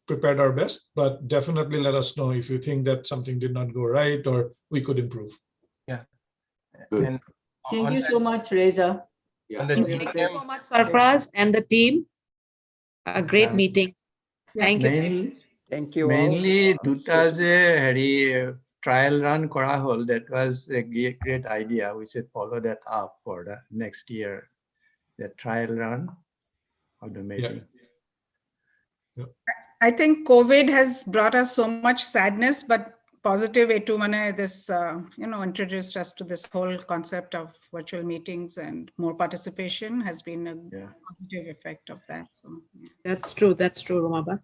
[SPEAKER 1] prepared our best, but definitely let us know if you think that something did not go right or we could improve.
[SPEAKER 11] Yeah. And
[SPEAKER 14] thank you so much, Reza.
[SPEAKER 13] Yeah.
[SPEAKER 6] Thank you so much, Sarfraz and the team. A great meeting. Thank you.
[SPEAKER 16] Thank you.
[SPEAKER 10] Mainly দুটা যে হেৰি trial run কৰা হ'ল, that was a great idea. We should follow that up for the next year. The trial run of the meeting.
[SPEAKER 12] I think COVID has brought us so much sadness, but positive way to this, introduced us to this whole concept of virtual meetings, and more participation has been a positive effect of that. So
[SPEAKER 6] That's true, Romaba.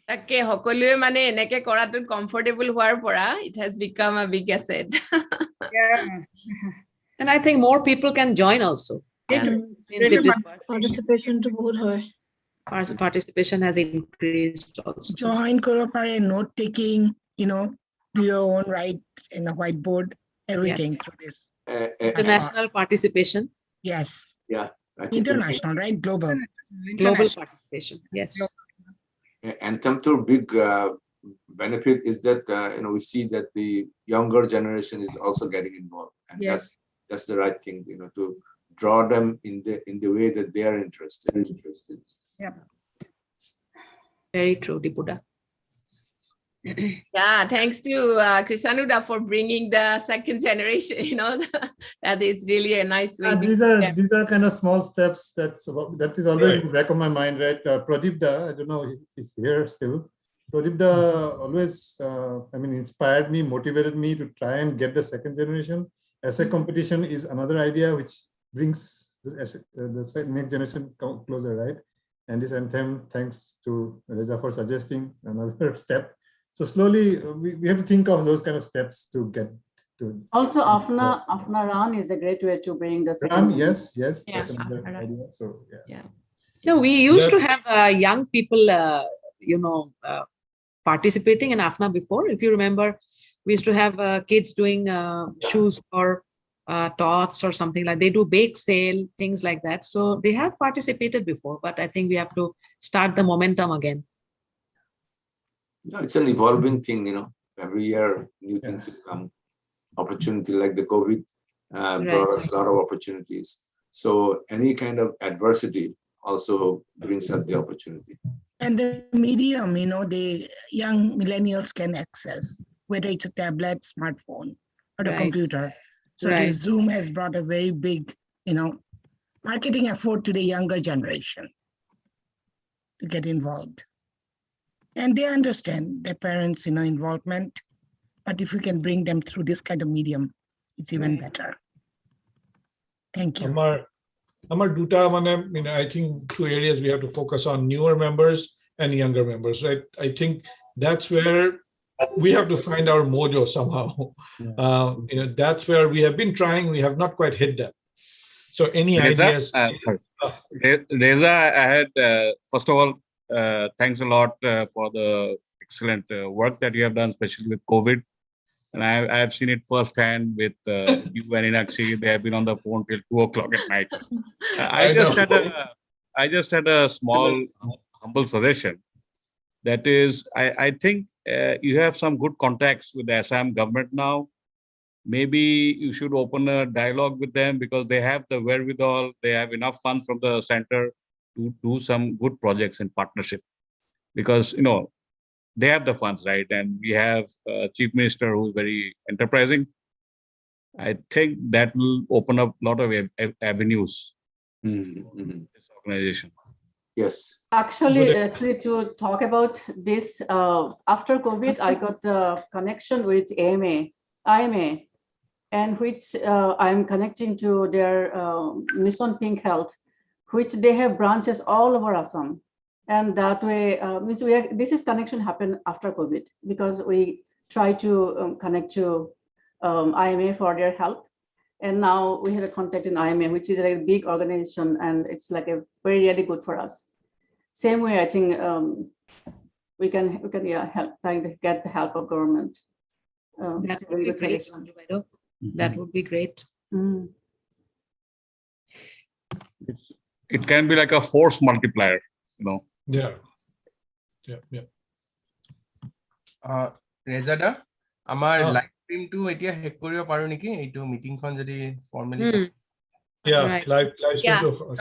[SPEAKER 15] তাকে সকলোৱে মানে এনেকে কৰাটো comfortable হোৱাৰ পৰা it has become a big asset.
[SPEAKER 12] Yeah.
[SPEAKER 6] And I think more people can join also.
[SPEAKER 7] Participation to both hoy.
[SPEAKER 6] Participation has increased also.
[SPEAKER 2] Join karo pare, note taking, do your own write in a whiteboard, everything through this.
[SPEAKER 6] International participation.
[SPEAKER 2] Yes.
[SPEAKER 13] Yeah.
[SPEAKER 2] International, right? Global.
[SPEAKER 6] Global participation. Yes.
[SPEAKER 13] Anthem tour big benefit is that we see that the younger generation is also getting involved, and that's the right thing, to draw them in the way that they are interested.
[SPEAKER 12] Yeah.
[SPEAKER 15] Very true, Dipuda. Yeah, thanks to Krisanuda for bringing the second generation. That is really a nice way.
[SPEAKER 8] These are kind of small steps that is always in the back of my mind, right? Pradipda, I don't know if he's here still. Pradipda always, inspired me, motivated me to try and get the second generation. Essay competition is another idea which brings the next generation closer, right? And this Anthem, thanks to Reza for suggesting another step. So slowly, we have to think of those kind of steps to get to.
[SPEAKER 14] Also, AFNA Run is a great way to bring the
[SPEAKER 8] Run, yes, that's another idea. So
[SPEAKER 6] yeah. We used to have young people, participating in AFNA before. If you remember, we used to have kids doing shoes or tots or something like. They do bake sale, things like that. So they have participated before, but I think we have to start the momentum again.
[SPEAKER 13] No, it's an evolving thing, every year new things will come. Opportunity like the COVID brought us a lot of opportunities. So any kind of adversity also brings up the opportunity.
[SPEAKER 2] And the medium, the young millennials can access, whether it's a tablet, smartphone, or the computer. So the Zoom has brought a very big, marketing effort to the younger generation. to get involved. And they understand their parents' involvement, but if we can bring them through this kind of medium, it's even better. Thank you.
[SPEAKER 1] Amar duta mane, I think 2 areas we have to focus on: newer members and younger members, right? I think that's where we have to find our mojo somehow. That's where we have been trying, we have not quite hit that. So any ideas?
[SPEAKER 3] Reza, I had, first of all, thanks a lot for the excellent work that you have done, especially with COVID. And I have seen it firsthand with you and Inakshi. They have been on the phone till 2 o'clock at night. I just had a small, humble suggestion. That is, I think you have some good contacts with the Assam government now. Maybe you should open a dialogue with them because they have the wherewithal. They have enough funds from the center to do some good projects in partnership. Because, they have the funds, right? And we have a chief minister who's very enterprising. I think that will open up a lot of avenues in this organization.
[SPEAKER 13] Yes.
[SPEAKER 14] Actually, to talk about this, after COVID, I got a connection with IMA, and which I'm connecting to their Mission Pink Health, which they have branches all over Assam. And that way, this connection happened after COVID because we try to connect to IMA for their help. And now we have a contact in IMA, which is a big organization, and it's like a really good for us. Same way, I think we can help, trying to get the help of government.
[SPEAKER 6] That would be great. That would be great.
[SPEAKER 3] It can be like a force multiplier,
[SPEAKER 1] Yeah.
[SPEAKER 11] Reza da, amar live stream to etia hek koribo paru niki eitu meeting kon jodi formally.
[SPEAKER 1] Yeah, live stream to